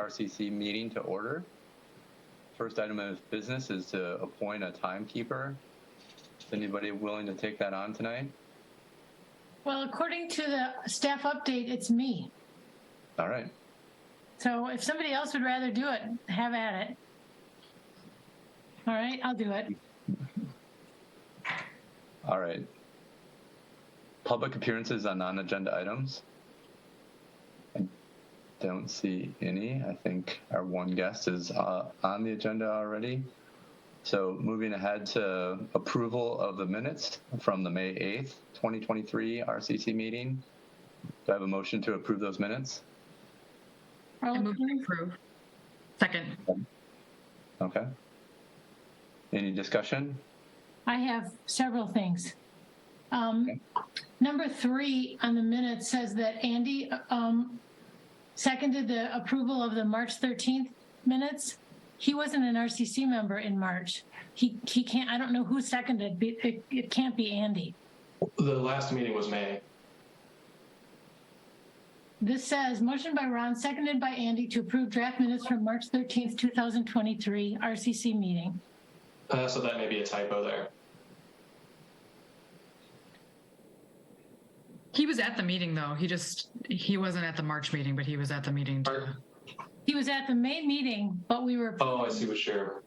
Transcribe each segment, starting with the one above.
RCC meeting to order. First item of business is to appoint a timekeeper. Is anybody willing to take that on tonight? Well, according to the staff update, it's me. All right. So if somebody else would rather do it, have at it. All right, I'll do it. All right. Public appearances on non-agenda items. I don't see any. I think our one guest is on the agenda already. So moving ahead to approval of the minutes from the May 8th, 2023 RCC meeting. Do I have a motion to approve those minutes? I move to approve. Second. Okay. Any discussion? I have several things. Number 3 on the minutes says that Andy seconded the approval of the March 13th minutes. He wasn't an RCC member in March. He can't, I don't know who seconded, it can't be Andy. The last meeting was May. This says, motion by Ron, seconded by Andy to approve draft minutes from March 13th, 2023 RCC meeting. So that may be a typo there. He was at the meeting though. He wasn't at the March meeting, but he was at the meeting too. He was at the May meeting, but we were. Oh, I see what you're.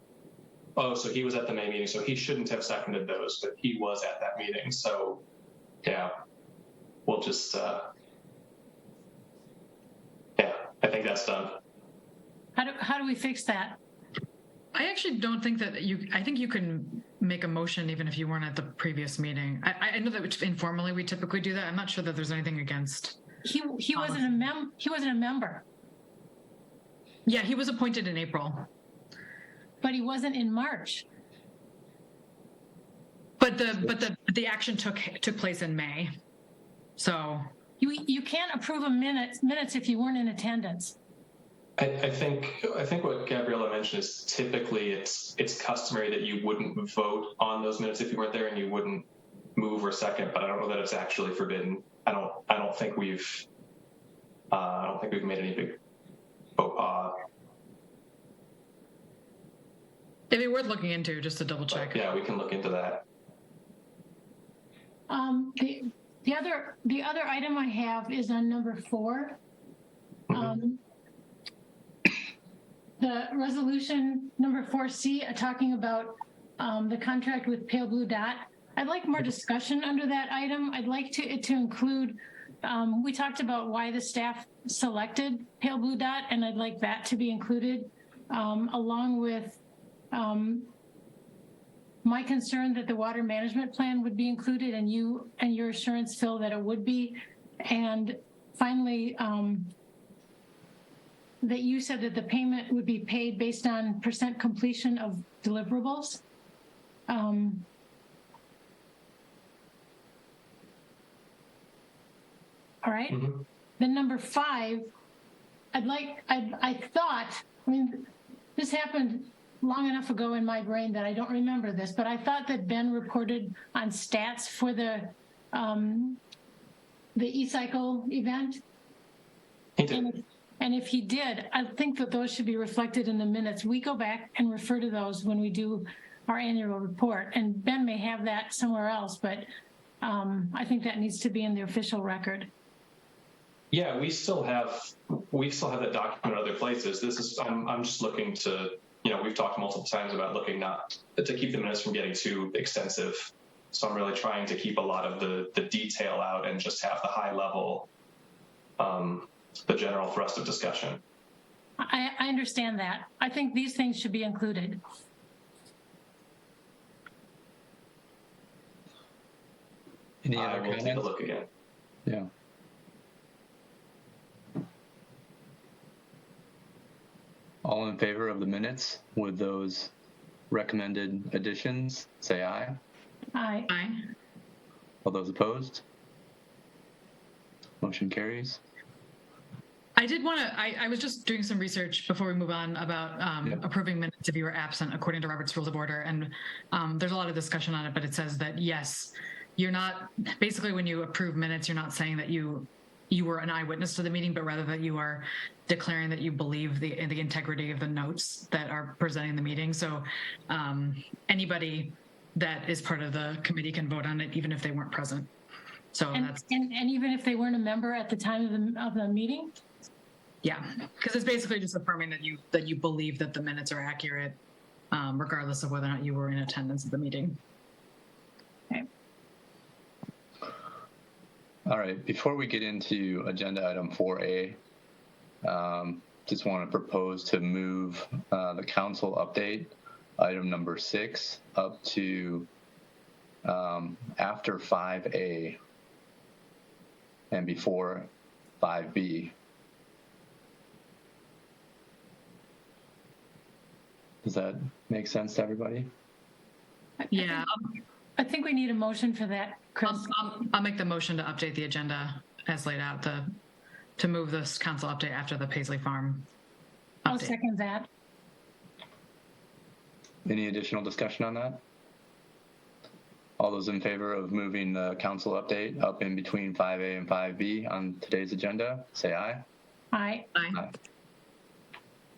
Oh, so he was at the May meeting, so he shouldn't have seconded those, but he was at that meeting. So, yeah, we'll just. Yeah, I think that's done. How do we fix that? I actually don't think that I think you can make a motion even if you weren't at the previous meeting. I know that informally we typically do that. I'm not sure that there's anything against. He wasn't a member. Yeah, he was appointed in April. But he wasn't in March. But the action took place in May. So you can't approve a minutes if you weren't in attendance. I think what Gabriella mentioned is typically it's customary that you wouldn't vote on those minutes if you weren't there, and you wouldn't move or second. But I don't know that it's actually forbidden. I don't think we've made any big faux pas. It'd be worth looking into just to double check. But yeah, we can look into that. The other item I have is on number 4. The resolution number 4C talking about the contract with Pale Blue Dot. I'd like more discussion under that item. I'd like it to include, we talked about why the staff selected Pale Blue Dot, and I'd like that to be included, along with my concern that the water management plan would be included, and your assurance, Phil, that it would be. And finally, that you said that the payment would be paid based on % completion of deliverables. All right. Mm-hmm. Then number 5, I thought, this happened long enough ago in my brain that I don't remember this, but I thought that Ben reported on stats for the e-cycle event. He did. And if he did, I think that those should be reflected in the minutes. We go back and refer to those when we do our annual report. And Ben may have that somewhere else, but I think that needs to be in the official record. Yeah, we still have that document in other places. I'm just looking to, we've talked multiple times about looking not to keep the minutes from getting too extensive. So I'm really trying to keep a lot of the detail out and just have the high level, the general thrust of discussion. I understand that. I think these things should be included. Any other comments? We'll take a look again. Yeah. All in favor of the minutes with those recommended additions, say aye. Aye. Aye. All those opposed? Motion carries. I did want to, I was just doing some research before we move on about approving minutes if you were absent according to Robert's Rules of Order. And there's a lot of discussion on it, but it says that, yes, you're not, basically when you approve minutes, you're not saying that you you were an eyewitness to the meeting, but rather that you are declaring that you believe the integrity of the notes that are presenting the meeting. So anybody that is part of the committee can vote on it, even if they weren't present. So that's and even if they weren't a member at the time of the meeting. yeah, because it's basically just affirming that you believe that the minutes are accurate, regardless of whether or not you were in attendance at the meeting. Okay. All right, before we get into agenda item 4A, just want to propose to move the council update, item number 6, up to after 5A and before 5B. Does that make sense to everybody? Yeah, I think we need a motion for that, Chris. I'll make the motion to update the agenda as laid out, to move this council update after the Paisley Farm update. I'll second that. Any additional discussion on that? All those in favor of moving the council update up in between 5A and 5B on today's agenda, say aye. Aye. Aye.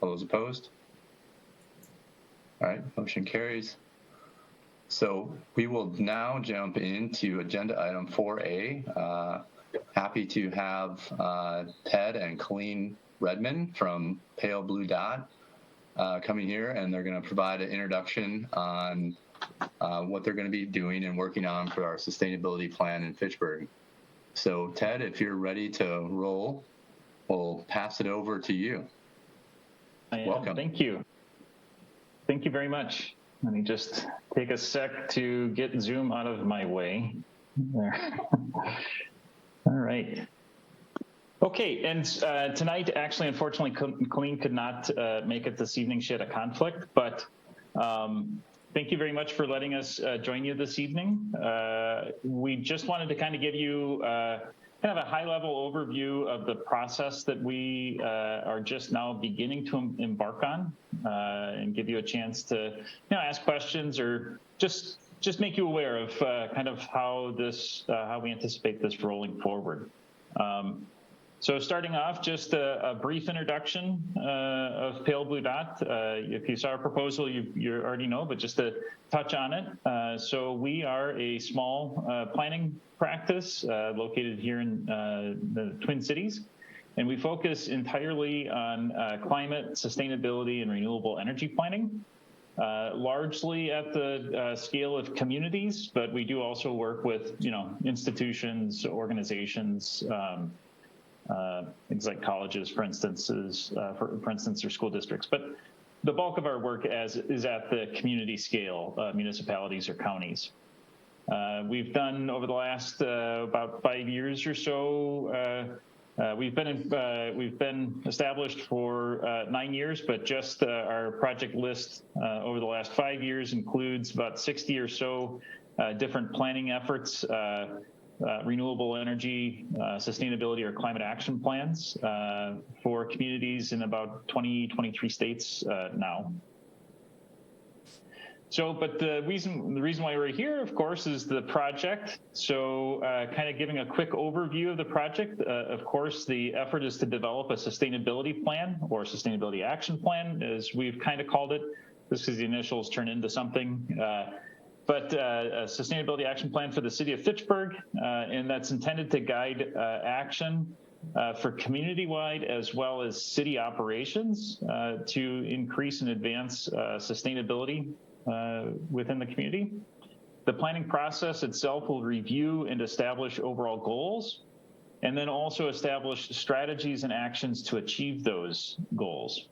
All those opposed? All right, motion carries. So we will now jump into agenda item 4A. Happy to have Ted and Colleen Redmond from Pale Blue Dot coming here, and they're going to provide an introduction on what they're going to be doing and working on for our sustainability plan in Fitchburg. So Ted, if you're ready to roll, we'll pass it over to you. Welcome. Thank you. Thank you very much. Let me just take a sec to get Zoom out of my way. There. All right. Okay, and tonight, actually, unfortunately, Colleen could not make it this evening. She had a conflict, but thank you very much for letting us join you this evening. We just wanted to kind of give you kind of a high-level overview of the process that we are just now beginning to embark on, and give you a chance to, ask questions or just make you aware of kind of how we anticipate this rolling forward. So starting off, just a brief introduction of Pale Blue Dot. If you saw our proposal, you already know, but just to touch on it. So we are a small planning practice located here in the Twin Cities, and we focus entirely on climate, sustainability, and renewable energy planning. Largely at the scale of communities, but we do also work with, institutions, organizations, things like colleges, for instance, or school districts. But the bulk of our work is at the community scale, municipalities or counties. We've done over the last about 5 years or so. We've been established for 9 years, but just our project list over the last 5 years includes about 60 or so different planning efforts, renewable energy, sustainability, or climate action plans for communities in about 23 states now. So, but the reason why we're here, of course, is the project. So kind of giving a quick overview of the project. Of course, the effort is to develop a sustainability plan, or sustainability action plan, as we've kind of called it. This is the initials turn into something. But a sustainability action plan for the city of Fitchburg, and that's intended to guide action for community-wide as well as city operations to increase and advance sustainability within the community. The planning process itself will review and establish overall goals, and then also establish strategies and actions to achieve those goals.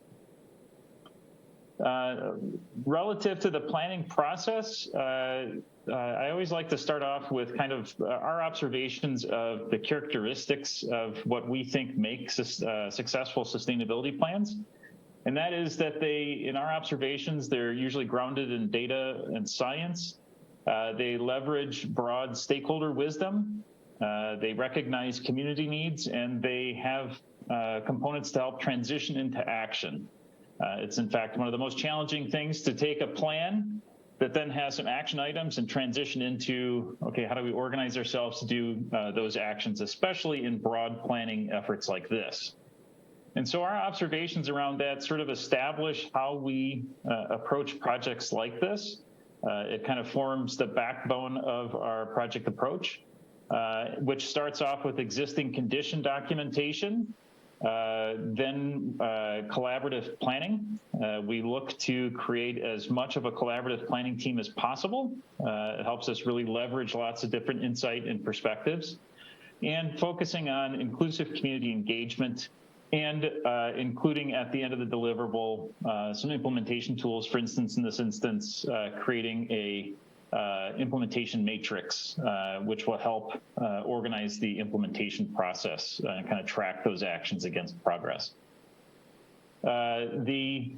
Relative to the planning process, I always like to start off with kind of our observations of the characteristics of what we think makes successful sustainability plans. And that is that in our observations, they're usually grounded in data and science. They leverage broad stakeholder wisdom. They recognize community needs, and they have components to help transition into action. It's in fact one of the most challenging things to take a plan that then has some action items and transition into, okay, how do we organize ourselves to do those actions, especially in broad planning efforts like this. And so our observations around that sort of establish how we approach projects like this. It kind of forms the backbone of our project approach, which starts off with existing condition documentation, then collaborative planning. We look to create as much of a collaborative planning team as possible. It helps us really leverage lots of different insight and perspectives, and focusing on inclusive community engagement, and including at the end of the deliverable some implementation tools. For instance, in this instance, creating a implementation matrix, which will help organize the implementation process and kind of track those actions against progress. The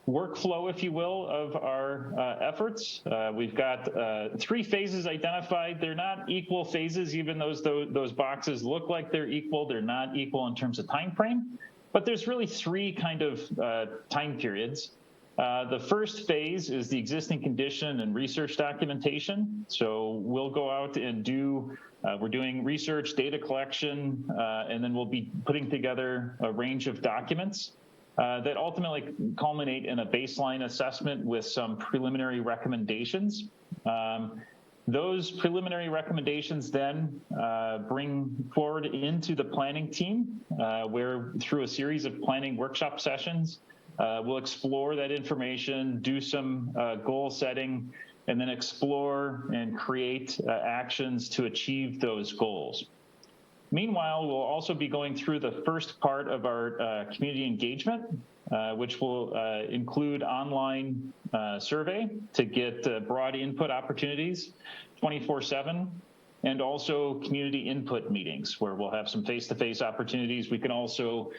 workflow, if you will, of our efforts. We've got 3 phases identified. They're not equal phases, even though those boxes look like they're equal. They're not equal in terms of time frame, but there's really 3 kind of time periods. The first phase is the existing condition and research documentation. So we'll go out and we're doing research, data collection, and then we'll be putting together a range of documents that ultimately culminate in a baseline assessment with some preliminary recommendations. Those preliminary recommendations then bring forward into the planning team, where through a series of planning workshop sessions, we'll explore that information, do some goal setting, and then explore and create actions to achieve those goals. Meanwhile, we'll also be going through the first part of our community engagement, which will include online survey to get broad input opportunities 24/7, and also community input meetings where we'll have some face-to-face opportunities. We can also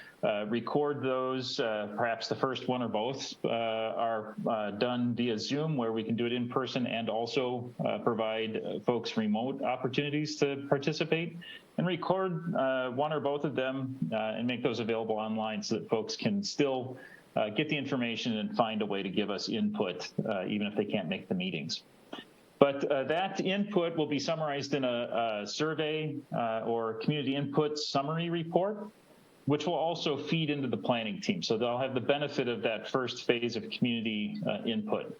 record those, perhaps the first one or both are done via Zoom, where we can do it in person and also provide folks remote opportunities to participate, and record one or both of them and make those available online so that folks can still get the information and find a way to give us input, even if they can't make the meetings. But that input will be summarized in a survey or community input summary report, which will also feed into the planning team. So they'll have the benefit of that first phase of community input.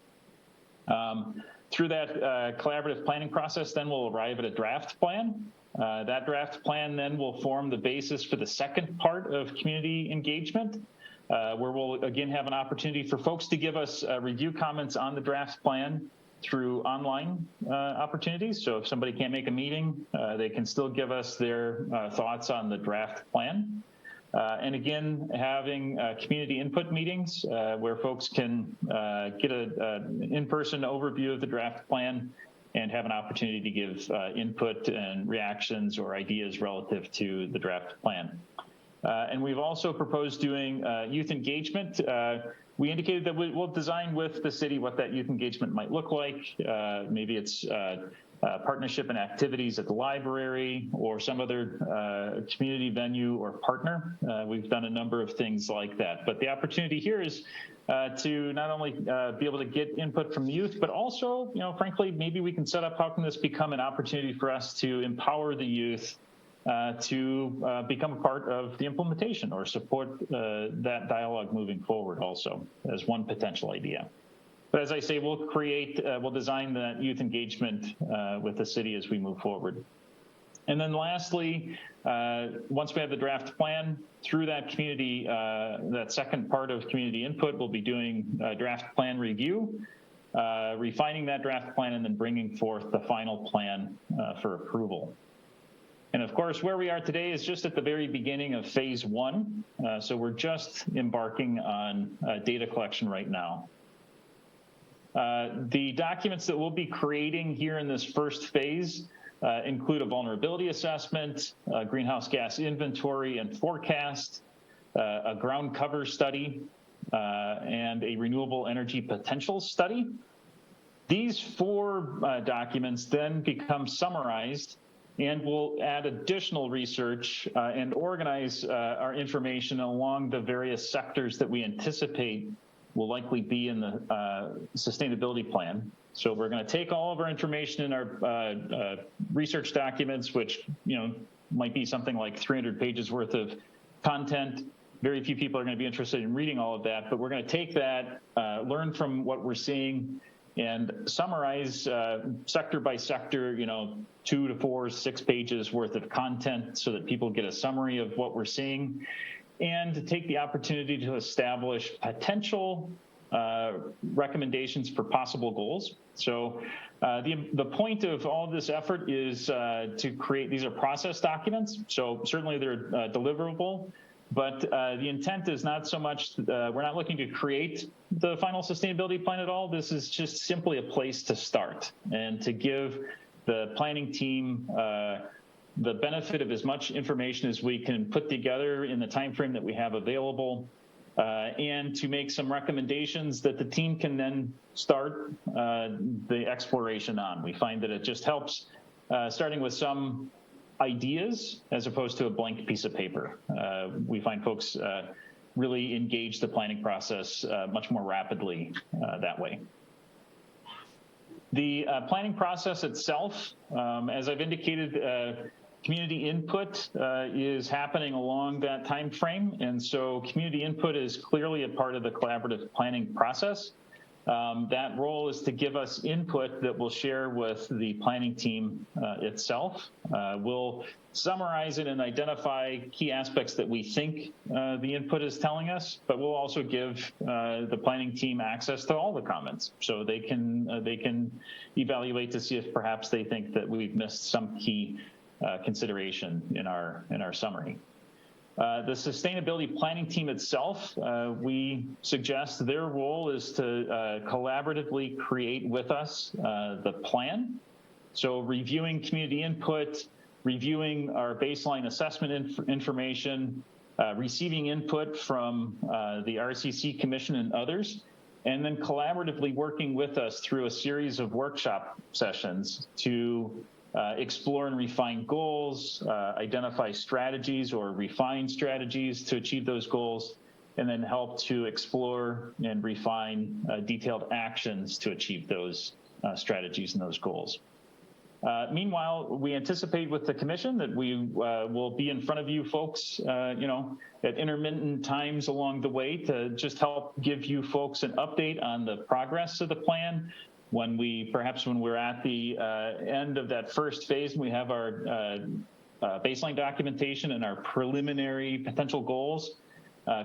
Through that collaborative planning process, then we'll arrive at a draft plan. That draft plan then will form the basis for the second part of community engagement, where we'll again have an opportunity for folks to give us review comments on the draft plan through online opportunities. So if somebody can't make a meeting, they can still give us their thoughts on the draft plan. And again, having community input meetings where folks can get an in-person overview of the draft plan and have an opportunity to give input and reactions or ideas relative to the draft plan. And we've also proposed doing youth engagement. We indicated that we'll design with the city what that youth engagement might look like. Maybe it's partnership and activities at the library or some other community venue or partner. We've done a number of things like that. But the opportunity here is to not only be able to get input from the youth, but also, frankly, maybe we can set up how can this become an opportunity for us to empower the youth to become a part of the implementation or support that dialogue moving forward also as one potential idea. But as I say, we'll design that youth engagement with the city as we move forward. And then lastly, once we have the draft plan, through that community, that second part of community input, we'll be doing a draft plan review, refining that draft plan, and then bringing forth the final plan for approval. And of course, where we are today is just at the very beginning of phase 1. So we're just embarking on data collection right now. The documents that we'll be creating here in this first phase include a vulnerability assessment, a greenhouse gas inventory and forecast, a ground cover study, and a renewable energy potential study. These 4 documents then become summarized, and we'll add additional research and organize our information along the various sectors that we anticipate will likely be in the sustainability plan. So we're going to take all of our information in our research documents, which might be something like 300 pages worth of content. Very few people are going to be interested in reading all of that, but we're going to take that, learn from what we're seeing, and summarize sector by sector, 2 to 4, 6 pages worth of content so that people get a summary of what we're seeing, and to take the opportunity to establish potential recommendations for possible goals. So the point of all of this effort is to create, these are process documents, so certainly they're deliverable, but the intent is not so much, we're not looking to create the final sustainability plan at all. This is just simply a place to start and to give the planning team the benefit of as much information as we can put together in the time frame that we have available, and to make some recommendations that the team can then start the exploration on. We find that it just helps starting with some ideas as opposed to a blank piece of paper. We find folks really engage the planning process much more rapidly that way. The planning process itself, as I've indicated, community input is happening along that time frame, and so community input is clearly a part of the collaborative planning process. That role is to give us input that we'll share with the planning team itself. We'll summarize it and identify key aspects that we think the input is telling us, but we'll also give the planning team access to all the comments so they can evaluate to see if perhaps they think that we've missed some key consideration in our summary. The sustainability planning team itself, we suggest their role is to collaboratively create with us the plan. So reviewing community input, reviewing our baseline assessment information, receiving input from the RCC Commission and others, and then collaboratively working with us through a series of workshop sessions to explore and refine goals, identify strategies or refine strategies to achieve those goals, and then help to explore and refine detailed actions to achieve those strategies and those goals. Meanwhile, we anticipate with the commission that we will be in front of you folks, at intermittent times along the way to just help give you folks an update on the progress of the plan. When we're at the end of that first phase, we have our baseline documentation and our preliminary potential goals,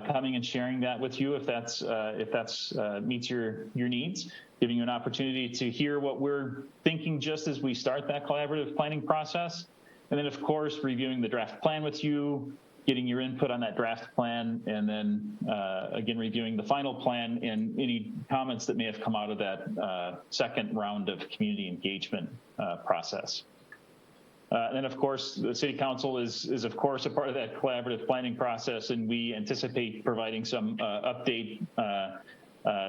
coming and sharing that with you if that's meets your needs, giving you an opportunity to hear what we're thinking just as we start that collaborative planning process. And then, of course, reviewing the draft plan with you, getting your input on that draft plan, and then again reviewing the final plan and any comments that may have come out of that second round of community engagement process. And then, of course, the City Council is of course a part of that collaborative planning process, and we anticipate providing some update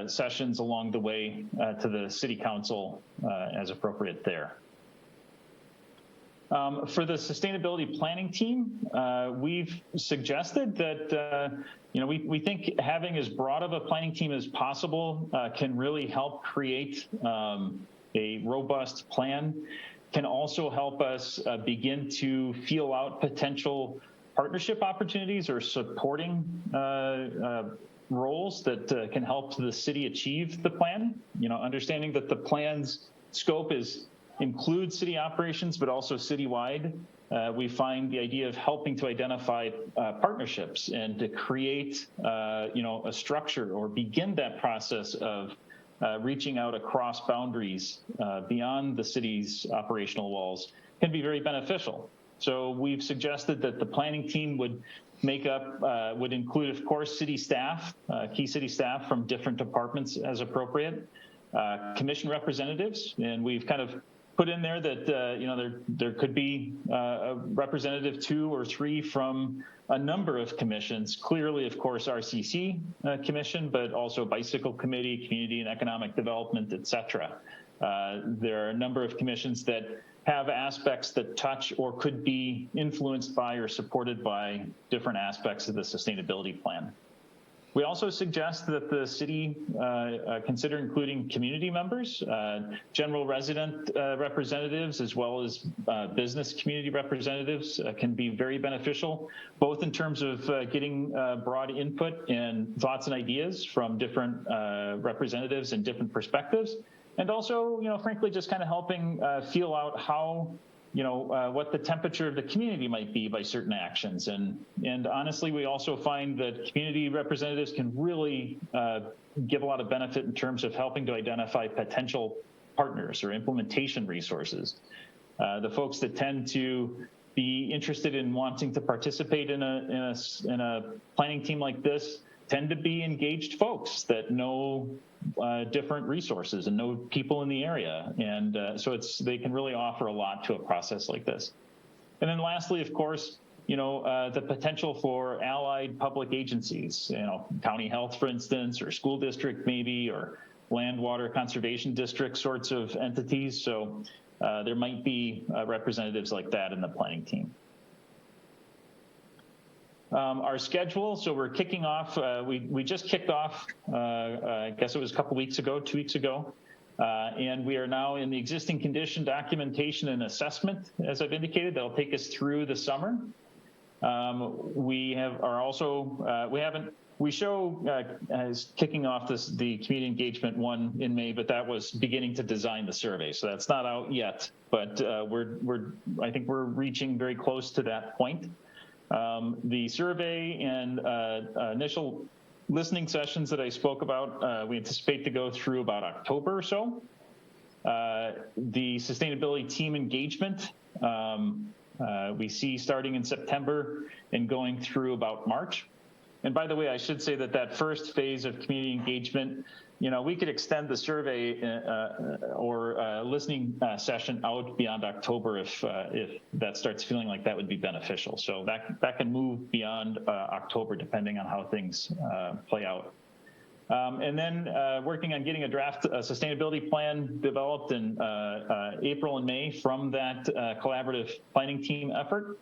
sessions along the way to the City Council as appropriate there. For the sustainability planning team, we've suggested that we think having as broad of a planning team as possible can really help create a robust plan, can also help us begin to feel out potential partnership opportunities or supporting roles that can help the city achieve the plan. Understanding that the plan's scope includes city operations, but also citywide. We find the idea of helping to identify partnerships and to create, a structure or begin that process of reaching out across boundaries beyond the city's operational walls can be very beneficial. So we've suggested that the planning team would include, of course, city staff, key city staff from different departments as appropriate, commission representatives, and we've kind of put in there that there could be a representative 2 or 3 from a number of commissions. Clearly, of course, RCC commission, but also Bicycle Committee, Community and Economic Development, et cetera. There are a number of commissions that have aspects that touch or could be influenced by or supported by different aspects of the sustainability plan. We also suggest that the city consider including community members, general resident representatives, as well as business community representatives can be very beneficial, both in terms of getting broad input and thoughts and ideas from different representatives and different perspectives, and also, frankly, just kind of helping feel out how what the temperature of the community might be by certain actions. And honestly, we also find that community representatives can really give a lot of benefit in terms of helping to identify potential partners or implementation resources. The folks that tend to be interested in wanting to participate in a planning team like this tend to be engaged folks that know different resources and know people in the area. And so they can really offer a lot to a process like this. And then lastly, of course, the potential for allied public agencies, county health, for instance, or school district maybe, or land water conservation district sorts of entities. So there might be representatives like that in the planning team. Our schedule, so we're kicking off, we just kicked off, I guess it was a couple weeks ago, 2 weeks ago, and we are now in the existing condition documentation and assessment, as I've indicated. That'll take us through the summer. We show as kicking off the community engagement one in May, but that was beginning to design the survey, so that's not out yet, but I think we're reaching very close to that point. The survey and initial listening sessions that I spoke about, we anticipate to go through about October or so. The sustainability team engagement, we see starting in September and going through about March. And by the way, I should say that first phase of community engagement, we could extend the survey or listening session out beyond October if that starts feeling like that would be beneficial. So that can move beyond October depending on how things play out. And then working on getting a draft sustainability plan developed in April and May from that collaborative planning team effort,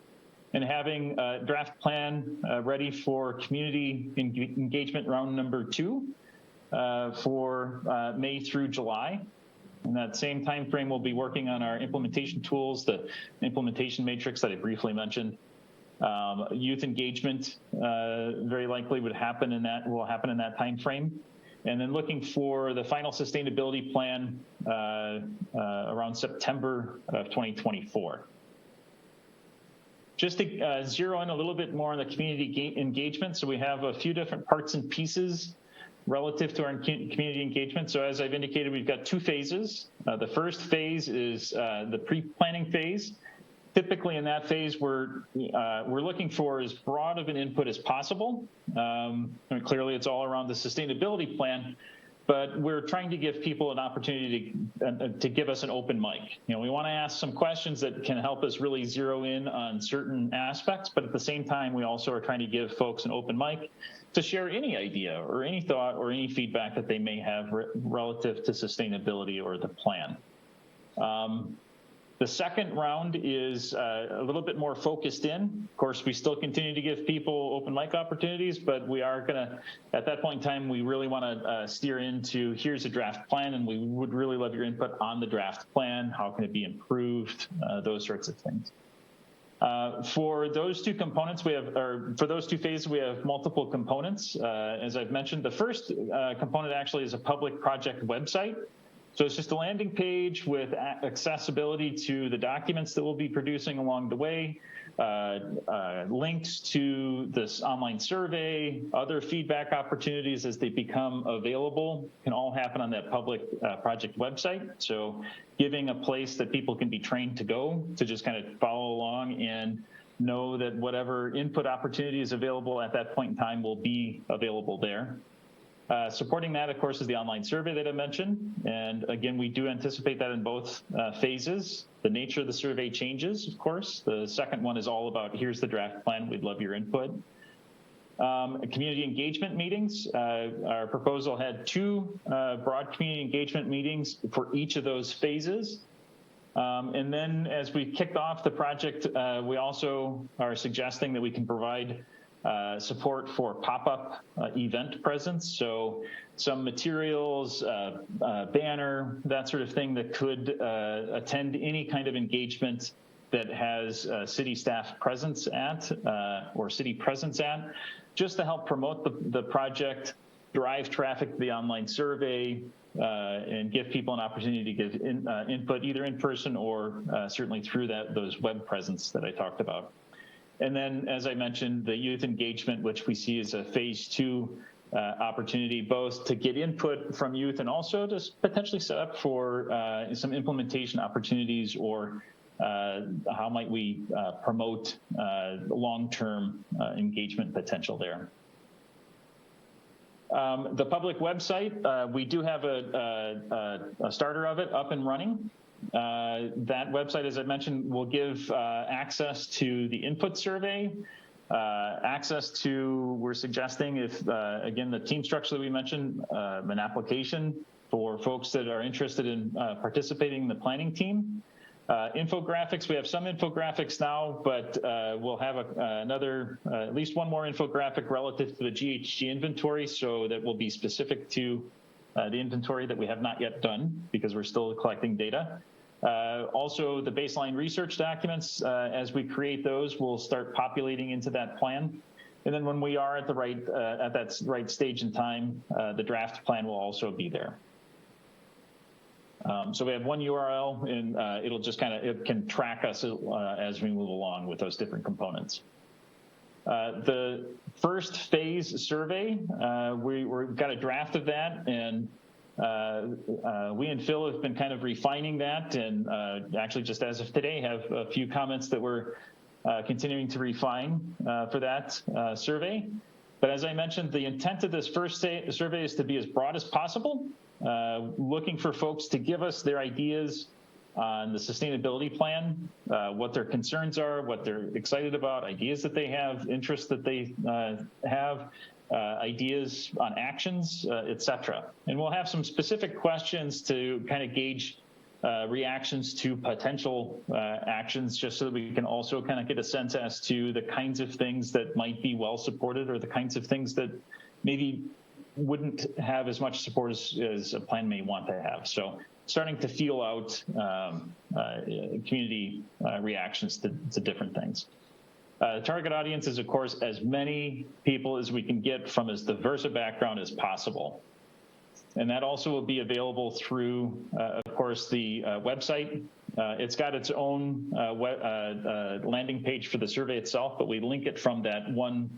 and having a draft plan ready for community engagement round number 2 for May through July. In that same time frame, we'll be working on our implementation tools, the implementation matrix that I briefly mentioned. Youth engagement very likely will happen in that time frame. And then looking for the final sustainability plan around September of 2024. Just to zero in a little bit more on the community engagement. So we have a few different parts and pieces relative to our community engagement. So as I've indicated, we've got 2 phases. The first phase is the pre-planning phase. Typically in that phase, we're looking for as broad of an input as possible. And clearly it's all around the sustainability plan, but we're trying to give people an opportunity to give us an open mic. We want to ask some questions that can help us really zero in on certain aspects, but at the same time, we also are trying to give folks an open mic to share any idea or any thought or any feedback that they may have relative to sustainability or the plan. The second round is a little bit more focused in. Of course, we still continue to give people open mic opportunities, but we are gonna, at that point in time, we really wanna steer into, here's a draft plan, and we would really love your input on the draft plan. How can it be improved? Those sorts of things. For those 2 components, for those 2 phases, we have multiple components. As I've mentioned, the first component actually is a public project website. So it's just a landing page with accessibility to the documents that we'll be producing along the way, links to this online survey, other feedback opportunities as they become available can all happen on that public project website. So giving a place that people can be trained to go to just kind of follow along and know that whatever input opportunity is available at that point in time will be available there. Supporting that, of course, is the online survey that I mentioned. And again, we do anticipate that in both phases. The nature of the survey changes, of course. The second one is all about, here's the draft plan. We'd love your input. Community engagement meetings. Our proposal had 2 broad community engagement meetings for each of those phases. And then as we kicked off the project, we also are suggesting that we can provide support for pop-up event presence. So some materials, banner, that sort of thing that could attend any kind of engagement that has city staff presence at or city presence at, just to help promote the project, drive traffic to the online survey, and give people an opportunity to give input either in person or certainly through those web presence that I talked about. And then, as I mentioned, the youth engagement, which we see as a phase 2 opportunity, both to get input from youth and also to potentially set up for some implementation opportunities, or how might we promote long-term engagement potential there. The public website, we do have a starter of it up and running. That website, as I mentioned, will give access to the input survey, access to, we're suggesting, if again, the team structure that we mentioned, an application for folks that are interested in participating in the planning team. Infographics, we have some infographics now, but we'll have another, at least one more infographic relative to the GHG inventory, so that will be specific to the inventory that we have not yet done because we're still collecting data. Also, the baseline research documents, as we create those, we'll start populating into that plan. And then when we are at that right stage in time, the draft plan will also be there. So we have one URL, and it'll just it can track us as we move along with those different components. The first phase survey, we've got a draft of that, and we and Phil have been kind of refining that, and actually just as of today have a few comments that we're continuing to refine for that survey. But as I mentioned, the intent of this first survey is to be as broad as possible, looking for folks to give us their ideas on the sustainability plan, what their concerns are, what they're excited about, ideas that they have, interests that they have, ideas on actions, et cetera. And we'll have some specific questions to kind of gauge reactions to potential actions, just so that we can also kind of get a sense as to the kinds of things that might be well supported, or the kinds of things that maybe wouldn't have as much support as a plan may want to have. So starting to feel out community reactions to different things. Target audience is, of course, as many people as we can get from as diverse a background as possible. And that also will be available through, of course, the website. It's got its own landing page for the survey itself, but we link it from that one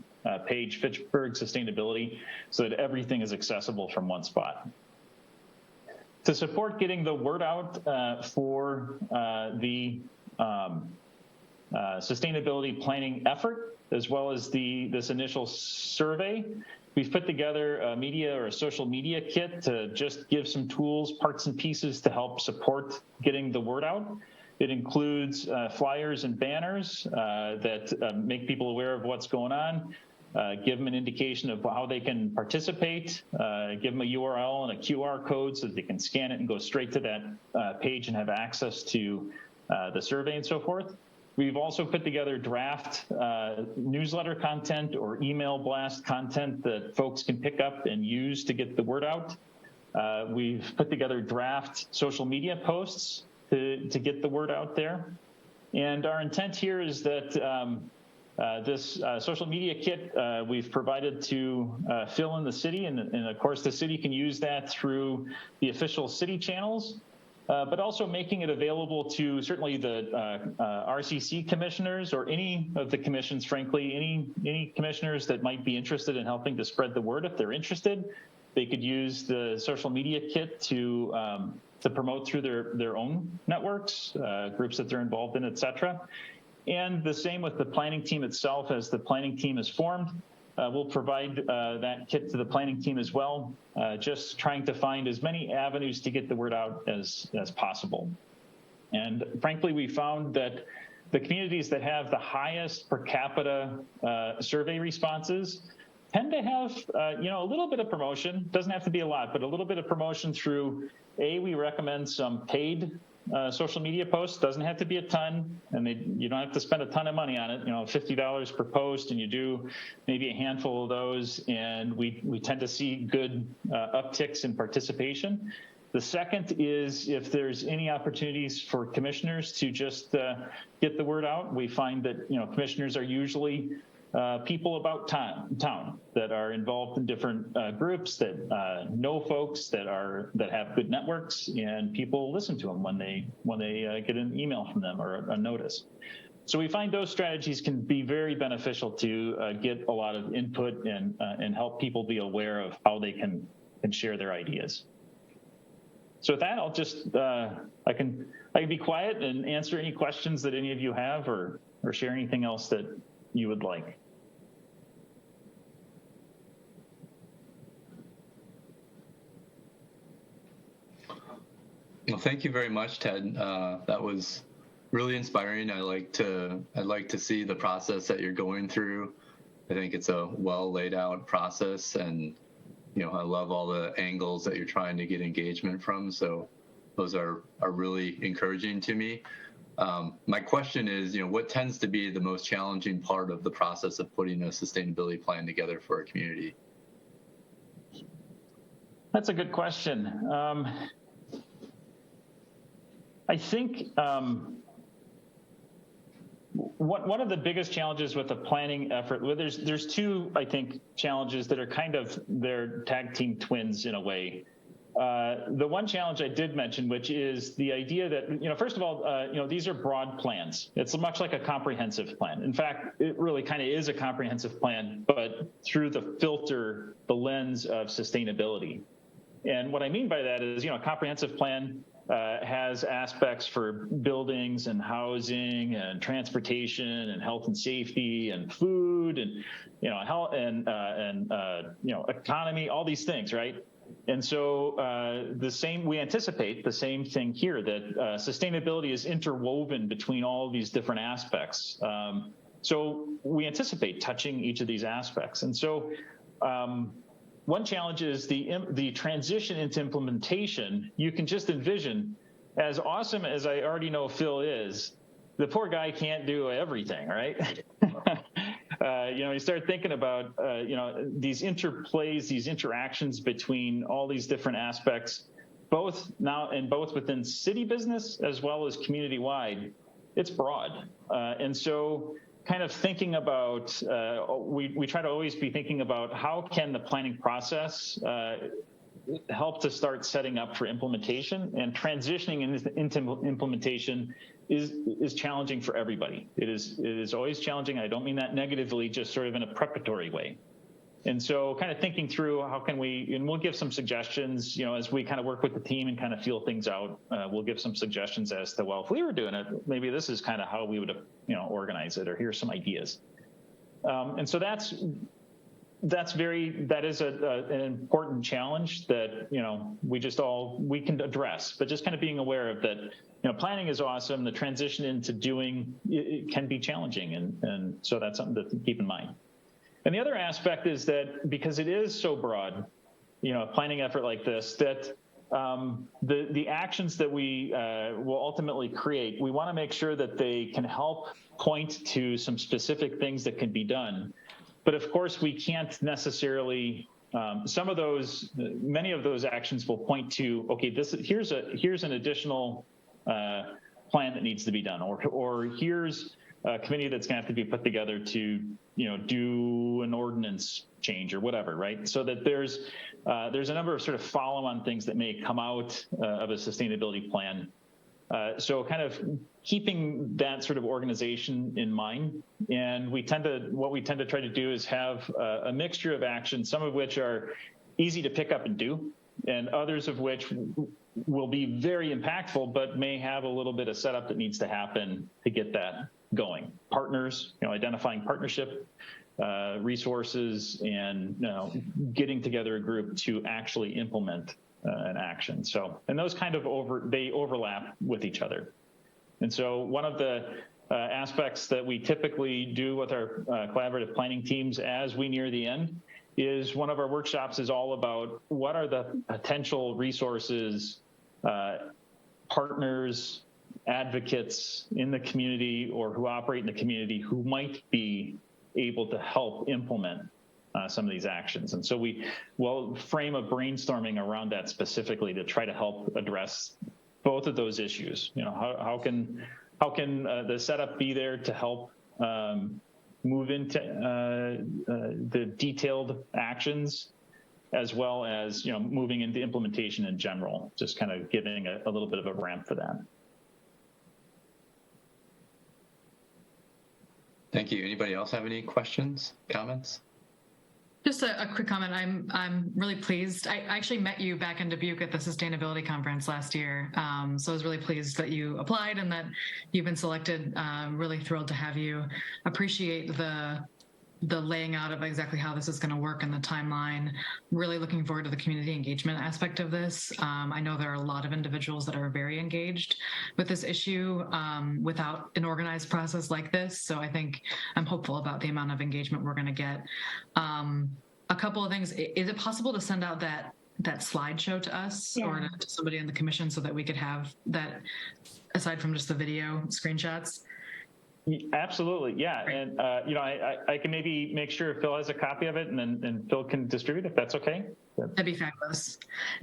page, Fitchburg Sustainability, so that everything is accessible from one spot. To support getting the word out for the sustainability planning effort, as well as this initial survey, we've put together a media or a social media kit to just give some tools, parts and pieces to help support getting the word out. It includes flyers and banners that make people aware of what's going on, give them an indication of how they can participate, give them a URL and a QR code so that they can scan it and go straight to that page and have access to the survey and so forth. We've also put together draft newsletter content or email blast content that folks can pick up and use to get the word out. We've put together draft social media posts to get the word out there. And our intent here is that this social media kit we've provided to fill in the city, and of course the city can use that through the official city channels. But also making it available to certainly the RCC commissioners, or any of the commissions, frankly, any commissioners that might be interested in helping to spread the word. If they're interested, they could use the social media kit to promote through their own networks, groups that they're involved in, et cetera. And the same with the planning team itself. As the planning team is formed, we'll provide that kit to the planning team as well, just trying to find as many avenues to get the word out as possible. And frankly, we found that the communities that have the highest per capita survey responses tend to have a little bit of promotion. Doesn't have to be a lot, but a little bit of promotion through, we recommend some paid social media posts. Doesn't have to be a ton, and you don't have to spend a ton of money on it. $50 per post, and you do maybe a handful of those, and we tend to see good upticks in participation. The second is if there's any opportunities for commissioners to just get the word out. We find that commissioners are usually people about town that are involved in different groups that know folks that have good networks, and people listen to them when they get an email from them or a notice. So we find those strategies can be very beneficial to get a lot of input and help people be aware of how they can share their ideas. So with that, I'll just I can be quiet and answer any questions that any of you have, or share anything else that you would like. Well, thank you very much, Ted. That was really inspiring. I'd like to see the process that you're going through. I think it's a well laid out process, and I love all the angles that you're trying to get engagement from. So those are really encouraging to me. My question is, what tends to be the most challenging part of the process of putting a sustainability plan together for a community? That's a good question. I think one of the biggest challenges with the planning effort, well, there's two, I think, challenges that are they're tag team twins in a way. The one challenge I did mention, which is the idea that, first of all, these are broad plans. It's much like a comprehensive plan. In fact, it really kind of is a comprehensive plan, but through the lens of sustainability. And what I mean by that is, a comprehensive plan has aspects for buildings and housing and transportation and health and safety and food and health and economy, all these things, right? And so we anticipate the same thing here, that sustainability is interwoven between all of these different aspects. So we anticipate touching each of these aspects. And so one challenge is the transition into implementation. You can just envision, as awesome as I already know Phil is, the poor guy can't do everything, right? You start thinking about, these interplays, these interactions between all these different aspects, both within city business as well as community-wide. It's broad. And so kind of thinking about, we try to always be thinking about how can the planning process help to start setting up for implementation, and transitioning into implementation is challenging for everybody. It is always challenging. I don't mean that negatively, just sort of in a preparatory way. And so kind of thinking through how can and we'll give some suggestions, as we kind of work with the team and kind of feel things out, we'll give some suggestions as to, well, if we were doing it, maybe this is kind of how we would, organize it, or here's some ideas. And so that is an important challenge that, we can address, but just kind of being aware of that, planning is awesome. The transition into doing it can be challenging. And so that's something to keep in mind. And the other aspect is that because it is so broad, a planning effort like this, that the actions that we will ultimately create, we want to make sure that they can help point to some specific things that can be done. But of course, we can't necessarily, many of those actions will point to, okay, here's an additional plan that needs to be done, or here's a committee that's going to have to be put together to, do an ordinance change or whatever, right? So that there's a number of sort of follow-on things that may come out of a sustainability plan. So kind of keeping that sort of organization in mind. And what we tend to try to do is have a mixture of actions, some of which are easy to pick up and do, and others of which will be very impactful, but may have a little bit of setup that needs to happen to get that going. Partners, identifying partnership resources, and getting together a group to actually implement an action. So, and those kind of overlap with each other. And so one of the aspects that we typically do with our collaborative planning teams as we near the end is one of our workshops is all about what are the potential resources partners, advocates in the community or who operate in the community who might be able to help implement some of these actions. And so we will frame a brainstorming around that specifically to try to help address both of those issues. You know, how can the setup be there to help move into the detailed actions, as well as, you know, moving into implementation in general, just kind of giving a little bit of a ramp for that. Thank you. Anybody else have any questions, comments? Just a quick comment. I'm really pleased. I actually met you back in Dubuque at the sustainability conference last year. So I was really pleased that you applied and that you've been selected. Really thrilled to have you. Appreciate the laying out of exactly how this is going to work and the timeline. Really looking forward to the community engagement aspect of this. I know there are a lot of individuals that are very engaged with this issue without an organized process like this. So I think I'm hopeful about the amount of engagement we're going to get. A couple of things. Is it possible to send out that slideshow to us or to somebody in the commission so that we could have that aside from just the video screenshots? Absolutely, yeah. Great. And you know, I can maybe make sure Phil has a copy of it, and then Phil can distribute if that's okay. That'd be fabulous.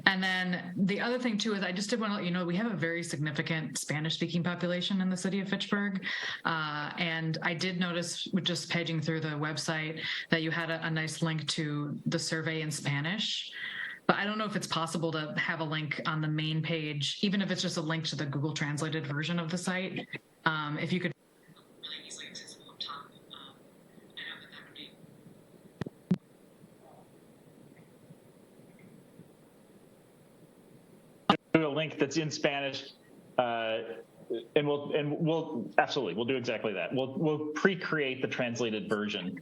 And then the other thing too is I just did want to let you know we have a very significant Spanish-speaking population in the city of Fitchburg, and I did notice with just paging through the website that you had a nice link to the survey in Spanish. But I don't know if it's possible to have a link on the main page, even if it's just a link to the Google translated version of the site. If you could. A link that's in Spanish, and we'll absolutely, we'll do exactly that. We'll pre-create the translated version.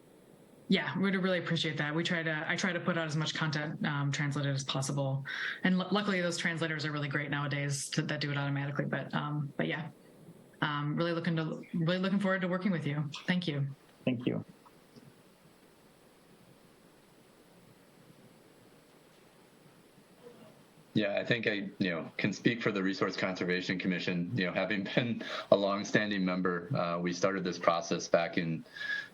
Yeah, we'd really appreciate that. I try to put out as much content translated as possible, and luckily those translators are really great nowadays that do it automatically. But yeah, really looking forward to working with you. Thank you. Thank you. Yeah, I think I can speak for the Resource Conservation Commission. Having been a longstanding member, we started this process back in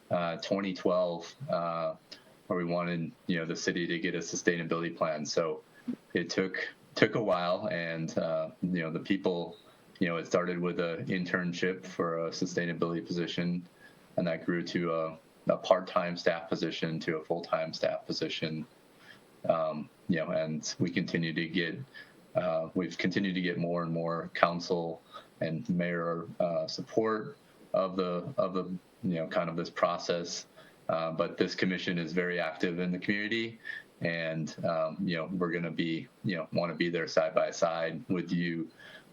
2012, where we wanted the city to get a sustainability plan. So it took a while, and the people, it started with an internship for a sustainability position, and that grew to a part-time staff position to a full-time staff position. And we continue to get, we've continued to get more and more council and mayor support of the kind of this process. But this commission is very active in the community, and we're going to be want to be there side by side with you,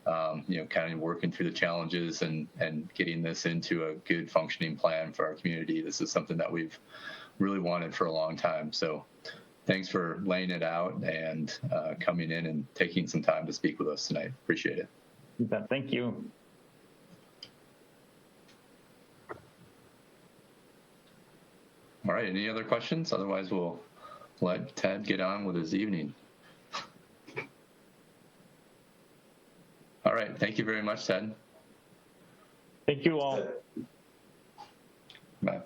kind of working through the challenges and getting this into a good functioning plan for our community. This is something that we've really wanted for a long time. So thanks for laying it out and coming in and taking some time to speak with us tonight. Appreciate it. Thank you. All right, any other questions? Otherwise, we'll let Ted get on with his evening. All right, thank you very much, Ted. Thank you all. Bye.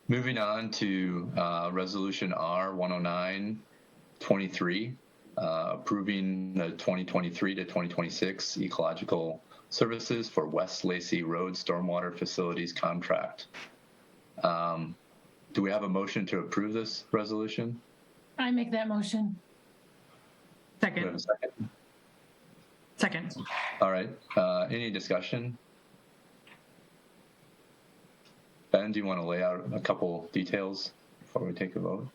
Moving on to Resolution R-109-23, approving the 2023 to 2026 ecological services for West Lacey Road Stormwater Facilities contract. Do we have a motion to approve this resolution? I make that motion. Do we have a second? Second. All right. Any discussion? Ben, do you want to lay out a couple details before we take a vote?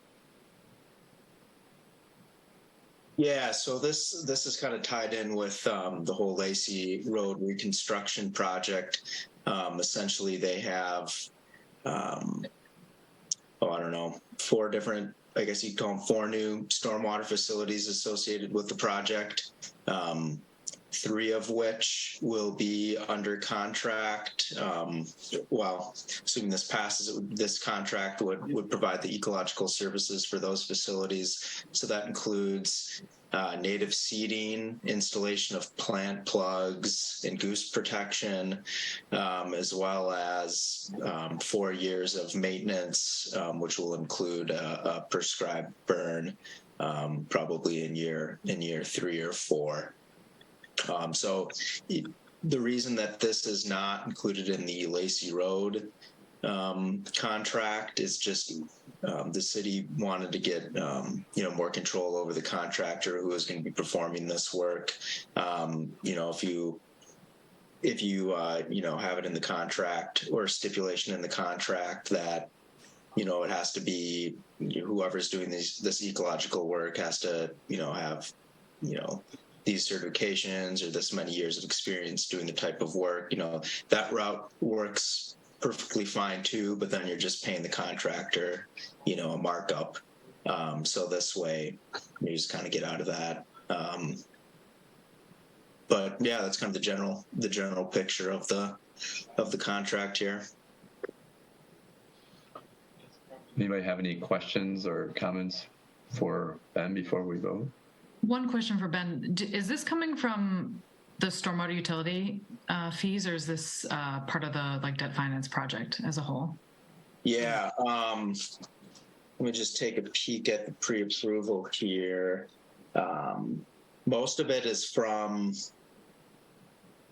Yeah, so this is kind of tied in with the whole Lacey Road reconstruction project. Essentially, they have, I don't know, 4 different, I guess you'd call them 4 new stormwater facilities associated with the project. 3 of which will be under contract. Well, assuming this passes, this contract would provide the ecological services for those facilities. So that includes native seeding, installation of plant plugs, and goose protection, as well as 4 years of maintenance, which will include a prescribed burn, probably in year 3 or 4. So the reason that this is not included in the Lacey Road contract is just the city wanted to get more control over the contractor who is going to be performing this work. If you have it in the contract or a stipulation in the contract that it has to be whoever's doing this ecological work has to have these certifications or this many years of experience doing the type of work, that route works perfectly fine too, but then you're just paying the contractor, a markup. So this way you just kind of get out of that. But yeah, that's kind of the general picture of the contract here. Anybody have any questions or comments for Ben before we vote? One question for Ben. Is this coming from the stormwater utility fees, or is this part of the debt finance project as a whole? Yeah. Let me just take a peek at the pre-approval here. Most of it is from,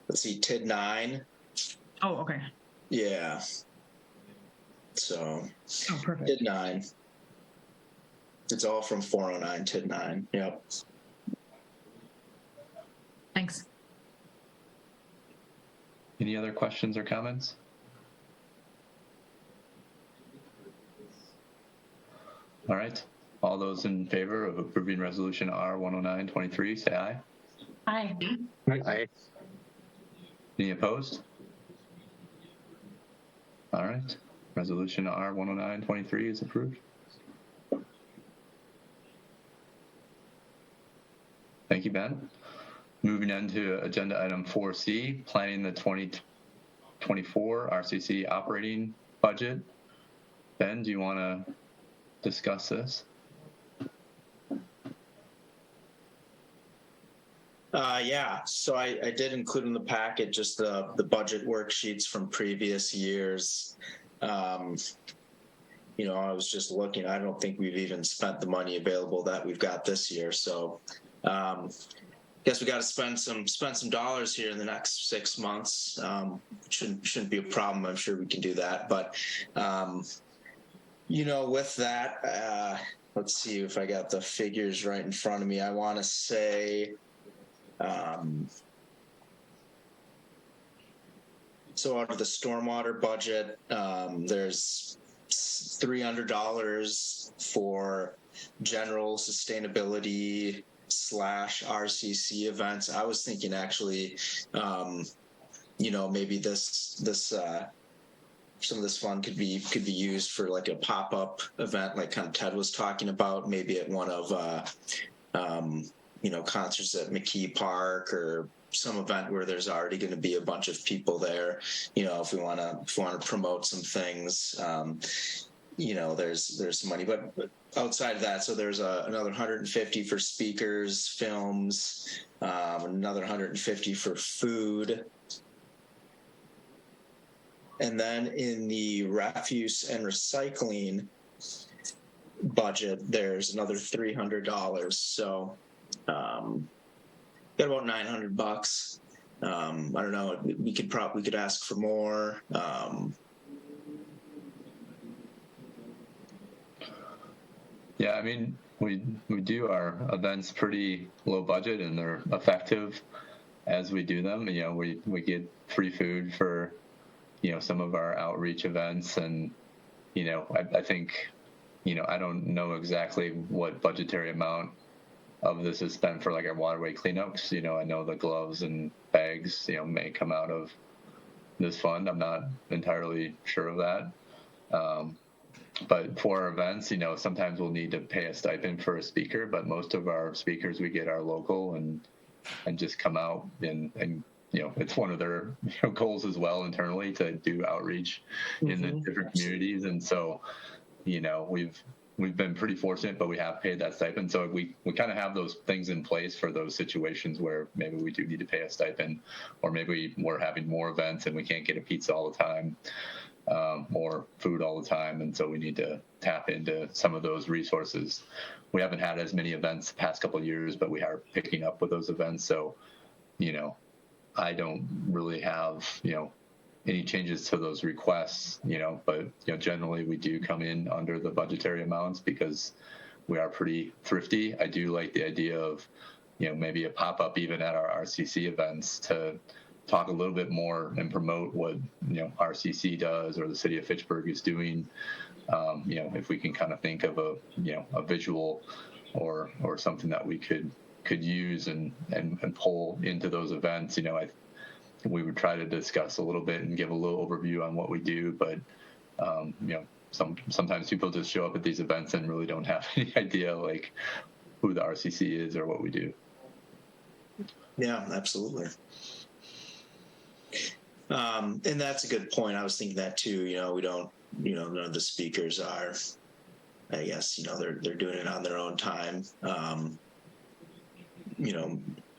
let's see, TID 9. Oh, okay. Yeah. So, perfect. TID 9. It's all from 409 TID 9. Yep. Thanks. Any other questions or comments? All right. All those in favor of approving resolution R10923, say aye. Aye. Aye. Any opposed? All right. Resolution R10923 is approved. Thank you, Ben. Moving on to agenda item 4C, planning the 2024 RCC operating budget. Ben, do you want to discuss this? Yeah, so I did include in the packet just the budget worksheets from previous years. I was just looking, I don't think we've even spent the money available that we've got this year. So guess we got to spend some dollars here in the next 6 months. Shouldn't be a problem. I'm sure we can do that. But with that, let's see if I got the figures right in front of me. I want to say, so out of the stormwater budget, there's $300 for general sustainability /RCC events. I was thinking actually, maybe some of this fund could be used for like a pop-up event, like kind of Ted was talking about, maybe at one of concerts at McKee Park or some event where there's already going to be a bunch of people there. If we want to promote some things, there's some money, but outside of that, so there's another 150 for speakers, films, another 150 for food. And then in the refuse and recycling budget, there's another $300. So got about $900. I don't know. We could ask for more. Yeah, I mean, we do our events pretty low budget, and they're effective as we do them. We get free food for some of our outreach events, and I think I don't know exactly what budgetary amount of this is spent for like our waterway cleanups. I know the gloves and bags may come out of this fund. I'm not entirely sure of that. But for our events, sometimes we'll need to pay a stipend for a speaker, but most of our speakers we get are local and just come out and it's one of their goals as well internally to do outreach in the different communities. And so, we've been pretty fortunate, but we have paid that stipend. So we kind of have those things in place for those situations where maybe we do need to pay a stipend, or maybe we're having more events and we can't get a pizza all the time, or food all the time. And so we need to tap into some of those resources. We haven't had as many events the past couple of years, but we are picking up with those events. So, I don't really have, any changes to those requests, but generally we do come in under the budgetary amounts because we are pretty thrifty. I do like the idea of, maybe a pop-up even at our RCC events to talk a little bit more and promote what, RCC does or the city of Fitchburg is doing. If we can kind of think of a visual or something that we could use and pull into those events, we would try to discuss a little bit and give a little overview on what we do, but sometimes people just show up at these events and really don't have any idea like who the RCC is or what we do. Yeah, absolutely. And that's a good point. I was thinking that too. We don't, none of the speakers are, I guess, they're doing it on their own time.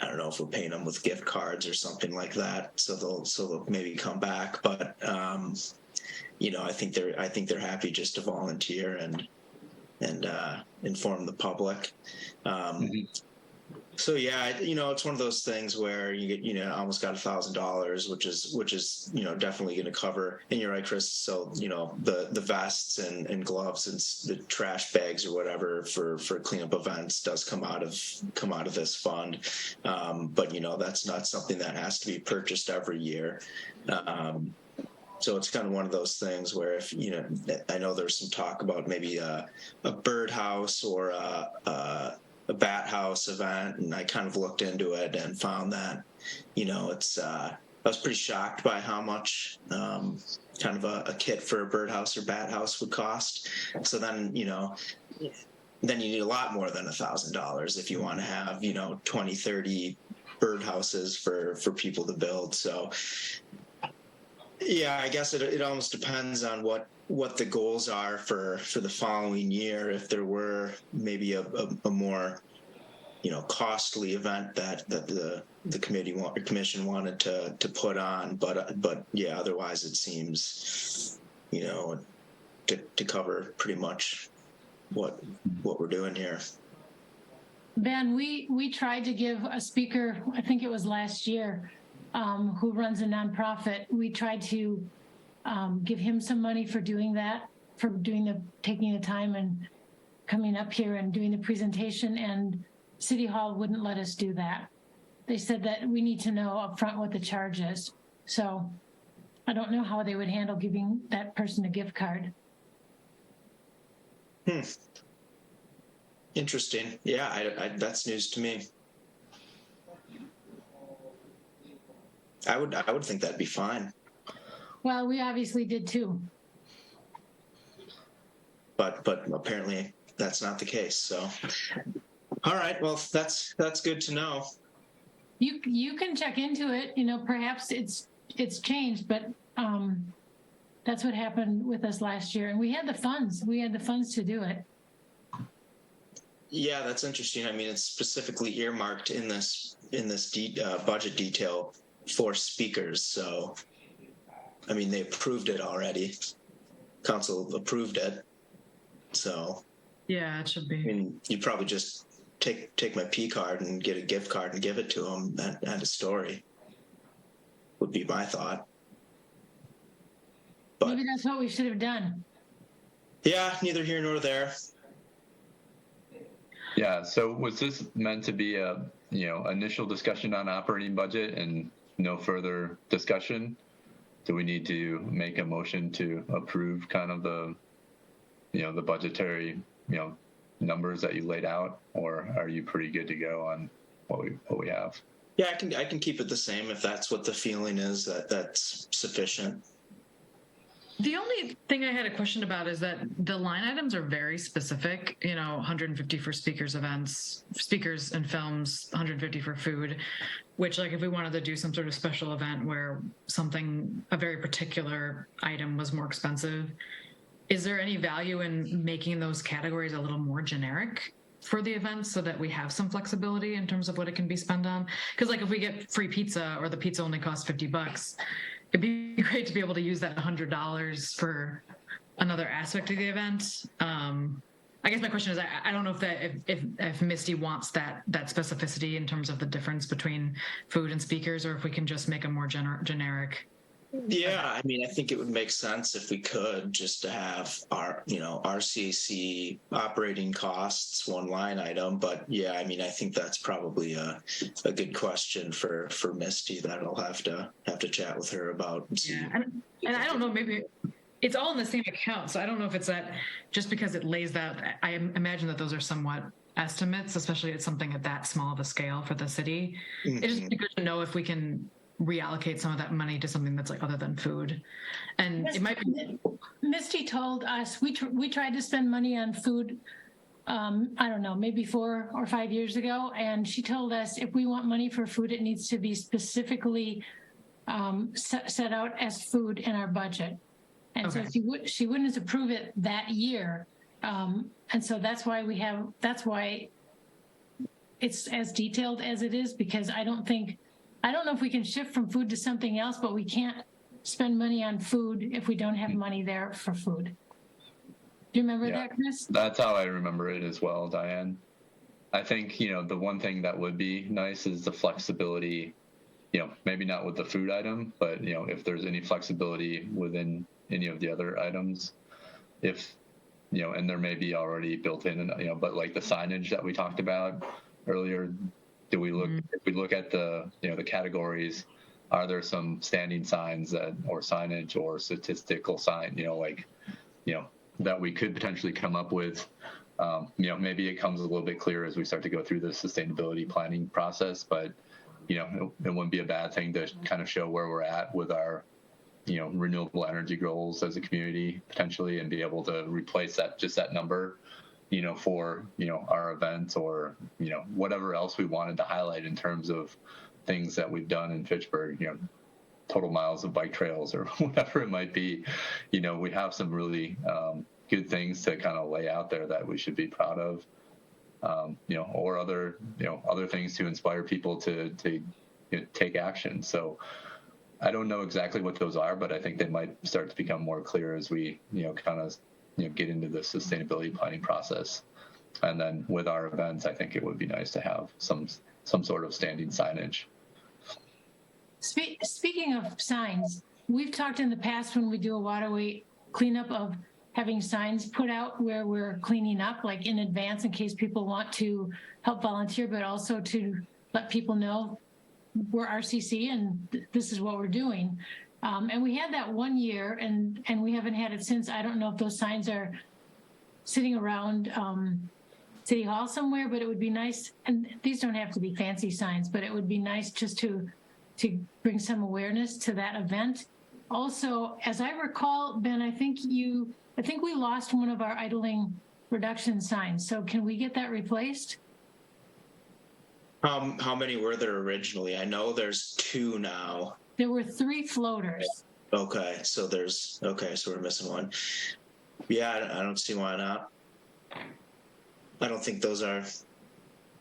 I don't know if we're paying them with gift cards or something like that, so they'll maybe come back. But I think they're happy just to volunteer and inform the public. So yeah, it's one of those things where you get, almost got $1,000, which is definitely going to cover. And you're right, Chris. So the vests and gloves and the trash bags or whatever for cleanup events does come out of this fund. But that's not something that has to be purchased every year. So it's kind of one of those things where if I know there's some talk about maybe a birdhouse or a bat house event, and I kind of looked into it and found that it's I was pretty shocked by how much kind of a kit for a birdhouse or bat house would cost. So then you need a lot more than $1,000 if you want to have 20, 30 birdhouses for people to build. So yeah, I guess it almost depends on what the goals are for the following year. If there were maybe a more costly event that the commission wanted to put on, but yeah, otherwise it seems to cover pretty much what we're doing here. Ben, we tried to give a speaker, I think it was last year, who runs a nonprofit. We tried to give him some money for doing that, for taking the time and coming up here and doing the presentation, and City Hall wouldn't let us do that. They said that we need to know up front what the charge is. So I don't know how they would handle giving that person a gift card. Interesting. Yeah, I that's news to me. I would think that'd be fine. Well, we obviously did too. But apparently that's not the case. So, all right. Well, that's good to know. You can check into it. Perhaps it's changed, but that's what happened with us last year, and we had the funds. We had the funds to do it. Yeah, that's interesting. I mean, it's specifically earmarked in this budget detail for speakers. So, I mean, they approved it already. Council approved it. So, yeah, it should be. I mean, you'd probably just take my P card and get a gift card and give it to them. And a story would be my thought. But maybe that's what we should have done. yeah, neither here nor there. Yeah. So was this meant to be a initial discussion on operating budget and no further discussion? Do we need to make a motion to approve kind of the the budgetary numbers that you laid out, or are you pretty good to go on what we have? Yeah, I can keep it the same if that's what the feeling is, that's sufficient. The only thing I had a question about is that the line items are very specific, 150 for speakers events, speakers and films, 150 for food, which like if we wanted to do some sort of special event where a very particular item was more expensive, is there any value in making those categories a little more generic for the event so that we have some flexibility in terms of what it can be spent on? Because like if we get free pizza or the pizza only costs $50, it'd be great to be able to use that $100 for another aspect of the event. I guess my question is, I don't know if Misty wants that specificity in terms of the difference between food and speakers, or if we can just make a more generic. Yeah, I mean, I think it would make sense if we could just to have our, RCC operating costs one line item. But yeah, I mean, I think that's probably a good question for Misty that I'll have to chat with her about. Yeah, and I don't know, maybe it's all in the same account, so I don't know if it's that just because it lays that. I imagine that those are somewhat estimates, especially at something at that small of a scale for the city. Mm-hmm. It's just good to know if we can reallocate some of that money to something that's like other than food. And it might be. Misty told us we tried to spend money on food, I don't know, maybe 4 or 5 years ago, and she told us if we want money for food, it needs to be specifically set out as food in our budget. And okay. So she wouldn't approve it that year, and so that's why it's as detailed as it is, because I don't know if we can shift from food to something else, but we can't spend money on food if we don't have money there for food. Do you remember that, Chris? That's how I remember it as well, Diane. I think, the one thing that would be nice is the flexibility, maybe not with the food item, but, if there's any flexibility within any of the other items, if, and there may be already built in, but like the signage that we talked about earlier, if we look at the the categories, are there some standing signs or signage or statistical sign that we could potentially come up with? Maybe it comes a little bit clearer as we start to go through the sustainability planning process, but it wouldn't be a bad thing to kind of show where we're at with our renewable energy goals as a community potentially, and be able to replace that number for, our events or, whatever else we wanted to highlight in terms of things that we've done in Fitchburg, total miles of bike trails or whatever it might be. We have some really good things to kind of lay out there that we should be proud of, or other things to inspire people to take action. So I don't know exactly what those are, but I think they might start to become more clear as we, kind of get into the sustainability planning process. And then with our events, I think it would be nice to have some sort of standing signage. Speaking of signs, we've talked in the past when we do a waterway cleanup of having signs put out where we're cleaning up, like in advance in case people want to help volunteer, but also to let people know we're RCC and this is what we're doing. And we had that one year, and we haven't had it since. I don't know if those signs are sitting around City Hall somewhere, but it would be nice. And these don't have to be fancy signs, but it would be nice just to bring some awareness to that event. Also, as I recall, Ben, I think we lost one of our idling reduction signs. So can we get that replaced? How many were there originally? I know there's 2 now. There were 3 floaters. Okay, so we're missing one. Yeah, I don't see why not. I don't think those are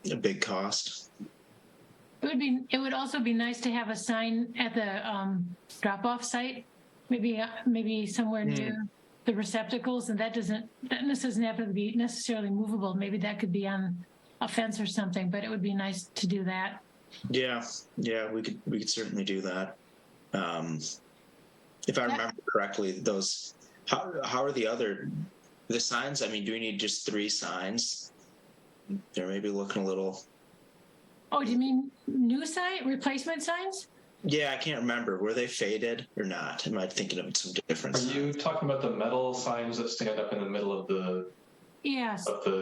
a big cost. It would also be nice to have a sign at the drop-off site, maybe somewhere near the receptacles, and that doesn't have to be necessarily movable. Maybe that could be on a fence or something, but it would be nice to do that. Yeah, we could certainly do that. If I remember correctly, those how are the signs? I mean, do we need just 3 signs? They're maybe looking a little. Oh, do you mean new sign replacement signs? Yeah, I can't remember. Were they faded or not? Am I thinking of some different? Are you talking about the metal signs that stand up in the middle of the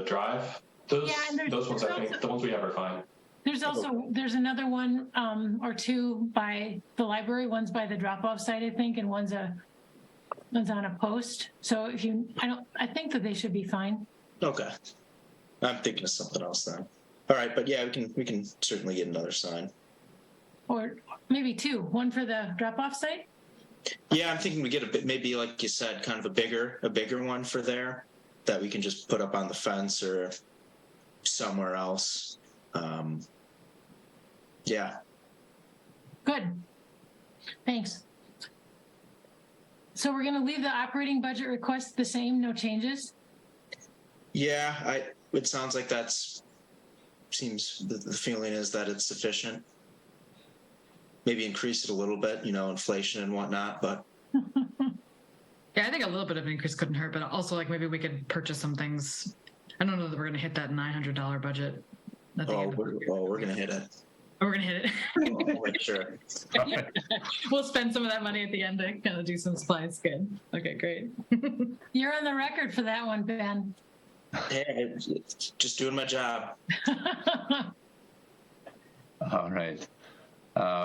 drive? Those ones, I think the ones we have are fine. There's another one or 2 by the library. One's by the drop-off site, I think, and one's is on a post. So if you, I think that they should be fine. Okay. I'm thinking of something else then. All right, but yeah, we can certainly get another sign. Or maybe two, one for the drop-off site. Yeah, I'm thinking we get a bit, maybe like you said, kind of a bigger one for there that we can just put up on the fence or somewhere else. Yeah. Good. Thanks. So we're going to leave the operating budget request the same, no changes? Yeah, it sounds like the feeling is that it's sufficient. Maybe increase it a little bit, inflation and whatnot, but. Yeah, I think a little bit of an increase couldn't hurt, but also like maybe we could purchase some things. I don't know that we're going to hit that $900 budget. At the end of the year. We're going to hit it. Oh, we're going to hit it. I'll make sure. We'll spend some of that money at the end to kind of do some supplies. Good. Okay, great. You're on the record for that one, Ben. Hey, just doing my job. All right.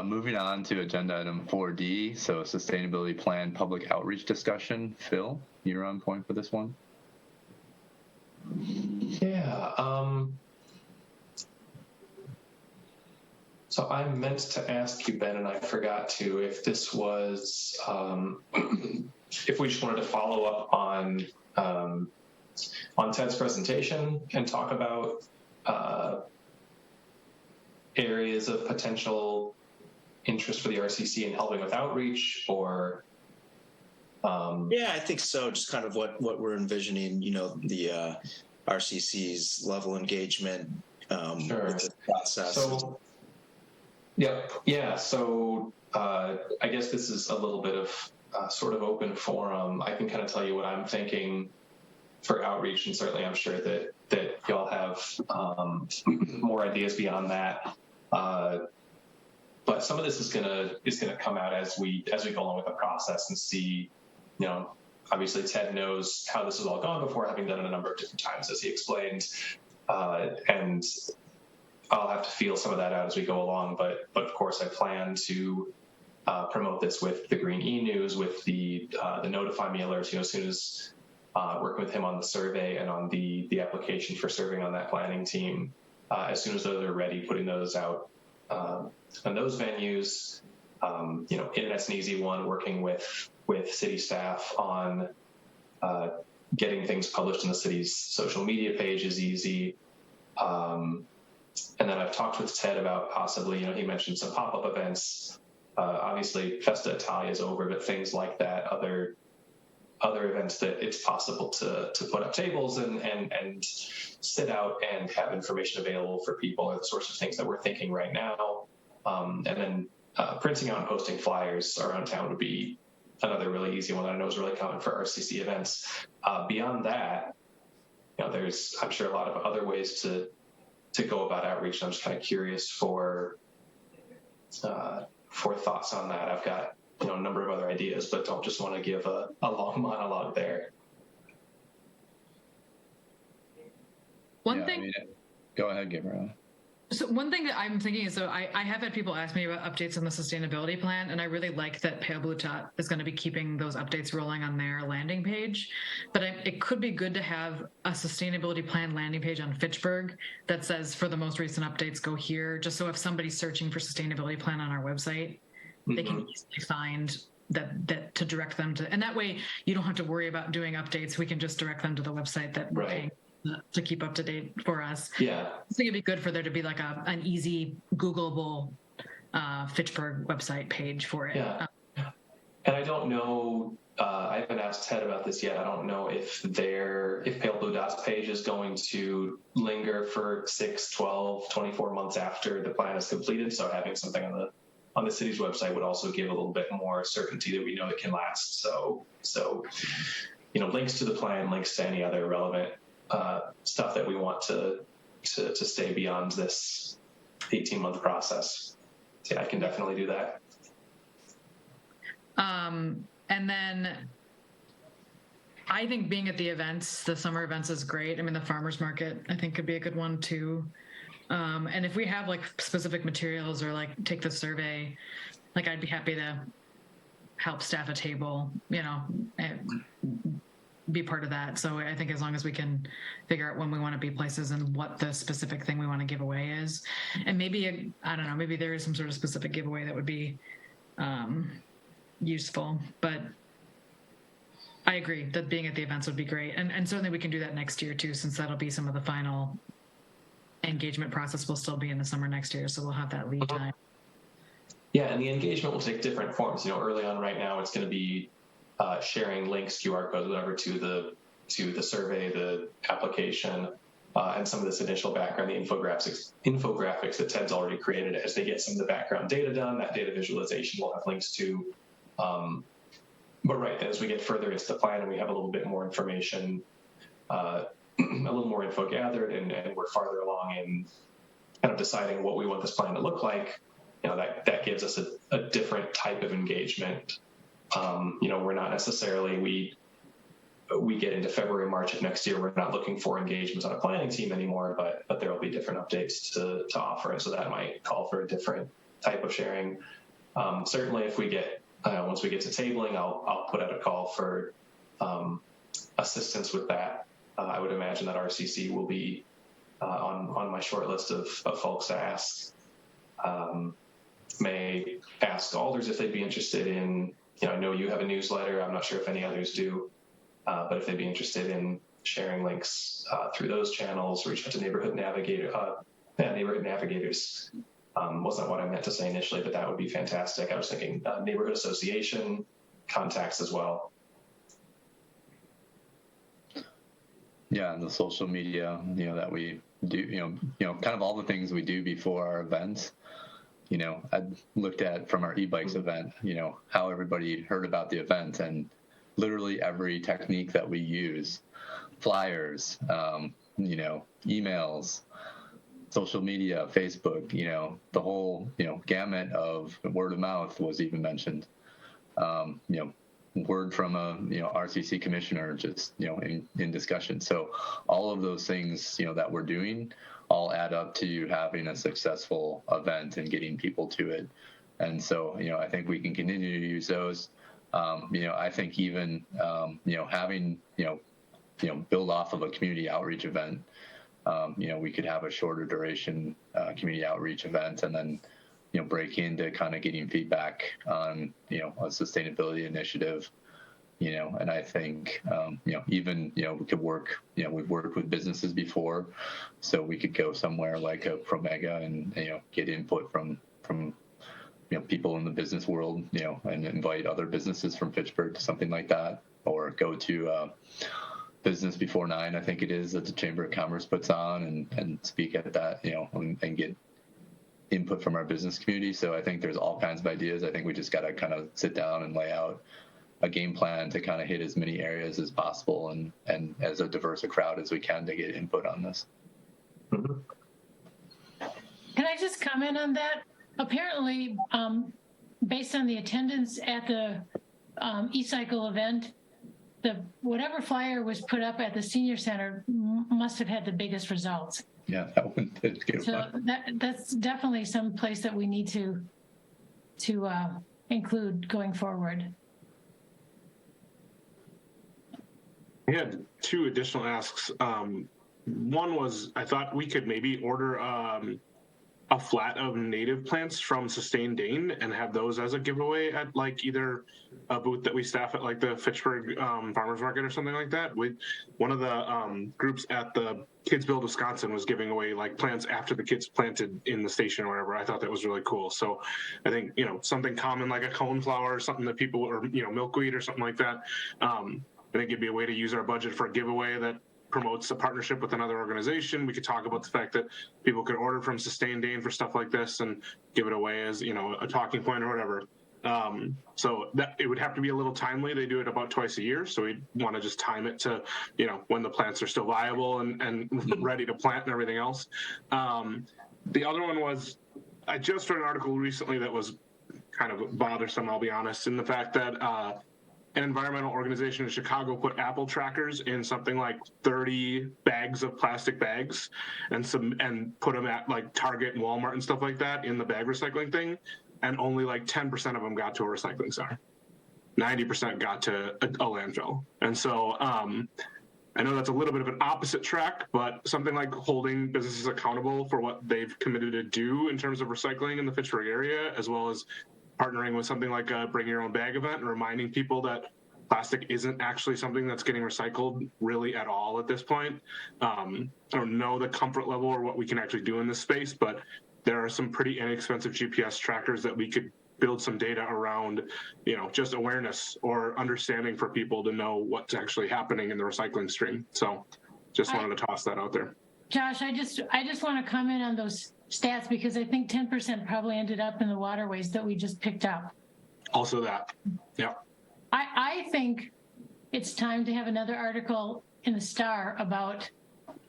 Moving on to agenda item 4D, so sustainability plan public outreach discussion. Phil, you're on point for this one. Yeah. So I meant to ask you, Ben, and I forgot to, if this was, if we just wanted to follow up on Ted's presentation and talk about areas of potential interest for the RCC in helping with outreach, or Yeah, I think so. Just kind of what we're envisioning, the RCC's level engagement Sure. with the process. So, yeah. So I guess this is a little bit of sort of open forum. I can kind of tell you what I'm thinking for outreach, and certainly I'm sure that y'all have more ideas beyond that. But some of this is gonna come out as we go along with the process and see. Obviously Ted knows how this has all gone before, having done it a number of different times, as he explained, and I'll have to feel some of that out as we go along. But of course, I plan to promote this with the Green E-News, with the Notify Me alerts. As soon as working with him on the survey and on the application for serving on that planning team, as soon as those are ready, putting those out on those venues. Internet's an easy one. Working with city staff on getting things published in the city's social media page is easy. And then I've talked with Ted about possibly, he mentioned some pop-up events. Obviously, Festa Italia is over, but things like that, other events that it's possible to put up tables and sit out and have information available for people are the sorts of things that we're thinking right now. And then printing out and posting flyers around town would be another really easy one that I know is really common for RCC events. Beyond that, there's, I'm sure, a lot of other ways to go about outreach. I'm just kind of curious for thoughts on that. I've got a number of other ideas, but don't just want to give a long monologue there. One thing. Go ahead, Gabriella. So one thing that I'm thinking is, I have had people ask me about updates on the sustainability plan, and I really like that Pale Blue Dot is going to be keeping those updates rolling on their landing page. But it could be good to have a sustainability plan landing page on Fitchburg that says, for the most recent updates, go here, just so if somebody's searching for sustainability plan on our website, they can easily find that to direct them to, and that way you don't have to worry about doing updates. We can just direct them to the website that we're paying to keep up to date for us. Yeah. I think it'd be good for there to be like an easy Googleable Fitchburg website page for it. Yeah. And I don't know, I haven't asked Ted about this yet. I don't know if Pale Blue Dot's page is going to linger for 6, 12, 24 months after the plan is completed. So having something on the city's website would also give a little bit more certainty that we know it can last. So links to the plan, links to any other relevant stuff that we want to stay beyond this 18-month process. So yeah, I can definitely do that. And then I think being at the events, the summer events, is great. I mean, the farmers market, I think, could be a good one too. And if we have like specific materials or like take the survey, like I'd be happy to help staff a table, and be part of that. So I think as long as we can figure out when we want to be places and what the specific thing we want to give away is, and maybe, I don't know, maybe there is some sort of specific giveaway that would be useful, but I agree that being at the events would be great. And certainly we can do that next year too, since that'll be some of the final engagement process will still be in the summer next year. So we'll have that lead time. Yeah, and the engagement will take different forms. Early on right now, it's going to be sharing links, QR codes, whatever, to the survey, the application, and some of this initial background, the infographics that Ted's already created. As they get some of the background data done, that data visualization will have links to. But right, as we get further into the plan and we have a little bit more information, a little more info gathered, and we're farther along in kind of deciding what we want this plan to look like, that gives us a different type of engagement. We're not necessarily, we get into February, March of next year, we're not looking for engagements on a planning team anymore, but there will be different updates to offer. And so that might call for a different type of sharing. Certainly if we get, once we get to tabling, I'll put out a call for assistance with that. I would imagine that RCC will be on my short list of folks to ask. May ask alders if they'd be interested in, I know you have a newsletter. I'm not sure if any others do, but if they'd be interested in sharing links through those channels, reach out to neighborhood navigators. Wasn't what I meant to say initially, but that would be fantastic. I was thinking neighborhood association contacts as well. Yeah, and the social media, that we do, kind of all the things we do before our events. I looked at from our e-bikes event, how everybody heard about the event, and literally every technique that we use, flyers, emails, social media, Facebook, the whole, gamut of word of mouth was even mentioned. Word from a, RCC commissioner, just, in discussion. So all of those things, that we're doing all add up to having a successful event and getting people to it. And so, I think we can continue to use those. I think even, having, build off of a community outreach event, we could have a shorter duration community outreach event and then, break into kind of getting feedback on, a sustainability initiative, and I think, even, we could work, we've worked with businesses before, so we could go somewhere like a Promega and, get input from, people in the business world, and invite other businesses from Fitchburg to something like that, or go to Business Before 9, I think it is, that the Chamber of Commerce puts on and speak at that, and get input from our business community. So I think there's all kinds of ideas. I think we just got to kind of sit down and lay out a game plan to kind of hit as many areas as possible and as a diverse a crowd as we can to get input on this. Can I just comment on that? Apparently, based on the attendance at the e-cycle event, whatever flyer was put up at the senior center must have had the biggest results. Yeah, that one did get so that's definitely some place that we need to include going forward. I had two additional asks. One was, I thought we could maybe order a flat of native plants from Sustain Dane and have those as a giveaway at like either a booth that we staff at like the Fitchburg Farmers Market or something like that. One of the groups at the Kids Build Wisconsin was giving away like plants after the kids planted in the station or whatever. I thought that was really cool. So I think, something common like a coneflower or something that people, or, milkweed or something like that. I think it'd be a way to use our budget for a giveaway that promotes a partnership with another organization. We could talk about the fact that people could order from Sustain Dane for stuff like this and give it away as, a talking point or whatever. So that it would have to be a little timely. They do it about twice a year. So we want to just time it to, when the plants are still viable and ready to plant and everything else. The other one was, I just read an article recently that was kind of bothersome, I'll be honest, in the fact that an environmental organization in Chicago put apple trackers in something like 30 bags of plastic bags and put them at like Target and Walmart and stuff like that in the bag recycling thing. And only like 10% of them got to a recycling center. 90% got to a landfill. And so I know that's a little bit of an opposite track, but something like holding businesses accountable for what they've committed to do in terms of recycling in the Fitchburg area, as well as partnering with something like a bring your own bag event and reminding people that plastic isn't actually something that's getting recycled really at all at this point. I don't know the comfort level or what we can actually do in this space, but there are some pretty inexpensive GPS trackers that we could build some data around, just awareness or understanding for people to know what's actually happening in the recycling stream. So just wanted to toss that out there. Josh, I just want to comment on those stats because I think 10% probably ended up in the waterways that we just picked up. Also that, yeah. I think it's time to have another article in the Star about,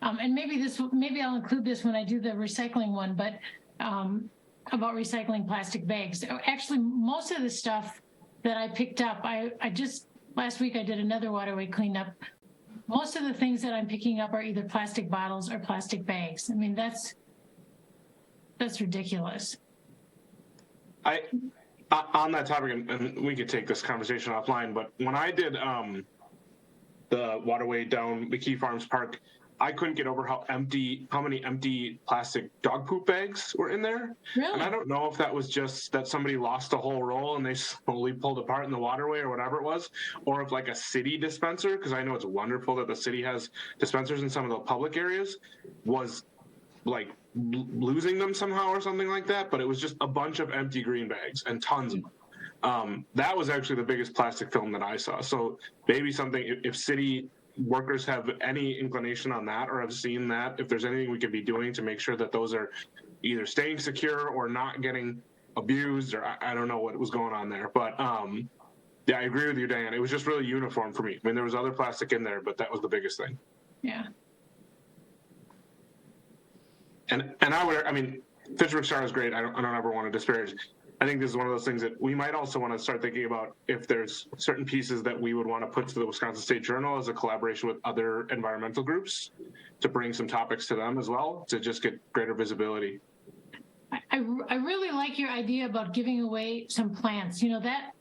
and maybe I'll include this when I do the recycling one, but about recycling plastic bags. Actually, most of the stuff that I picked up, I just, last week I did another waterway cleanup. Most of the things that I'm picking up are either plastic bottles or plastic bags. I mean, that's ridiculous. On that topic, and we could take this conversation offline, but when I did the waterway down McKee Farms Park, I couldn't get over how many empty plastic dog poop bags were in there. Really? And I don't know if that was just that somebody lost a whole roll and they slowly pulled apart in the waterway or whatever it was, or if like a city dispenser, because I know it's wonderful that the city has dispensers in some of the public areas, was like losing them somehow or something like that. But it was just a bunch of empty green bags and tons of them. That was actually the biggest plastic film that I saw. So maybe something, if city workers have any inclination on that or have seen that, if there's anything we could be doing to make sure that those are either staying secure or not getting abused, or I don't know what was going on there. But yeah, I agree with you, Diane. It was just really uniform for me. I mean, there was other plastic in there, but that was the biggest thing. Yeah. And I mean, Fitchburg Star is great. I don't ever want to disparage. I think this is one of those things that we might also want to start thinking about if there's certain pieces that we would want to put to the Wisconsin State Journal as a collaboration with other environmental groups to bring some topics to them as well to just get greater visibility. I really like your idea about giving away some plants. That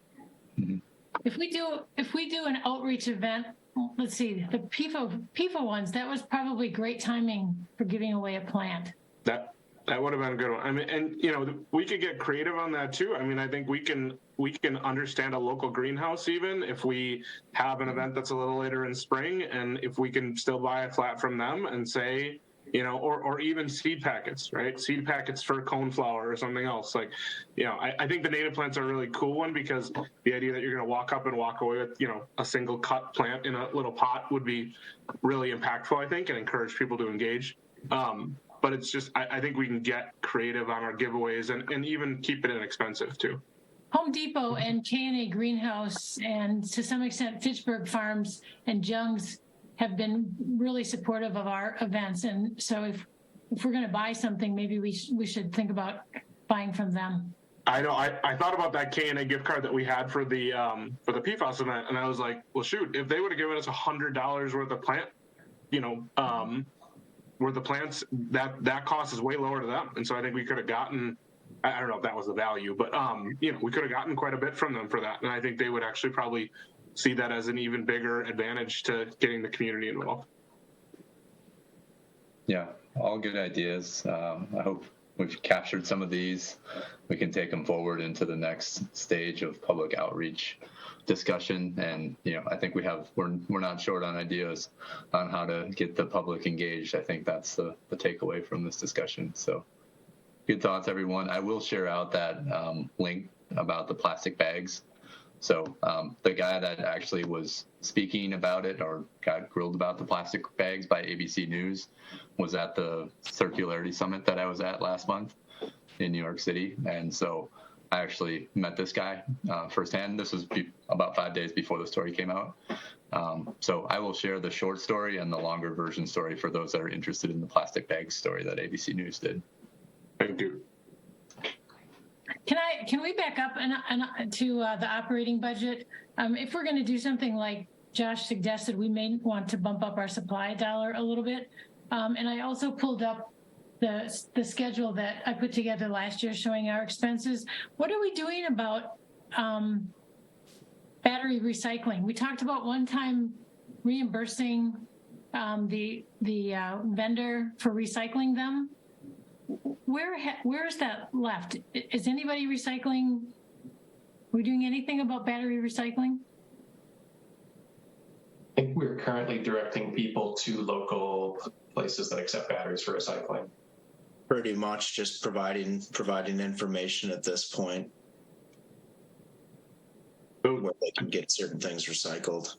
if we do an outreach event, let's see, the PIFA ones, that was probably great timing for giving away a plant. That would have been a good one. I mean, and we could get creative on that too. I mean, I think we can understand a local greenhouse even if we have an event that's a little later in spring, and if we can still buy a flat from them and say, or even seed packets, right? Seed packets for coneflower or something else. Like, I think the native plants are a really cool one because the idea that you're going to walk up and walk away with, a single cut plant in a little pot would be really impactful, I think, and encourage people to engage. But it's just, I think we can get creative on our giveaways and even keep it inexpensive too. Home Depot and K&A Greenhouse and to some extent Fitchburg Farms and Jung's have been really supportive of our events. And so if we're going to buy something, maybe we should think about buying from them. I know. I thought about that K&A gift card that we had for the PFAS event, and I was like, well, shoot, if they would have given us $100 worth of plant, worth of plants, that cost is way lower to them. And so I think we could have gotten, I don't know if that was the value, but we could have gotten quite a bit from them for that. And I think they would actually probably see that as an even bigger advantage to getting the community involved. Yeah, all good ideas. I hope we've captured some of these. We can take them forward into the next stage of public outreach discussion. And, I think we're not short on ideas on how to get the public engaged. I think that's the takeaway from this discussion. So good thoughts, everyone. I will share out that link about the plastic bags. So the guy that actually was speaking about it or got grilled about the plastic bags by ABC News was at the Circularity Summit that I was at last month in New York City. And so I actually met this guy firsthand. This was about 5 days before the story came out. So I will share the short story and the longer version story for those that are interested in the plastic bag story that ABC News did. Thank you. Can we back up to the operating budget? If we're going to do something like Josh suggested, we may want to bump up our supply dollar a little bit. And I also pulled up the schedule that I put together last year showing our expenses. What are we doing about battery recycling. We talked about one time reimbursing the vendor for recycling them. Where is that left? Is anybody recycling? Are we doing anything about battery recycling? I think we're currently directing people to local places that accept batteries for recycling. Pretty much just providing information at this point where they can get certain things recycled.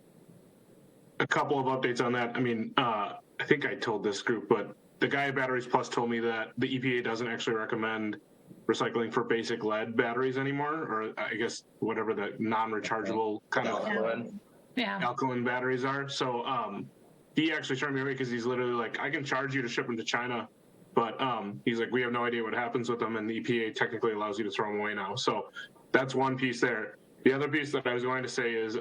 A couple of updates on that. I mean, I think I told this group, but the guy at Batteries Plus told me that the EPA doesn't actually recommend recycling for basic lead batteries anymore, or I guess whatever the non-rechargeable kind of alkaline batteries are. So he actually turned me away because he's literally like, I can charge you to ship them to China, but he's like, we have no idea what happens with them, and the EPA technically allows you to throw them away now. So that's one piece there. The other piece that I was going to say is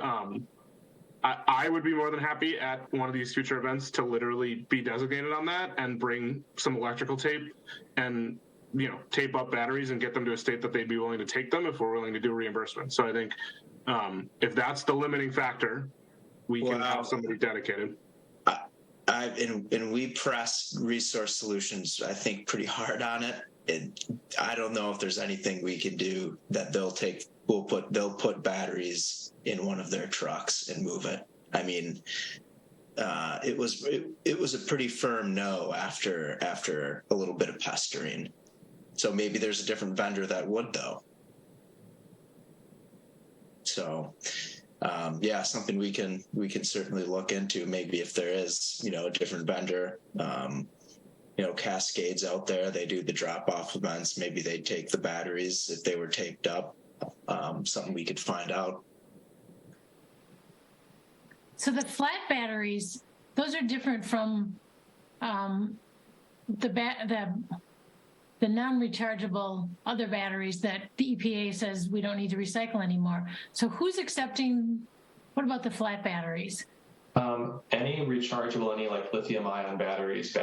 I would be more than happy at one of these future events to literally be designated on that and bring some electrical tape and, you know, tape up batteries and get them to a state that they'd be willing to take them if we're willing to do reimbursement. So I think if that's the limiting factor, we can have somebody dedicated. And we press Resource Solutions, I think, pretty hard on it. I don't know if there's anything we can do that they'll put batteries in one of their trucks and move it. I mean, it was a pretty firm no after a little bit of pestering. So maybe there's a different vendor that would, though. So yeah, something we can certainly look into. Maybe if there is, you know, a different vendor. You know, Cascades out there, they do the drop-off events. Maybe they take the batteries if they were taped up. Something we could find out. So the flat batteries, those are different from the non-rechargeable other batteries that the EPA says we don't need to recycle anymore. So who's accepting? What about the flat batteries? Any rechargeable, any like lithium ion batteries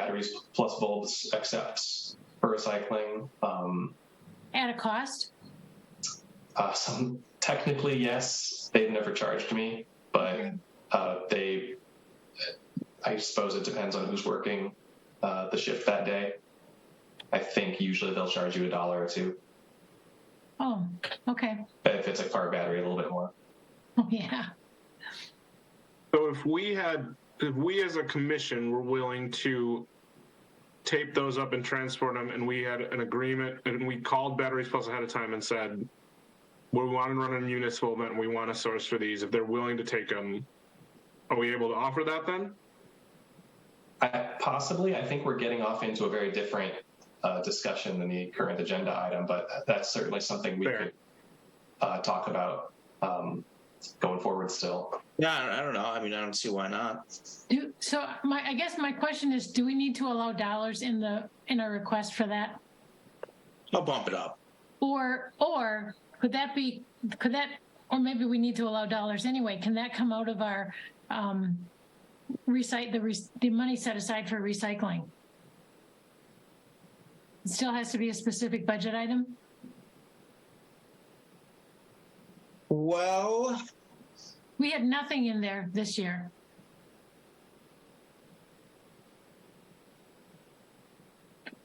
plus volts accepts for recycling. At a cost? Some technically, yes. They've never charged me, but I suppose it depends on who's working the shift that day. I think usually they'll charge you $1 or $2. Oh, okay. But if it's a car battery, a little bit more. Oh, yeah. So if we as a commission were willing to tape those up and transport them, and we had an agreement, and we called Batteries Plus ahead of time and said, we want to run a municipal event and we want to source for these, if they're willing to take them, are we able to offer that then? Possibly. I think we're getting off into a very different discussion than the current agenda item, but that's certainly something we could talk about going forward still. Yeah, I don't know. I mean, I don't see why not. So I guess my question is, do we need to allow dollars in our request for that? I'll bump it up. Or could that, or maybe we need to allow dollars anyway. Can that come out of our the money set aside for recycling? It still has to be a specific budget item? Well, we had nothing in there this year.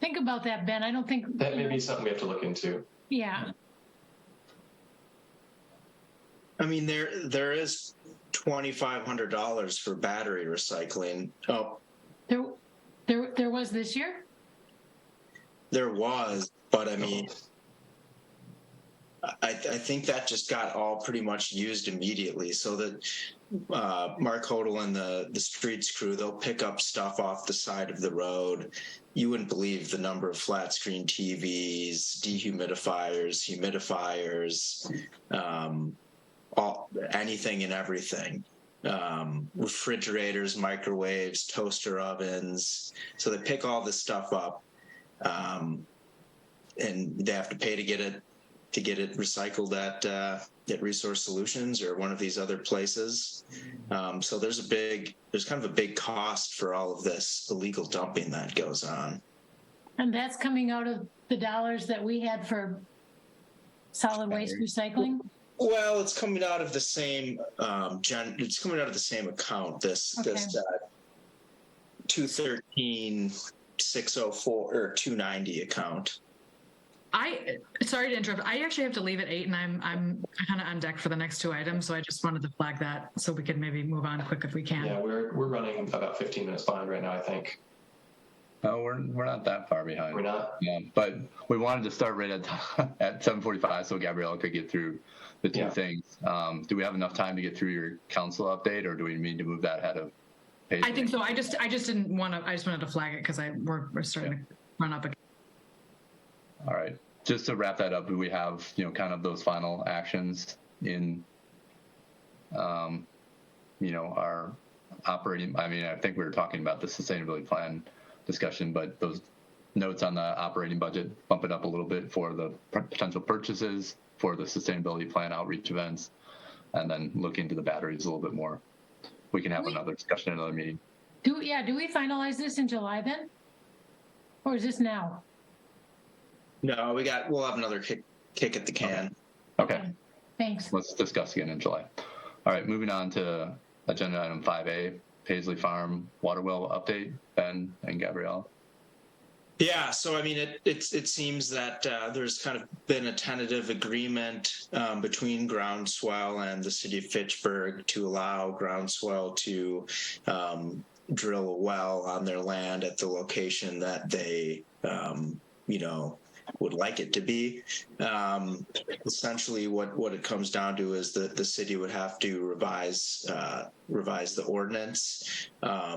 Think about that, Ben. I don't think that may be something we have to look into. Yeah. I mean, there is $2,500 for battery recycling. Oh, there was this year. There was, but I mean, I think that just got all pretty much used immediately. So that Mark Hodel and the streets crew, they'll pick up stuff off the side of the road. You wouldn't believe the number of flat screen TVs, dehumidifiers, humidifiers, anything and everything. Refrigerators, microwaves, toaster ovens. So they pick all this stuff up, and they have to pay to get it recycled at Resource Solutions or one of these other places. So there's kind of a big cost for all of this illegal dumping that goes on. And that's coming out of the dollars that we had for solid waste recycling? Well, it's coming out of the same it's coming out of the same account. This 213,604 or 290 account. Sorry to interrupt. I actually have to leave at 8, and I'm kind of on deck for the next 2 items, so I just wanted to flag that so we could maybe move on quick if we can. Yeah, we're running about 15 minutes behind right now, I think. No, we're not that far behind. We're not. Yeah, but we wanted to start right at 7:45 so Gabrielle could get through the two things. Do we have enough time to get through your council update, or do we need to move that ahead of? I think so. I just didn't want to. I just wanted to flag it because we're starting to run up again. All right. Just to wrap that up, we have kind of those final actions in our operating. I mean, I think we were talking about the sustainability plan discussion, but those notes on the operating budget, bump it up a little bit for the potential purchases, for the sustainability plan outreach events, and then look into the batteries a little bit more. We can have another discussion in another meeting. Do we finalize this in July then? Or is this now? No, we'll have another kick at the can. Okay. Thanks. Let's discuss again in July. All right, moving on to agenda item 5A, Paisley Farm water well update, Ben and Gabrielle. Yeah, so I mean, it seems that there's kind of been a tentative agreement between Groundswell and the city of Fitchburg to allow Groundswell to drill a well on their land at the location that they, would like it to be. Essentially, what it comes down to is that the city would have to revise the ordinance. I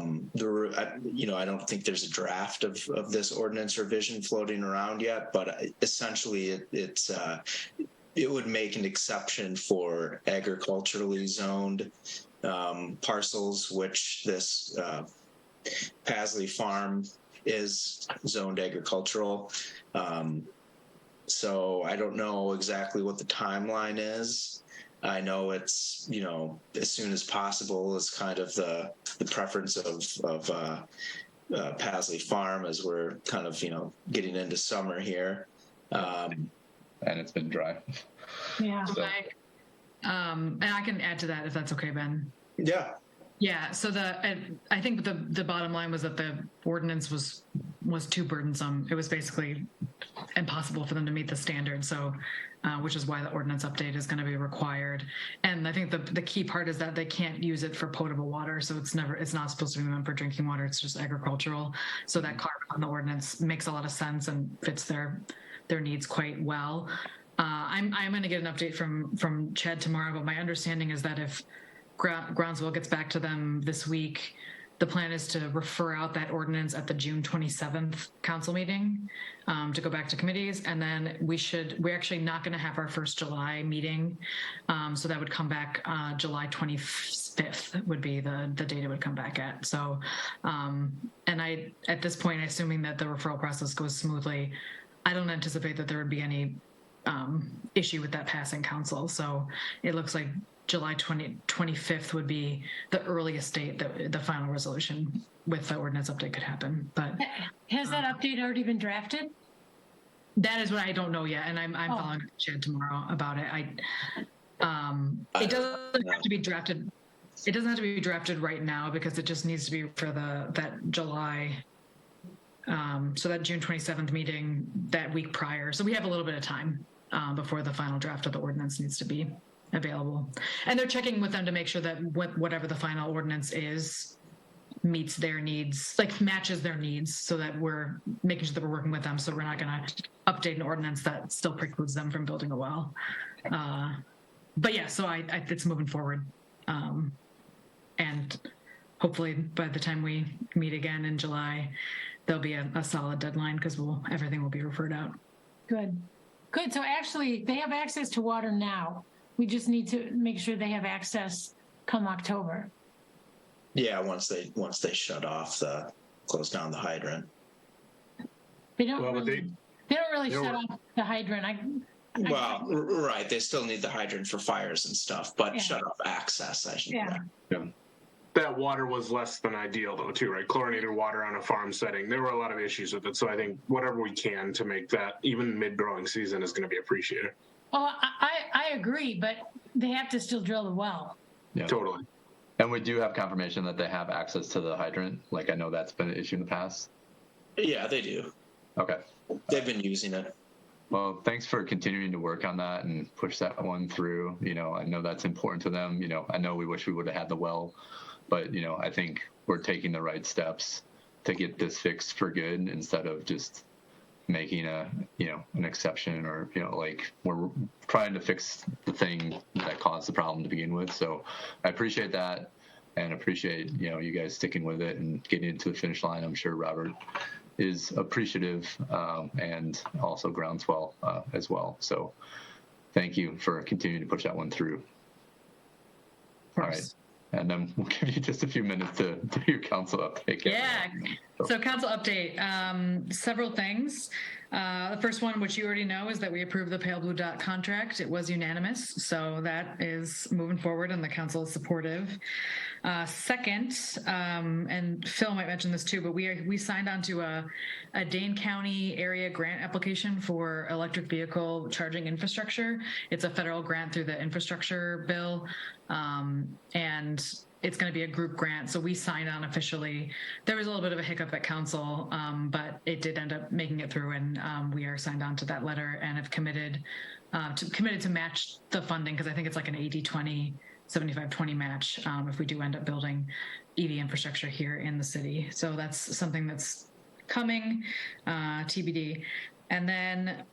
don't think there's a draft of this ordinance revision floating around yet, but essentially it would make an exception for agriculturally zoned parcels, which this Paisley Farm is zoned agricultural. So I don't know exactly what the timeline is. I know it's, as soon as possible is kind of the preference of Paisley Farm as we're kind of, getting into summer here. And it's been dry. Yeah. So. And I can add to that if that's okay, Ben. Yeah. Yeah. So I think the bottom line was that the ordinance was too burdensome. It was basically impossible for them to meet the standard. So, which is why the ordinance update is going to be required. And I think the key part is that they can't use it for potable water. So it's not supposed to be meant for drinking water. It's just agricultural. So that carve on the ordinance makes a lot of sense and fits their needs quite well. I'm going to get an update from Chad tomorrow, but my understanding is that if Groundswell gets back to them this week, the plan is to refer out that ordinance at the June 27th council meeting to go back to committees. And then we're actually not going to have our first July meeting. So that would come back July 25th would be the date it would come back at. So, and at this point, assuming that the referral process goes smoothly, I don't anticipate that there would be any issue with that passing council. So it looks like July 25th would be the earliest date that the final resolution with the ordinance update could happen. But has that update already been drafted? That is what I don't know yet, and I'm following Chad tomorrow about it. It doesn't have to be drafted. It doesn't have to be drafted right now because it just needs to be for that July. So that June 27th meeting that week prior. So we have a little bit of time before the final draft of the ordinance needs to be available. And they're checking with them to make sure that whatever the final ordinance is meets their needs, like matches their needs, so that we're making sure that we're working with them. So we're not going to update an ordinance that still precludes them from building a well. But yeah, so it's moving forward. And hopefully by the time we meet again in July, there'll be a solid deadline because everything will be referred out. Good. So actually they have access to water now. We just need to make sure they have access come October. Yeah, once they close down the hydrant. They don't really shut off the hydrant. Right. They still need the hydrant for fires and stuff, but shut off access, I should say. Yeah. That water was less than ideal, though, too, right? Chlorinated water on a farm setting. There were a lot of issues with it. So I think whatever we can to make that even mid-growing season is going to be appreciated. Oh, I agree, but they have to still drill the well. Yeah. Totally. And we do have confirmation that they have access to the hydrant. Like I know that's been an issue in the past. Yeah, they do. Okay. They've been using it. Well, thanks for continuing to work on that and push that one through. You know, I know that's important to them. You know, I know we wish we would have had the well, but, you know, I think we're taking the right steps to get this fixed for good instead of just making an exception or, like we're trying to fix the thing that caused the problem to begin with. So I appreciate that and appreciate, you guys sticking with it and getting it to the finish line. I'm sure Robert is appreciative and also groundswell as well. So thank you for continuing to push that one through. All right. And then we'll give you just a few minutes to do your council update. Yeah. So council update, several things. The first one, which you already know, is that we approved the Pale Blue Dot contract. It was unanimous. So that is moving forward and the council is supportive. Second, and Phil might mention this too, but we signed on to a Dane County area grant application for electric vehicle charging infrastructure. It's a federal grant through the infrastructure bill. And it's going to be a group grant. So we signed on officially. There was a little bit of a hiccup at council, but it did end up making it through, and we are signed on to that letter and have committed to match the funding, because I think it's like an 80-20, 75-20 match if we do end up building EV infrastructure here in the city. So that's something that's coming, TBD. And then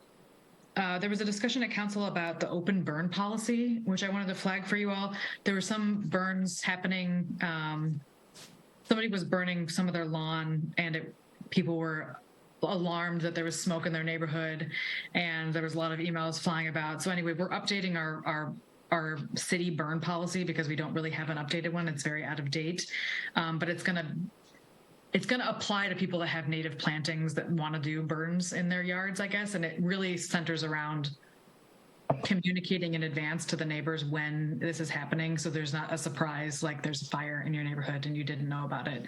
there was a discussion at council about the open burn policy, which I wanted to flag for you all. There were some burns happening. Somebody was burning some of their lawn, and people were alarmed that there was smoke in their neighborhood, and there was a lot of emails flying about. So anyway, we're updating our city burn policy because we don't really have an updated one. It's very out of date, but it's going to apply to people that have native plantings that want to do burns in their yards, I guess. And it really centers around communicating in advance to the neighbors when this is happening, so there's not a surprise, like there's a fire in your neighborhood and you didn't know about it.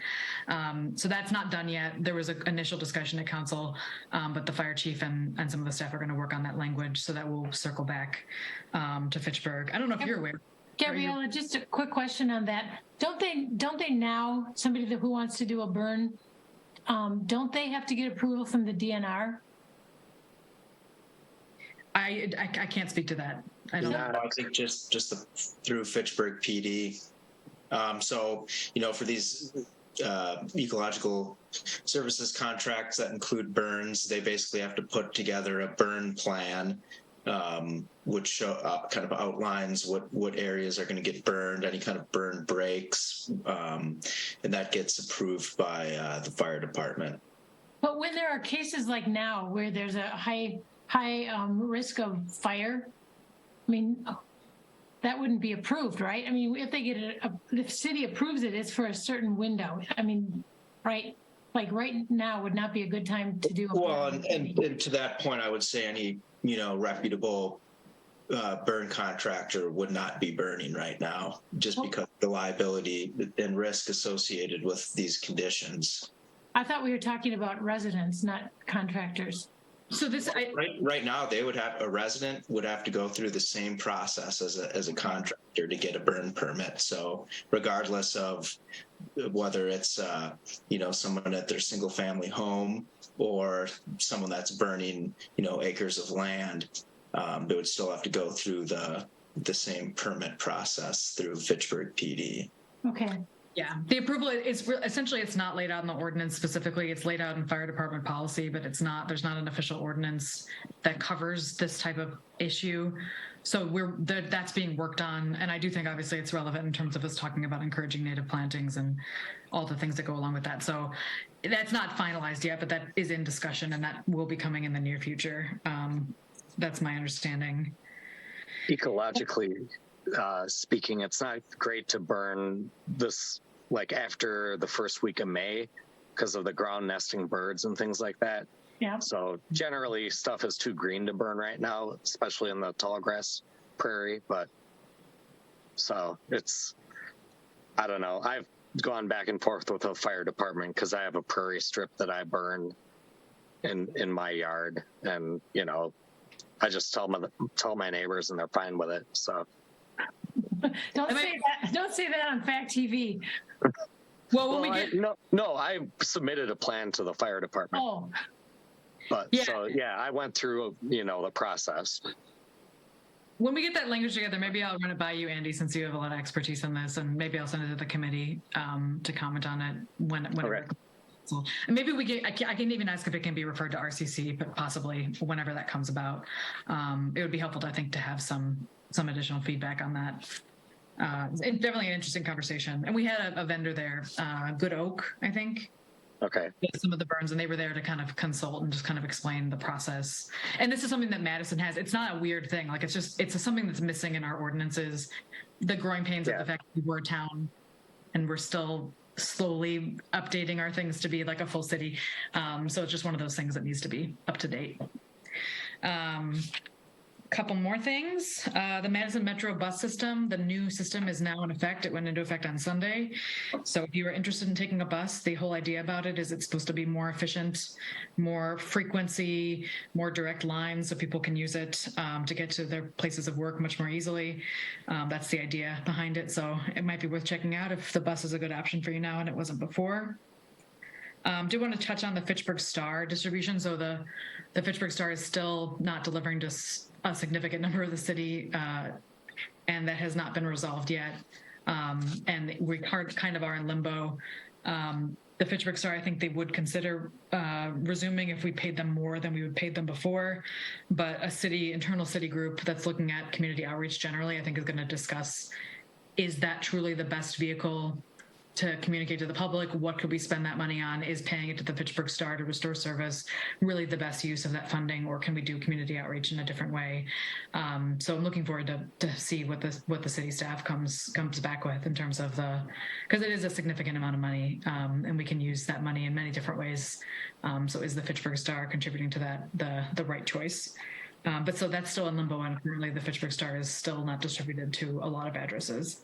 So that's not done yet. There was an initial discussion at council, but the fire chief and some of the staff are going to work on that language, so that will circle back to Fitchburg. I don't know if you're aware. Gabriella, just a quick question on that. Don't they now, somebody who wants to do a burn, don't they have to get approval from the DNR? I can't speak to that. I don't know. I think just through Fitchburg PD. So, for these ecological services contracts that include burns, they basically have to put together a burn plan, which kind of outlines what areas are going to get burned, any kind of burn breaks, and that gets approved by the fire department. But when there are cases like now where there's a high risk of fire, I mean, that wouldn't be approved, right? I mean, if they get if the city approves it, it's for a certain window. I mean, right? Like right now would not be a good time to do a well, and to that point, I would say any reputable burn contractor would not be burning right now, just because of the liability and risk associated with these conditions. I thought we were talking about residents, not contractors. So this right now, a resident would have to go through the same process as a contractor to get a burn permit. So regardless of whether it's someone at their single family home or someone that's burning acres of land, they would still have to go through the same permit process through Fitchburg PD. Okay. Yeah, the approval is essentially, it's not laid out in the ordinance specifically. It's laid out in fire department policy, but there's not an official ordinance that covers this type of issue. So that's being worked on. And I do think obviously it's relevant in terms of us talking about encouraging native plantings and all the things that go along with that. So that's not finalized yet, but that is in discussion and that will be coming in the near future. That's my understanding. Ecologically speaking, it's not great to burn this like after the first week of May because of the ground nesting birds and things like that. Yeah. So generally stuff is too green to burn right now, especially in the tall grass prairie. But so I don't know. I've gone back and forth with the fire department because I have a prairie strip that I burn in my yard, and I just tell my neighbors and they're fine with it. So Don't say that. Don't say that on Fact TV. Well, when we get no, I submitted a plan to the fire department. Oh, But Yeah. so yeah, I went through the process. when we get that language together, maybe I'll run it by you, Andy, since you have a lot of expertise in this, and maybe I'll send it to the committee to comment on it when Okay. so, and maybe I can even ask if it can be referred to RCC, but possibly whenever that comes about. It would be helpful, I think, to have some additional feedback on that. It's definitely an interesting conversation. And we had a vendor there, Good Oak, I think, Okay. did some of the burns, and they were there to kind of consult and just kind of explain the process. And this is something that Madison has. It's not a weird thing. Like it's something that's missing in our ordinances. The growing pains of the fact that we're a town and we're still slowly updating our things to be like a full city. So it's just one of those things that needs to be up to date. Couple more things. The Madison Metro bus system, the new system is now in effect. It went into effect on Sunday. So if you are interested in taking a bus, the whole idea about it is it's supposed to be more efficient, more frequency, more direct lines so people can use it to get to their places of work much more easily. That's the idea behind it. So it might be worth checking out if the bus is a good option for you now and it wasn't before. Do want to touch on the Fitchburg Star distribution. So the Fitchburg Star is still not delivering to a significant number of the city, and that has not been resolved yet. And we kind of are in limbo. The Fitchburg Star, I think they would consider resuming if we paid them more than we would pay them before. But internal city group that's looking at community outreach generally, I think is going to discuss, is that truly the best vehicle to communicate to the public? What could we spend that money on? Is paying it to the Fitchburg Star to restore service really the best use of that funding, or can we do community outreach in a different way? So I'm looking forward to see what the city staff comes back with in terms of because it is a significant amount of money, and we can use that money in many different ways. So is the Fitchburg Star contributing to that the right choice? But so that's still in limbo, and currently the Fitchburg Star is still not distributed to a lot of addresses.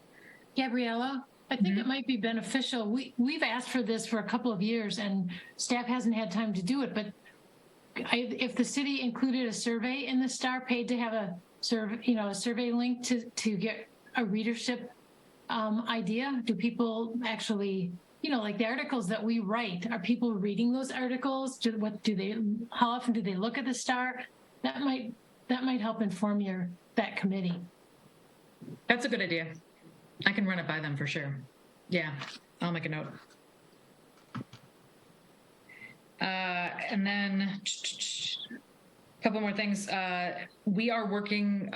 Gabriella, I think it might be beneficial. We've asked for this for a couple of years and staff hasn't had time to do it, but if the city included a survey in the Star, paid to have a survey link to get a readership idea, do people actually, like the articles that we write, are people reading those articles? How often do they look at the Star? That might help inform that committee. That's a good idea. I can run it by them for sure. Yeah, I'll make a note. And then a couple more things. We are working,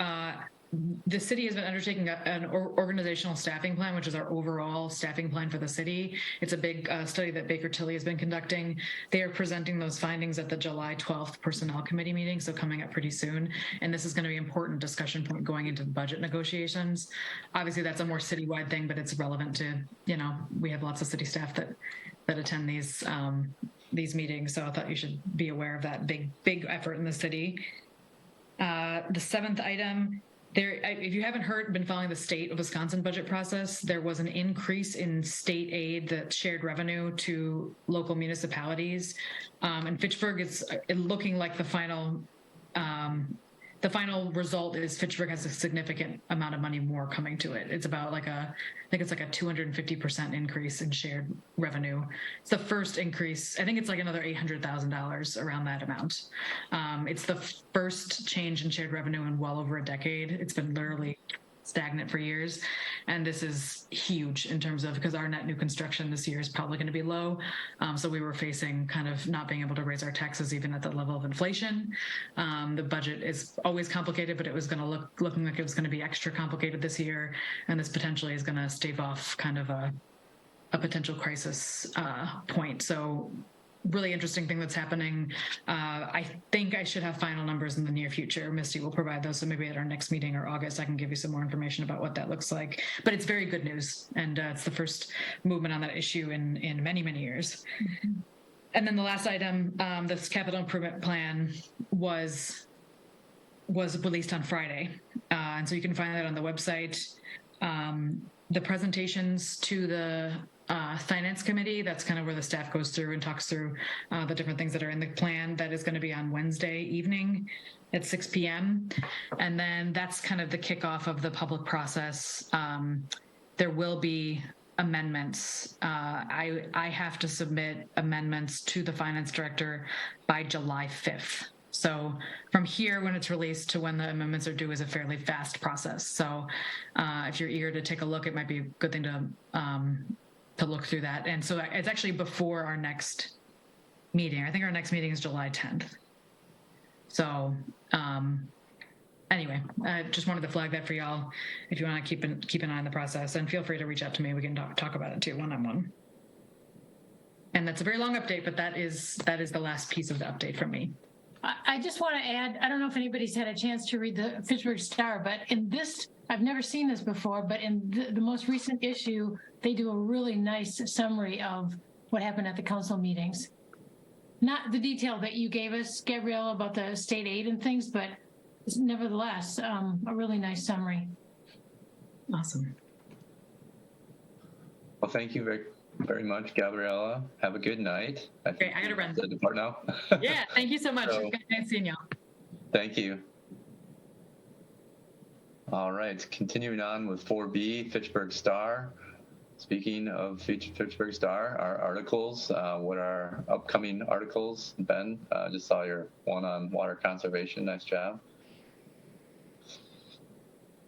the city has been undertaking an organizational staffing plan, which is our overall staffing plan for the city. It's a big study that Baker Tilly has been conducting. They are presenting those findings at the July 12th Personnel Committee meeting, so coming up pretty soon. And this is going to be an important discussion point going into the budget negotiations. Obviously, that's a more citywide thing, but it's relevant to, we have lots of city staff that attend these meetings, so I thought you should be aware of that big effort in the city. The seventh item, if you haven't been following the state of Wisconsin budget process, there was an increase in state aid, that shared revenue to local municipalities. And Fitchburg is looking like the final result is Fitchburg has a significant amount of money more coming to it. It's about I think it's like a 250% increase in shared revenue. It's the first increase. I think it's like another $800,000 around that amount. It's the first change in shared revenue in well over a decade. It's been literally stagnant for years. And this is huge in terms of, because our net new construction this year is probably going to be low. So we were facing kind of not being able to raise our taxes even at the level of inflation. The budget is always complicated, but it was going to looking like it was going to be extra complicated this year. And this potentially is going to stave off kind of a potential crisis point. So really interesting thing that's happening. I think I should have final numbers in the near future. Misty will provide those. So maybe at our next meeting or August, I can give you some more information about what that looks like. But it's very good news. And it's the first movement on that issue in many, many years. Mm-hmm. And then the last item, this capital improvement plan was released on Friday. And so you can find that on the website. The presentations to the Finance Committee. That's kind of where the staff goes through and talks through the different things that are in the plan. That is going to be on Wednesday evening at 6 p.m. And then that's kind of the kickoff of the public process. There will be amendments. I have to submit amendments to the finance director by July 5th. So from here, when it's released to when the amendments are due is a fairly fast process. So if you're eager to take a look, it might be a good thing to look through that. And so it's actually before our next meeting. I think our next meeting is July 10th. So anyway, I just wanted to flag that for y'all. If you want to keep an eye on the process, and feel free to reach out to me. We can talk about it too, one-on-one. And that's a very long update, but that is the last piece of the update from me. I just want to add, I don't know if anybody's had a chance to read the Fitchburg Star, but in this, I've never seen this before, but in the most recent issue, they do a really nice summary of what happened at the council meetings. Not the detail that you gave us, Gabriella, about the state aid and things, but nevertheless, a really nice summary. Awesome. Well, thank you very much, Gabriella. Have a good night. Great, I gotta run. To depart now. Yeah, thank you so much. So, Nice seeing y'all. Thank you. All right, continuing on with 4B, Fitchburg Star. Speaking of Fitchburg Star, our articles, what are upcoming articles, Ben? Just saw your one on water conservation. Nice job.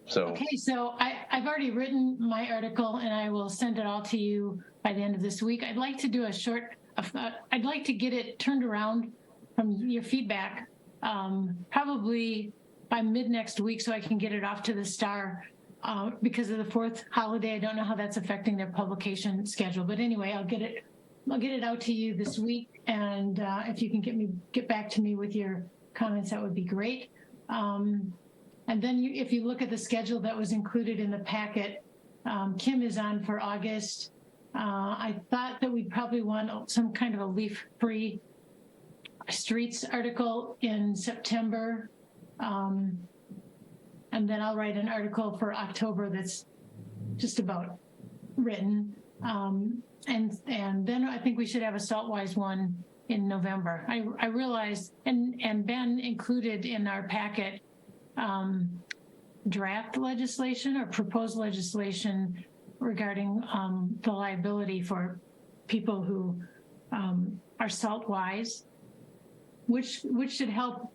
So, okay, so I've already written my article and I will send it all to you by the end of this week. I'd like to do I'd like to get it turned around from your feedback, probably by mid next week, so I can get it off to the Star. Because of the 4th holiday, I don't know how that's affecting their publication schedule. But anyway, I'll get it out to you this week, and if you can get back to me with your comments, that would be great. And then if you look at the schedule that was included in the packet, Kim is on for August. I thought that we'd probably want some kind of a leaf-free streets article in September. And then I'll write an article for October that's just about written. And then I think we should have a Saltwise one in November. I realized, and Ben included in our packet draft legislation or proposed legislation regarding the liability for people who are Saltwise, which should help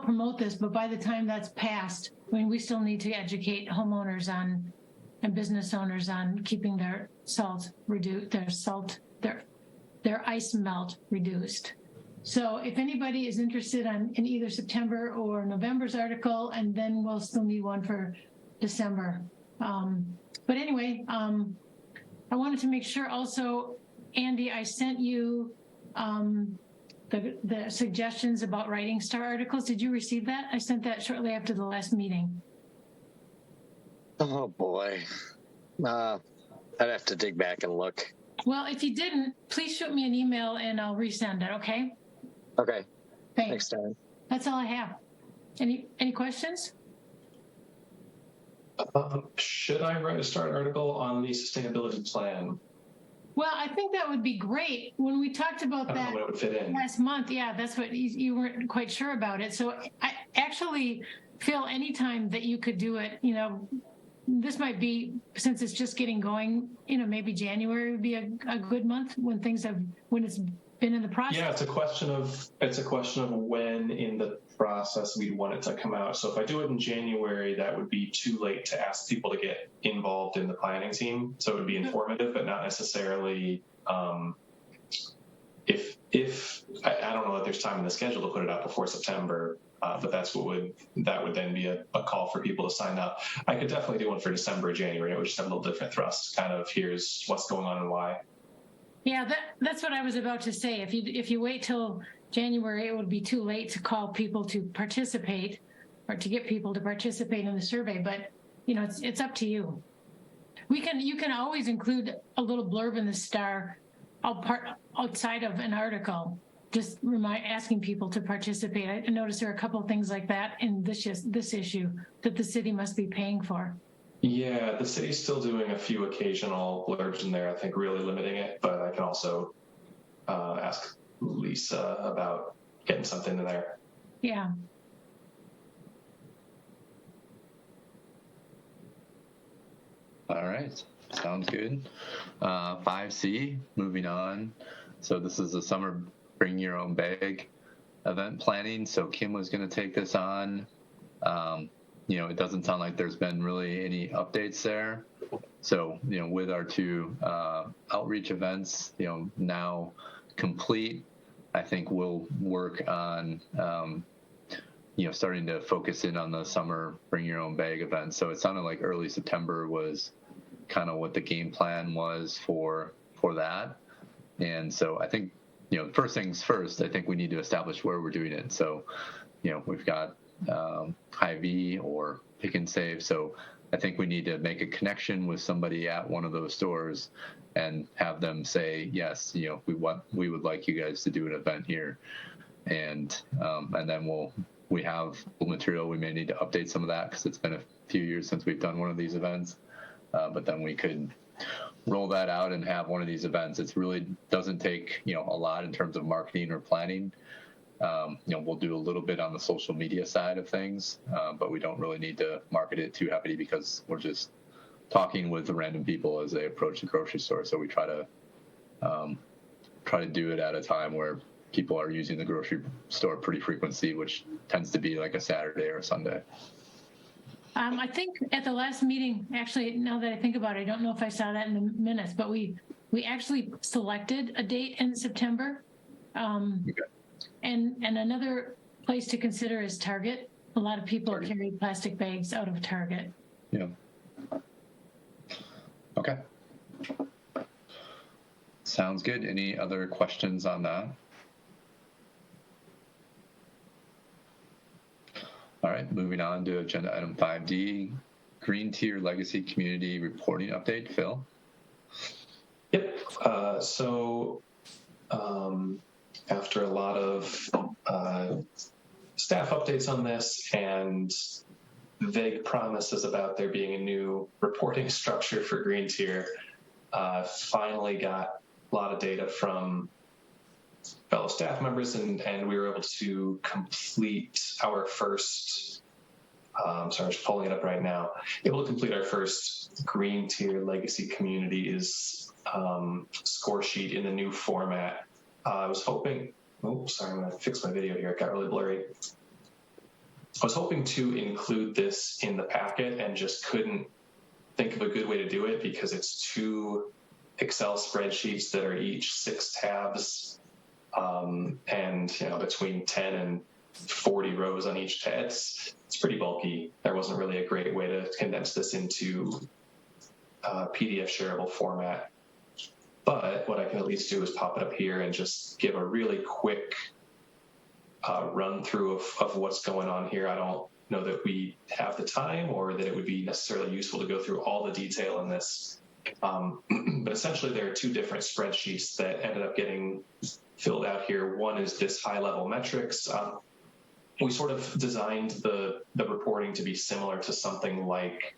promote this. But by the time that's passed, I mean, we still need to educate homeowners and business owners on keeping their salt reduced, their ice melt reduced. So if anybody is interested in either September or November's article, and then we'll still need one for December. But anyway, I wanted to make sure also, Andy, I sent you the suggestions about writing Star articles. Did you receive that? I sent that shortly after the last meeting. Oh boy. I'd have to dig back and look. Well, if you didn't, please shoot me an email and I'll resend it, okay? Okay. Thanks. Next time. That's all I have. Any questions? Should I write a start article on the sustainability plan? Well, I think that would be great. When we talked about I don't that know when it would fit in. last month, yeah, that's what you weren't quite sure about it. So I actually feel anytime that you could do it, this might be, since it's just getting going, maybe January would be a good month when it's been in the process. Yeah, it's a question of when in the process we'd want it to come out. So if I do it in January, that would be too late to ask people to get involved in the planning team. So it would be informative, but not necessarily. If I don't know that there's time in the schedule to put it out before September, but that would then be a call for people to sign up. I could definitely do one for December or January. It would just have a little different thrust. Kind of here's what's going on and why. Yeah, that's what I was about to say. If you wait till January, it would be too late to call people to participate or to get people to participate in the survey. But it's up to you. You can always include a little blurb in the Star, outside of an article, just asking people to participate. I noticed there are a couple of things like that in this issue that the city must be paying for. Yeah, the city's still doing a few occasional blurbs in there, I think really limiting it, but I can also ask Lisa about getting something in there. Yeah. All right, sounds good. 5C, moving on. So this is the summer bring your own bag event planning. So Kim was going to take this on. It doesn't sound like there's been really any updates there. So, with our two outreach events, now complete, I think we'll work on, starting to focus in on the summer bring your own bag event. So it sounded like early September was kind of what the game plan was for that. And so I think, first things first, I think we need to establish where we're doing it. So, we've got Hy-Vee or Pick and Save. So I think we need to make a connection with somebody at one of those stores and have them say, yes, we would like you guys to do an event here. And then we have material. We may need to update some of that because it's been a few years since we've done one of these events. But then we could roll that out and have one of these events. It really doesn't take, a lot in terms of marketing or planning. We'll do a little bit on the social media side of things, but we don't really need to market it too heavily because we're just talking with the random people as they approach the grocery store. So we try to do it at a time where people are using the grocery store pretty frequently, which tends to be like a Saturday or a Sunday. I think at the last meeting, actually, now that I think about it, I don't know if I saw that in the minutes, but we actually selected a date in September. Okay. And another place to consider is Target. A lot of people carry plastic bags out of Target. Yeah. Okay. Sounds good. Any other questions on that? All right, moving on to agenda item 5D, Green Tier Legacy Community Reporting Update. Phil? Yep. After a lot of staff updates on this and vague promises about there being a new reporting structure for Green Tier, finally got a lot of data from fellow staff members, and we were able to complete our first, I'm just pulling it up right now, able to complete our first Green Tier Legacy Communities score sheet in the new format. I was hoping, I'm going to fix my video here, it got really blurry. I was hoping to include this in the packet and just couldn't think of a good way to do it because it's two Excel spreadsheets that are each 6 tabs. And between 10 and 40 rows on each tab, it's pretty bulky. There wasn't really a great way to condense this into PDF shareable format. But what I can at least do is pop it up here and just give a really quick run through of what's going on here. I don't know that we have the time or that it would be necessarily useful to go through all the detail in this. But essentially, there are two different spreadsheets that ended up getting filled out here. One is this high-level metrics. We sort of designed the reporting to be similar to something like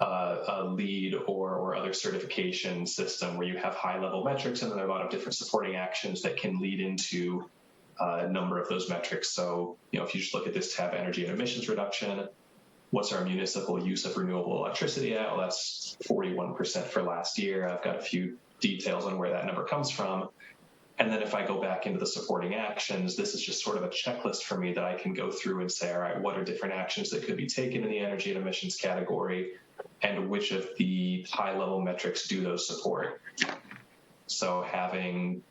a LEED or other certification system where you have high-level metrics and then there are a lot of different supporting actions that can lead into a number of those metrics. So, if you just look at this tab, energy and emissions reduction, what's our municipal use of renewable electricity at? Well, that's 41% for last year. I've got a few details on where that number comes from. And then if I go back into the supporting actions, this is just sort of a checklist for me that I can go through and say, all right, what are different actions that could be taken in the energy and emissions category, and which of the high-level metrics do those support? So having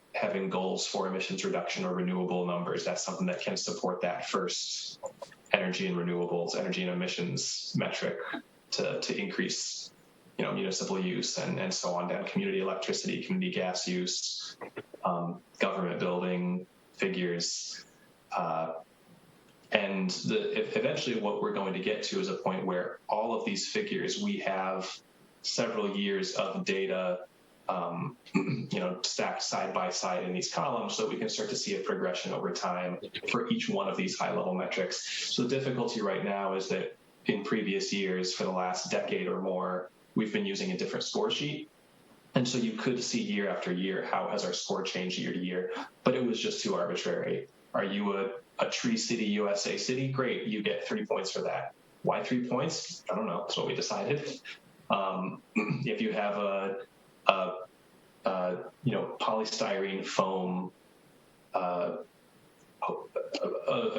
goals for emissions reduction or renewable numbers, that's something that can support that first energy and renewables, energy and emissions metric to increase, municipal use and so on down, community electricity, community gas use, government building figures. And eventually what we're going to get to is a point where all of these figures, we have several years of data stacked side by side in these columns so we can start to see a progression over time for each one of these high-level metrics. So the difficulty right now is that in previous years for the last decade or more, we've been using a different score sheet. And so you could see year after year, how has our score changed year to year, but it was just too arbitrary. Are you a Tree City, USA city? Great, you get 3 points for that. Why 3 points? I don't know, that's what we decided. If you have a polystyrene foam, a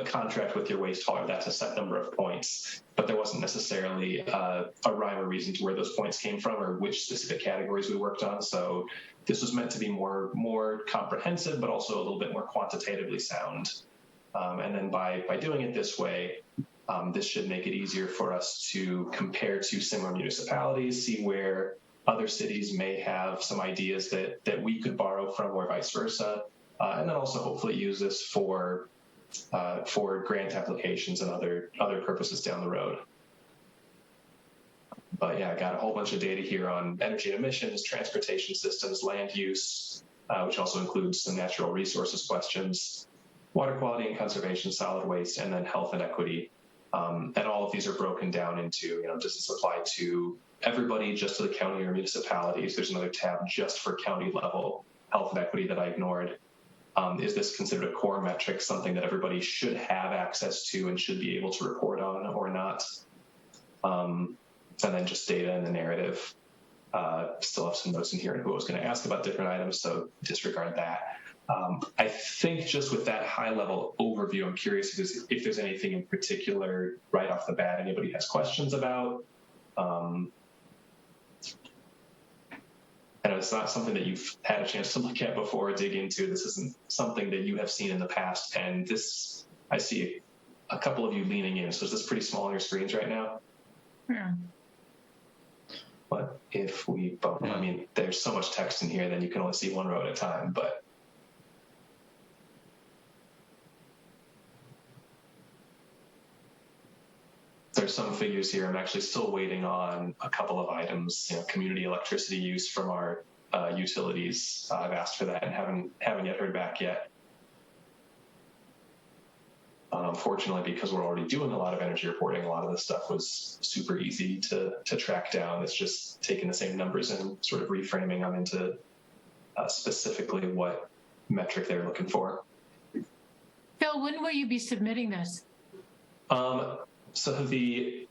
contract with your waste hauler, that's a set number of points, but there wasn't necessarily a rhyme or reason to where those points came from or which specific categories we worked on. So this was meant to be more comprehensive, but also a little bit more quantitatively sound. And then by doing it this way, this should make it easier for us to compare to similar municipalities, see where other cities may have some ideas that we could borrow from or vice versa. And then also hopefully use this for grant applications and other purposes down the road. But yeah, I got a whole bunch of data here on energy and emissions, transportation systems, land use, which also includes some natural resources questions, water quality and conservation, solid waste, and then health and equity. And all of these are broken down into, does this apply to everybody, just to the county or municipalities? There's another tab just for county level health and equity that I ignored. Is this considered a core metric, something that everybody should have access to and should be able to report on or not? And then just data and the narrative. Still have some notes in here on who I was going to ask about different items, so disregard that. I think just with that high level overview, I'm curious if there's anything in particular right off the bat anybody has questions about. And it's not something that you've had a chance to look at before or dig into. This isn't something that you have seen in the past. And this, I see a couple of you leaning in. So is this pretty small on your screens right now? Yeah. But if we, I mean, there's so much text in here, then you can only see one row at a time, but. There's some figures here. I'm actually still waiting on a couple of items, community electricity use from our utilities. I've asked for that and haven't yet heard back yet. Unfortunately, because we're already doing a lot of energy reporting, a lot of this stuff was super easy to track down. It's just taking the same numbers and sort of reframing them into specifically what metric they're looking for. Phil, when will you be submitting this? So the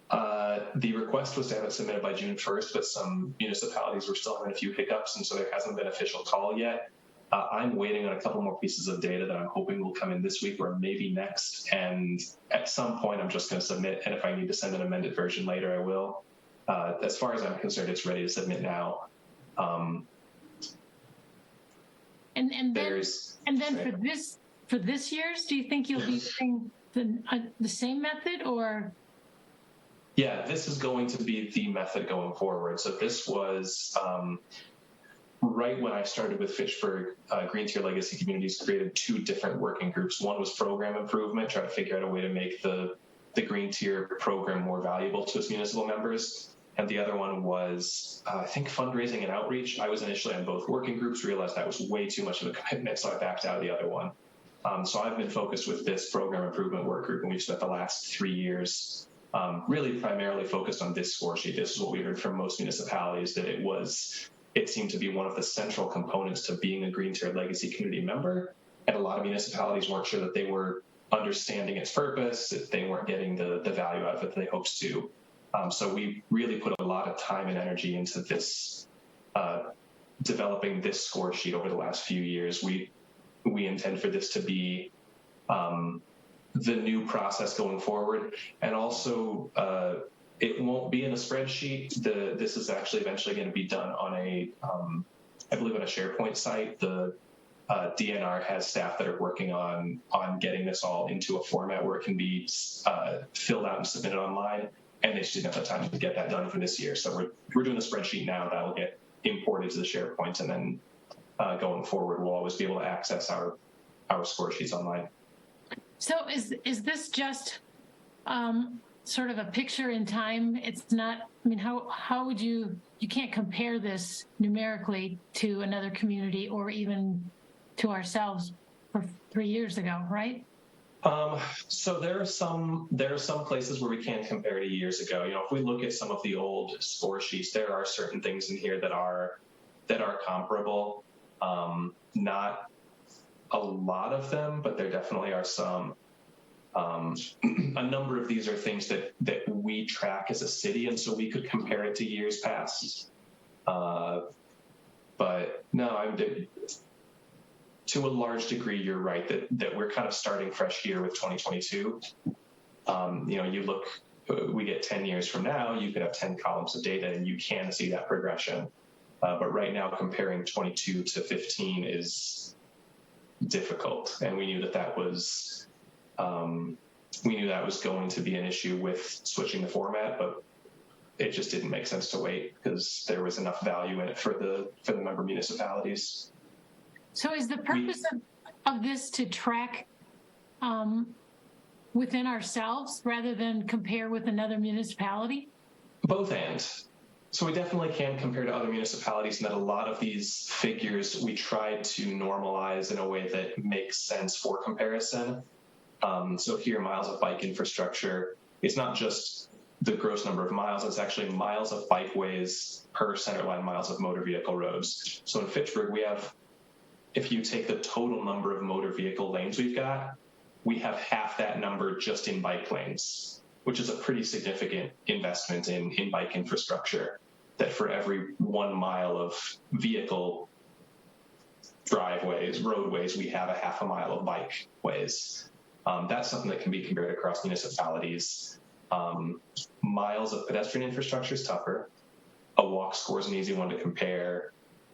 request was to have it submitted by June 1st, but some municipalities were still having a few hiccups, and so there hasn't been an official call yet. I'm waiting on a couple more pieces of data that I'm hoping will come in this week or maybe next, and at some point I'm just going to submit, and if I need to send an amended version later, I will. As far as I'm concerned, it's ready to submit now. And then for this year's, do you think you'll be using the same method, or? Yeah, this is going to be the method going forward. So this was right when I started with Fitchburg. Green Tier Legacy Communities created 2 different working groups. One was program improvement, try to figure out a way to make the Green Tier program more valuable to its municipal members. And the other one was, I think, fundraising and outreach. I was initially on both working groups, realized that was way too much of a commitment, so I backed out of the other one. So I've been focused with this program improvement work group, and we've spent the last 3 years really primarily focused on this score sheet. This is what we heard from most municipalities, that it seemed to be one of the central components to being a Green Tier Legacy community member. And a lot of municipalities weren't sure that they were understanding its purpose, that they weren't getting the value out of it that they hoped to. So we really put a lot of time and energy into this, developing this score sheet over the last few years. We intend for this to be the new process going forward. And also, it won't be in a spreadsheet. This is actually eventually going to be done on I believe on a SharePoint site. The DNR has staff that are working on getting this all into a format where it can be filled out and submitted online. And they just didn't have the time to get that done for this year. So we're doing a spreadsheet now that will get imported to the SharePoint, and then going forward, we'll always be able to access our score sheets online. So is this just sort of a picture in time? It's not, I mean, how would you can't compare this numerically to another community or even to ourselves for 3 years ago, right? So there are some places where we can compare to years ago. You know, if we look at some of the old score sheets, there are certain things in here that are comparable. Not a lot of them, but there definitely are some. A number of these are things that we track as a city, and so we could compare it to years past. But no, to a large degree, you're right that we're kind of starting fresh here with 2022. You know, you look, we get 10 years from now, you could have 10 columns of data, and you can see that progression. But right now, comparing 22 to 15 is difficult, and we knew that was going to be an issue with switching the format, but it just didn't make sense to wait because there was enough value in it for the member municipalities. So is the purpose of this to track within ourselves rather than compare with another municipality? Both and. So we definitely can compare to other municipalities, and that a lot of these figures we tried to normalize in a way that makes sense for comparison. So here, miles of bike infrastructure, it's not just the gross number of miles, it's actually miles of bikeways per centerline miles of motor vehicle roads. So in Fitchburg, we have, if you take the total number of motor vehicle lanes we've got, we have half that number just in bike lanes, which is a pretty significant investment in bike infrastructure, that for every 1 mile of vehicle driveways, roadways, we have a half a mile of bikeways. That's something that can be compared across municipalities. Miles of pedestrian infrastructure is tougher. A walk score is an easy one to compare.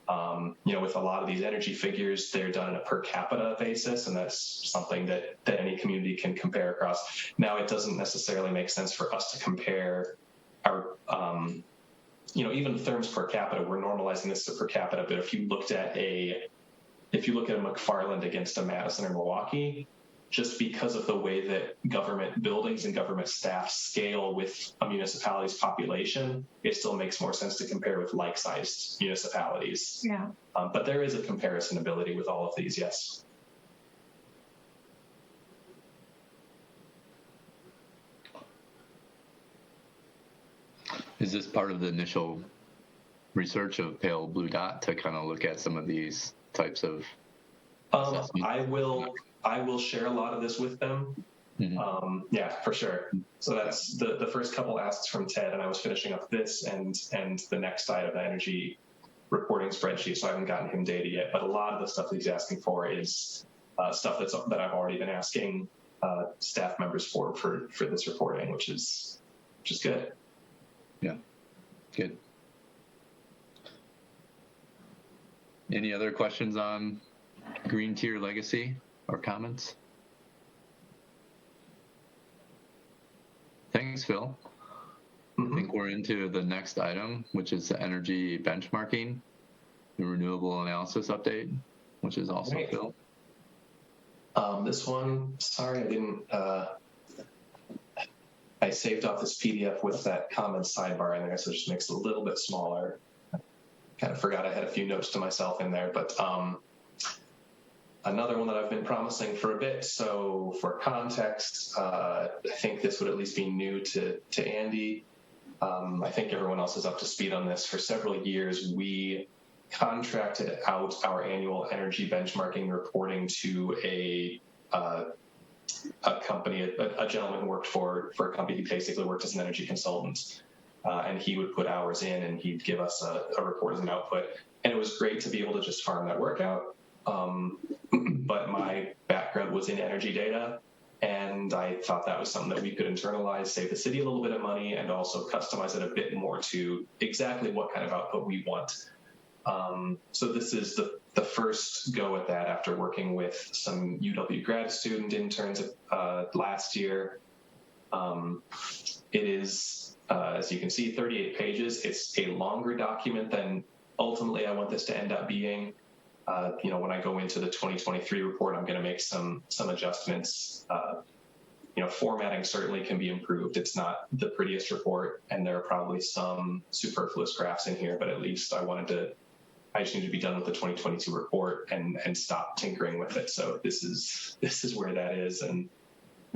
You know, with a lot of these energy figures, they're done on a per capita basis, and that's something that any community can compare across. Now, it doesn't necessarily make sense for us to compare our, you know, even therms per capita. We're normalizing this to per capita, but if you look at a McFarland against a Madison or Milwaukee, just because of the way that government buildings and government staff scale with a municipality's population, it still makes more sense to compare with like-sized municipalities. Yeah. But there is a comparison ability with all of these, yes. Is this part of the initial research of Pale Blue Dot to kind of look at some of these types of assessments? I will share a lot of this with them. Mm-hmm. Yeah, for sure. So that's the first couple asks from Ted, and I was finishing up this and the next side of the energy reporting spreadsheet, so I haven't gotten him data yet. But a lot of the stuff that he's asking for is stuff that I've already been asking staff members for this reporting, which is good. Yeah, good. Any other questions on Green Tier Legacy or comments? Thanks, Phil. Mm-hmm. I think we're into the next item, which is the energy benchmarking, the renewable analysis update, which is also Great. Phil. This one, sorry, I didn't. I saved off this PDF with that common sidebar in there, so it just makes it a little bit smaller. Kind of forgot I had a few notes to myself in there, but another one that I've been promising for a bit. So for context, I think this would at least be new to Andy. I think everyone else is up to speed on this. For several years, we contracted out our annual energy benchmarking reporting to a company, a gentleman who worked for a company who basically worked as an energy consultant. And he would put hours in and he'd give us a report as an output. And it was great to be able to just farm that work out. But my background was in energy data, and I thought that was something that we could internalize, save the city a little bit of money, and also customize it a bit more to exactly what kind of output we want. So this is the first go at that after working with some UW grad student interns last year. It is, as you can see, 38 pages. It's a longer document than ultimately I want this to end up being. You know, when I go into the 2023 report, I'm going to make some adjustments. You know, formatting certainly can be improved. It's not the prettiest report, and there are probably some superfluous graphs in here, but at least I just need to be done with the 2022 report and stop tinkering with it. So this is where that is, and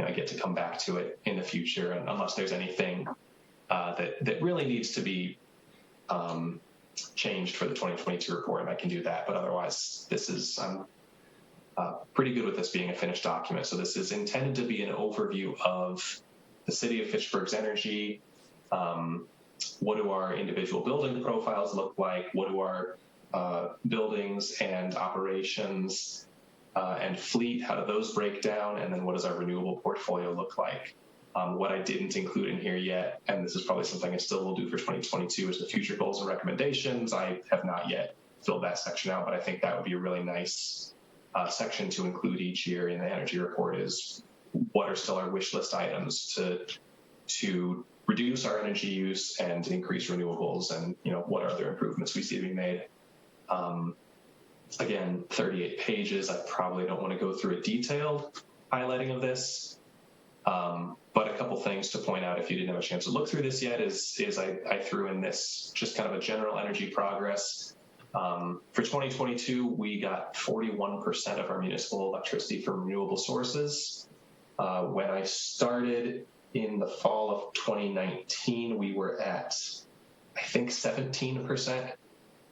I get to come back to it in the future, and unless there's anything that really needs to be changed for the 2022 report, and I can do that. But otherwise, I'm pretty good with this being a finished document. So this is intended to be an overview of the city of Fitchburg's energy. What do our individual building profiles look like? What do our buildings and operations and fleet, how do those break down? And then what does our renewable portfolio look like? What I didn't include in here yet, and this is probably something I still will do for 2022, is the future goals and recommendations. I have not yet filled that section out, but I think that would be a really nice section to include each year in the energy report, is what are still our wish list items to reduce our energy use and increase renewables, and what are other improvements we see being made. Again, 38 pages. I probably don't want to go through a detailed highlighting of this. But a couple things to point out if you didn't have a chance to look through this yet is I threw in this just kind of a general energy progress. For 2022, we got 41% of our municipal electricity from renewable sources. When I started in the fall of 2019, we were at, I think, 17%.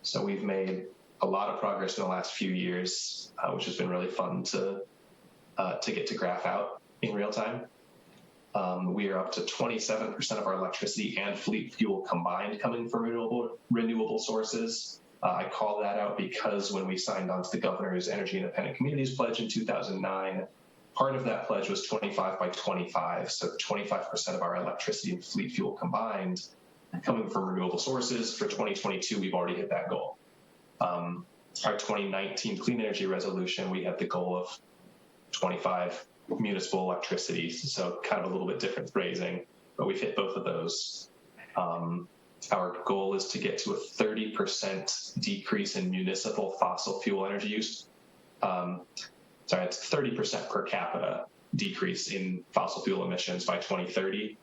So we've made a lot of progress in the last few years, which has been really fun to get to graph out in real time. We are up to 27% of our electricity and fleet fuel combined coming from renewable sources. I call that out because when we signed on to the governor's Energy Independent Communities Pledge in 2009, part of that pledge was 25 by 25. So 25% of our electricity and fleet fuel combined coming from renewable sources. For 2022, we've already hit that goal. Our 2019 clean energy resolution, we had the goal of 25 municipal electricity, so kind of a little bit different phrasing, but we've hit both of those. Our goal is to get to a 30% decrease in municipal fossil fuel energy use. It's 30% per capita decrease in fossil fuel emissions by 2030.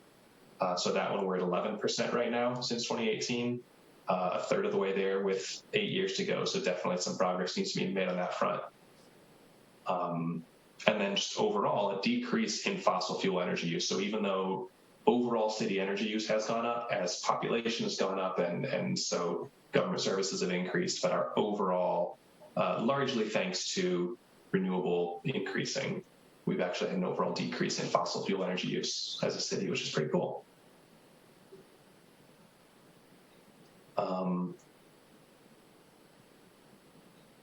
So that one, we're at 11% right now since 2018, a third of the way there with 8 years to go. So definitely some progress needs to be made on that front. And then just overall, a decrease in fossil fuel energy use. So even though overall city energy use has gone up as population has gone up, and so government services have increased, but our overall, largely thanks to renewable increasing, we've actually had an overall decrease in fossil fuel energy use as a city, which is pretty cool.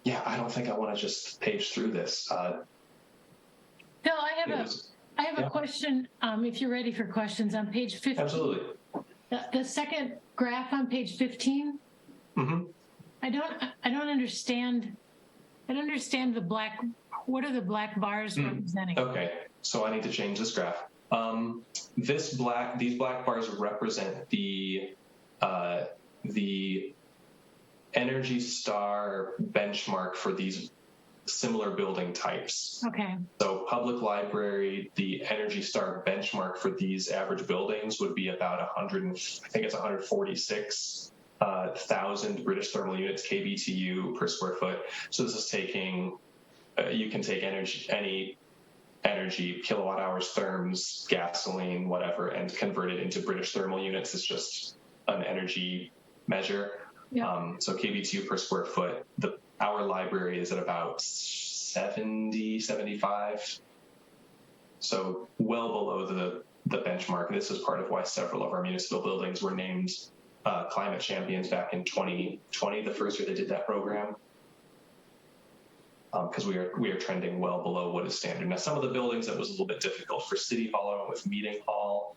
Yeah, I don't think I want to just page through this. Bill, I have a question. If you're ready for questions, on page 15. Absolutely. The second graph on page 15. Mm-hmm. I don't understand. I don't understand the black. What are the black bars representing? Okay, so I need to change this graph. These black bars represent the Energy Star benchmark for these similar building types. Okay. So public library, the Energy Star benchmark for these average buildings would be about 146,000 British thermal units, kBTU per square foot. So this is taking, you can take any energy, kilowatt hours, therms, gasoline, whatever, and convert it into British thermal units. It's just an energy measure. Yeah. So kBTU per square foot, our library is at about 70, 75. So well below the benchmark. This is part of why several of our municipal buildings were named climate champions back in 2020, the first year they did that program. Because we are trending well below what is standard. Now, some of the buildings, that was a little bit difficult. For City Hall, I went with Meeting Hall.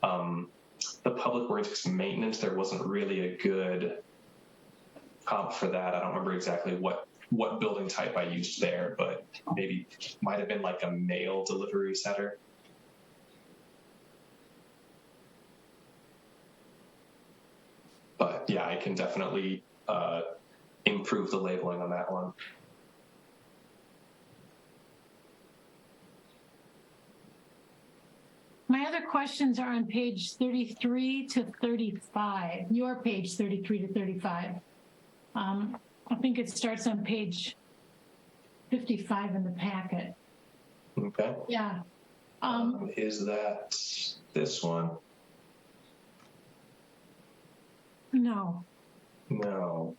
The Public Works Maintenance, there wasn't really a good comp for that. I don't remember exactly what building type I used there, but maybe might have been like a mail delivery center. But yeah, I can definitely improve the labeling on that one. My other questions are on page 33 to 35, your page 33 to 35. I think it starts on page 55 in the packet. Okay. Yeah. Is that this one? No. No.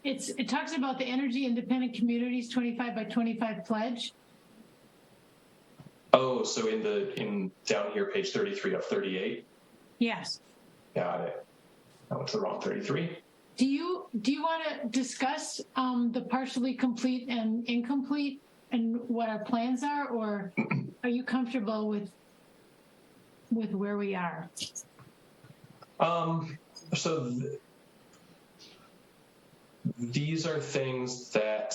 It talks about the Energy Independent Communities 25 by 25 pledge. Oh, so in down here, page 33 of 38. Yes. Got it. I went to the wrong 33. Do you want to discuss the partially complete and incomplete and what our plans are, or are you comfortable with where we are? So these are things that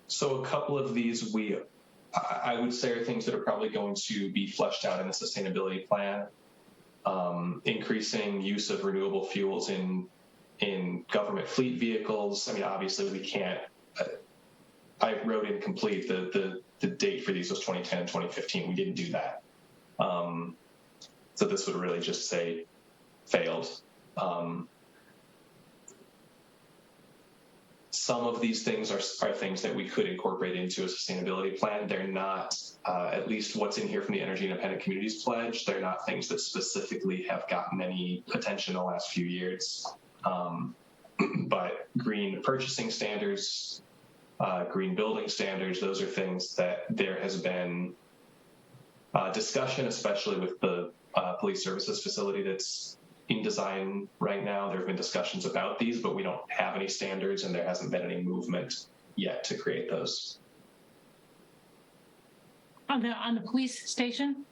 so a couple of these I would say are things that are probably going to be fleshed out in the sustainability plan. Increasing use of renewable fuels in government fleet vehicles. I mean, obviously we can't. I wrote incomplete. The date for these was 2010 and 2015. We didn't do that. So this would really just say failed. Some of these things are things that we could incorporate into a sustainability plan. They're not, at least what's in here from the Energy Independent Communities Pledge, they're not things that specifically have gotten any attention in the last few years. But green purchasing standards, green building standards, those are things that there has been discussion, especially with the police services facility that's in design right now. There have been discussions about these, but we don't have any standards and there hasn't been any movement yet to create those. On the police station?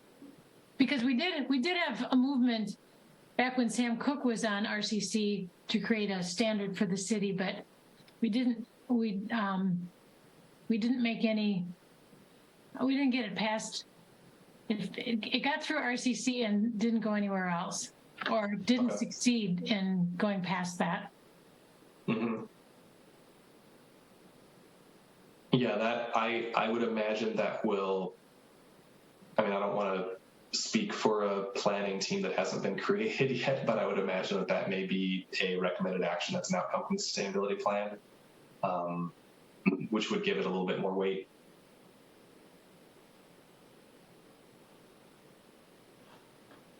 Because we did have a movement back when Sam Cook was on RCC to create a standard for the city, but we didn't make any, we didn't get it passed. It got through RCC and didn't go anywhere else, or didn't succeed in going past that. Mm-hmm. Yeah, that I would imagine that will, I mean, I don't want to speak for a planning team that hasn't been created yet, but I would imagine that that may be a recommended action that's an outcome from the sustainability plan, which would give it a little bit more weight.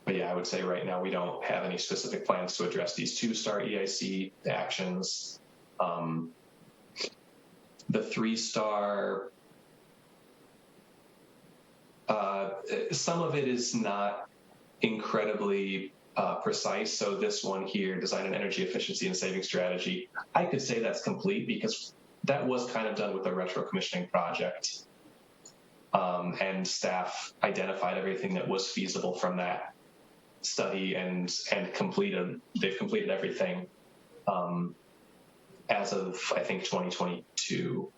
But yeah, I would say right now we don't have any specific plans to address these 2-star EIC actions. The 3-star, some of it is not incredibly precise. So this one here, design an energy efficiency and saving strategy, I could say that's complete because that was kind of done with a retro commissioning project. And staff identified everything that was feasible from that study and they've completed everything as of, I think, 2022.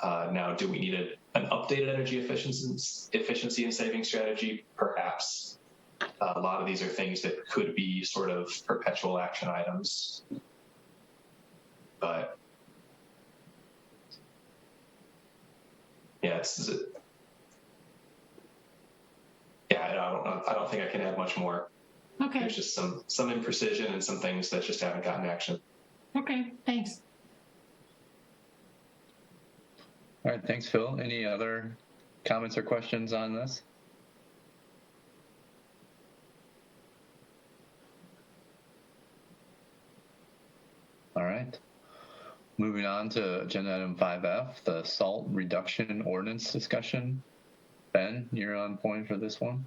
Now, do we need an updated energy efficiency and saving strategy? Perhaps. A lot of these are things that could be sort of perpetual action items. But yeah, I don't think I can add much more. Okay. There's just some imprecision and some things that just haven't gotten action. Okay, thanks. All right, thanks, Phil. Any other comments or questions on this? All right. Moving on to agenda item 5F, the salt reduction ordinance discussion. Ben, you're on point for this one.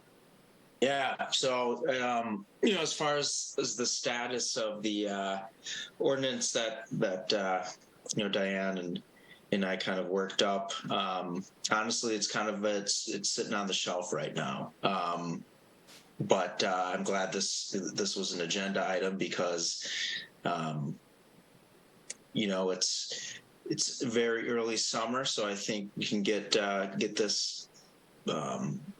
Yeah. So, as far as the status of the ordinance that Diane and I kind of worked up, honestly, it's sitting on the shelf right now. But I'm glad this was an agenda item because, it's very early summer, so I think we can get this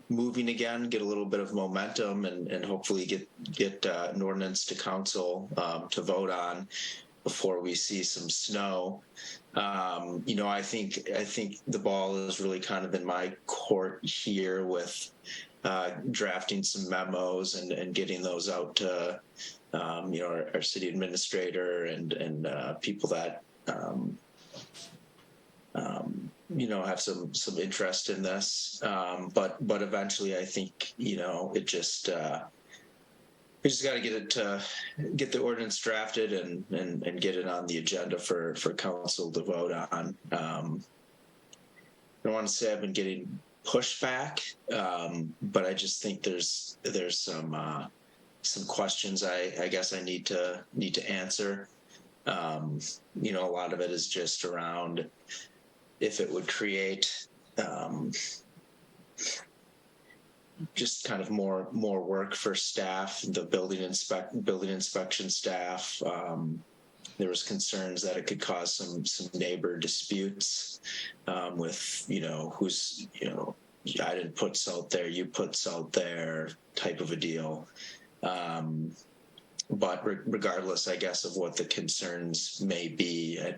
moving again, get a little bit of momentum, and hopefully get an ordinance to council to vote on before we see some snow. I think the ball is really kind of in my court here with drafting some memos and getting those out to our city administrator and people that have some interest in this. But eventually, I think it just we just got to get the ordinance drafted and get it on the agenda for council to vote on. I don't want to say I've been getting pushback, but I just think there's some questions I guess I need to answer. A lot of it is just around if it would create just kind of more work for staff, the building inspection staff. There was concerns that it could cause some neighbor disputes with who's I didn't put salt there, you put salt there type of a deal. But regardless, I guess, of what the concerns may be, I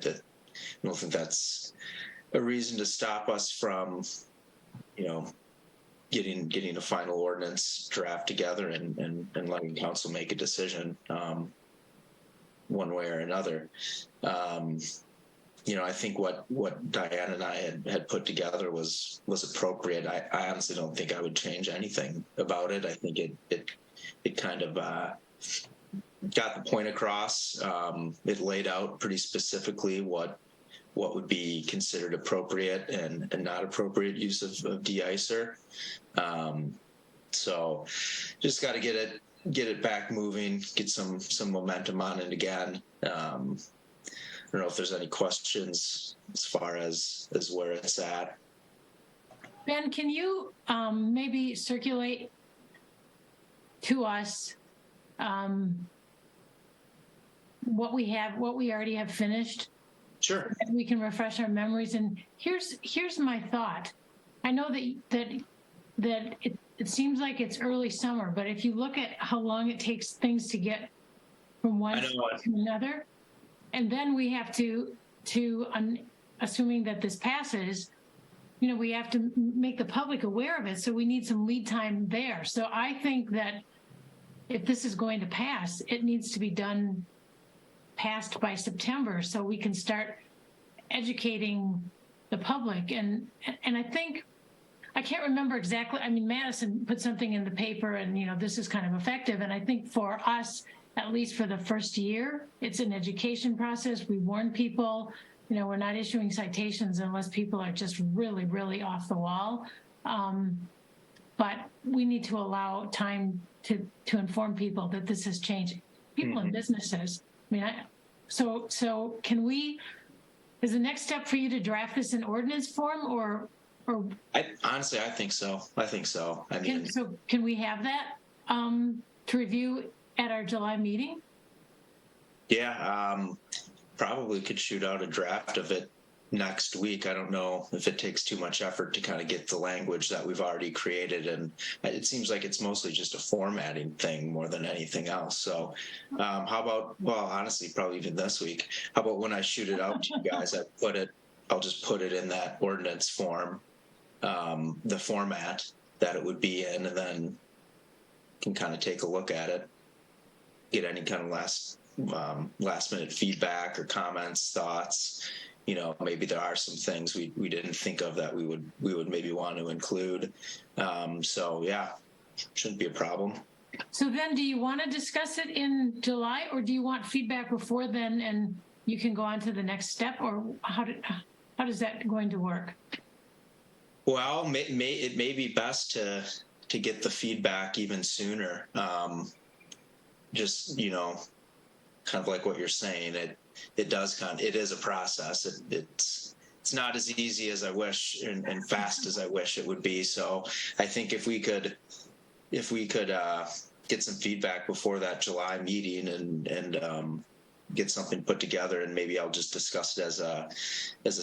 don't think that's a reason to stop us from getting a final ordinance draft together and letting council make a decision one way or another. I think what Diane and I had put together was appropriate. I honestly don't think I would change anything about it. I think it kind of got the point across. It laid out pretty specifically what would be considered appropriate and not appropriate use of de-icer. So just got to get it back moving, get some momentum on it again. I don't know if there's any questions as far as where it's at. Ben, can you maybe circulate to us what we already have finished? Sure. And we can refresh our memories. And here's my thought. I know that it seems like it's early summer, but if you look at how long it takes things to get from one to another, and then we have to assuming that this passes, we have to make the public aware of it. So we need some lead time there. So I think that if this is going to pass, it needs to be passed by September so we can start educating the public. And I think, I can't remember exactly. I mean, Madison put something in the paper and, this is kind of effective. And I think for us, at least for the first year, it's an education process. We warn people, we're not issuing citations unless people are just really, really off the wall. But we need to allow time to inform people that this is changing. People in businesses. I mean, so can we, is the next step for you to draft this in ordinance form or Honestly, I think so. Can we have that to review at our July meeting? Yeah, probably could shoot out a draft of it next week. I don't know if it takes too much effort to kind of get the language that we've already created, and it seems like it's mostly just a formatting thing more than anything else. So how about, well, honestly, probably even this week, how about when I shoot it out to you guys, I'll just put it in that ordinance form, the format that it would be in, and then can kind of take a look at it, get any kind of last minute feedback or comments, thoughts. Maybe there are some things we didn't think of that we would maybe want to include. So yeah, shouldn't be a problem. So then, do you want to discuss it in July, or do you want feedback before then, and you can go on to the next step, or how does that going to work? Well, it may be best to get the feedback even sooner. Just kind of like what you're saying, it is a process. It's not as easy as I wish and fast as I wish it would be. So I think if we could get some feedback before that July meeting and get something put together, and maybe I'll just discuss it as a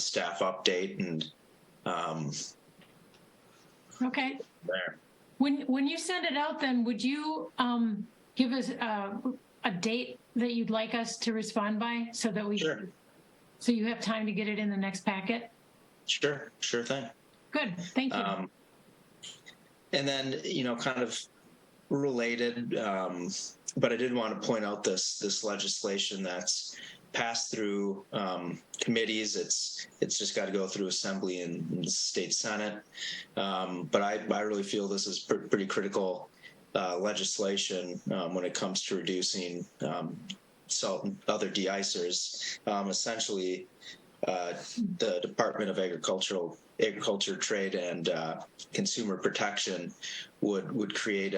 staff update and okay. There. When you send it out, then would you give us a date that you'd like us to respond by, so that so you have time to get it in the next packet? Sure thing. Good, thank you. And then, kind of related, but I did want to point out this legislation that's passed through committees. It's just got to go through Assembly and the State Senate. But I really feel this is pretty critical legislation when it comes to reducing salt and other de-icers. Essentially, the Department of Agriculture, Trade, and Consumer Protection would create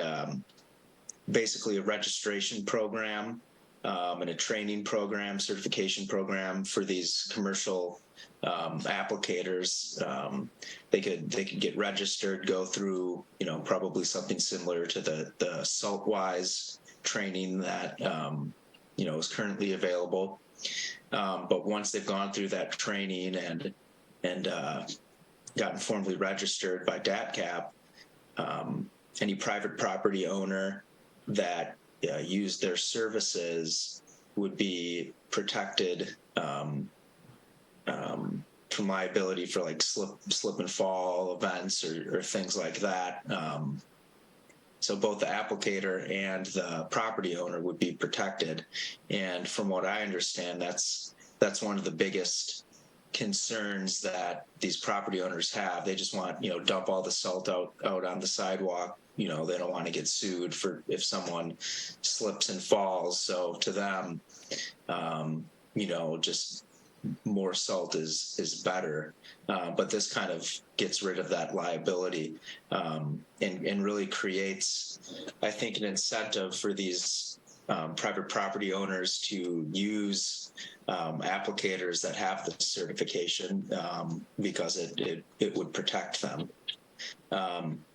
basically a registration program and a training program, certification program for these commercial applicators. They could get registered, go through probably something similar to the SaltWise training that is currently available. But once they've gone through that training and gotten formally registered by DATCAP, any private property owner that used their services would be protected from liability for like slip and fall events or things like that. So both the applicator and the property owner would be protected. And from what I understand, that's one of the biggest concerns that these property owners have. They just want, dump all the salt out on the sidewalk. They don't want to get sued for if someone slips and falls. So to them, just more salt is better. But this kind of gets rid of that liability and really creates, I think, an incentive for these private property owners to use applicators that have the certification because it would protect them.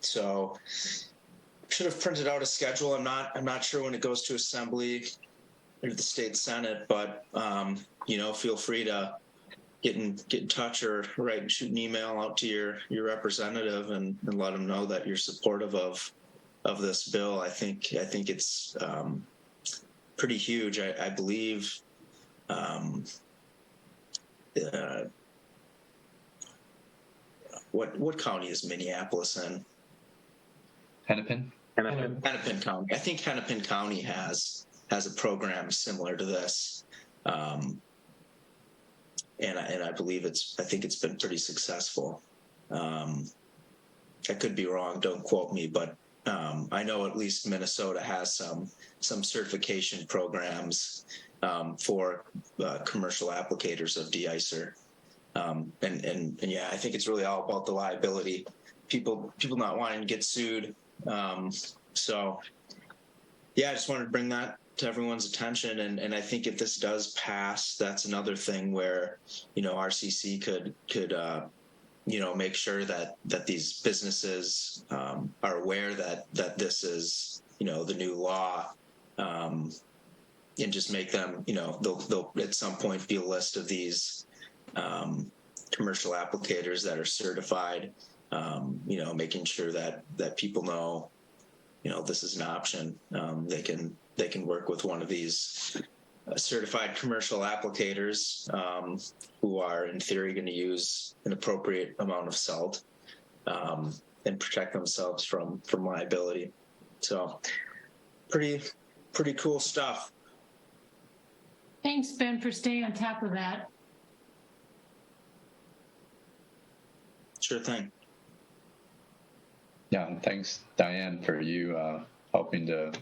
So should have printed out a schedule. I'm not sure when it goes to Assembly or the State Senate, but feel free to get in touch or shoot an email out to your representative and let them know that you're supportive of this bill. I think it's pretty huge. I believe what county is Minneapolis in? Hennepin? Hennepin County. I think Hennepin County has a program similar to this. And I believe I think it's been pretty successful. I could be wrong, don't quote me, but I know at least Minnesota has some certification programs for commercial applicators of de-icer. And yeah, I think it's really all about the liability. People not wanting to get sued. So yeah, I just wanted to bring that to everyone's attention. And I think if this does pass, that's another thing where, RCC could make sure that these businesses are aware that this is, the new law, and just make them, they'll at some point be a list of these commercial applicators that are certified, making sure that people know, this is an option. They can work with one of these certified commercial applicators who are in theory going to use an appropriate amount of salt and protect themselves from liability. So pretty cool stuff. Thanks, Ben, for staying on top of that. Sure thing. Yeah, and thanks, Diane, for you helping to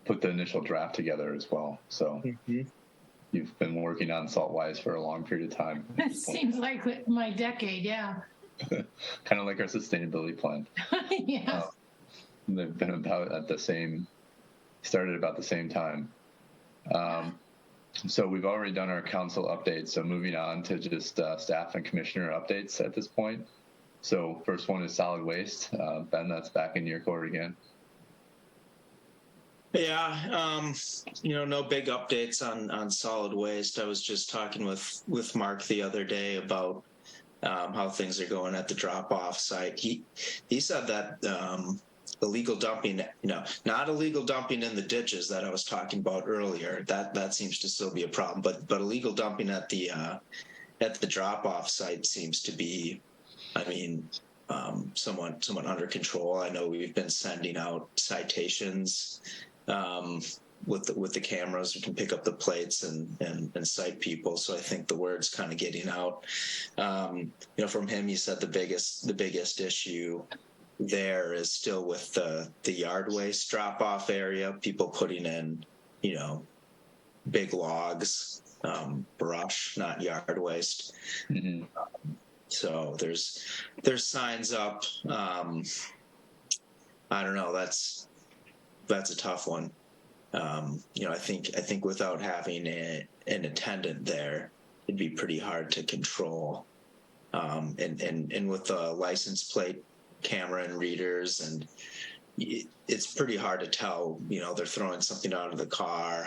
put the initial draft together as well. So you've been working on SaltWise for a long period of time. It seems like my decade, yeah. Kind of like our sustainability plan. Yeah. They've been started about the same time. So we've already done our council updates. So moving on to just staff and commissioner updates at this point. So first one is solid waste. Ben, that's back in your court again. Yeah, no big updates on solid waste. I was just talking with Mark the other day about how things are going at the drop-off site. He said that illegal dumping, not illegal dumping in the ditches that I was talking about earlier. That seems to still be a problem, but illegal dumping at the drop-off site seems to be, somewhat under control. I know we've been sending out citations with the cameras. We can pick up the plates and cite people. So I think the word's kind of getting out. From him, he said the biggest issue there is still with the yard waste drop-off area. People putting in, big logs, brush, not yard waste. Mm-hmm. So there's signs up. I don't know. That's a tough one. I think without having an attendant there, it'd be pretty hard to control. And with the license plate camera and readers, and it's pretty hard to tell. They're throwing something out of the car.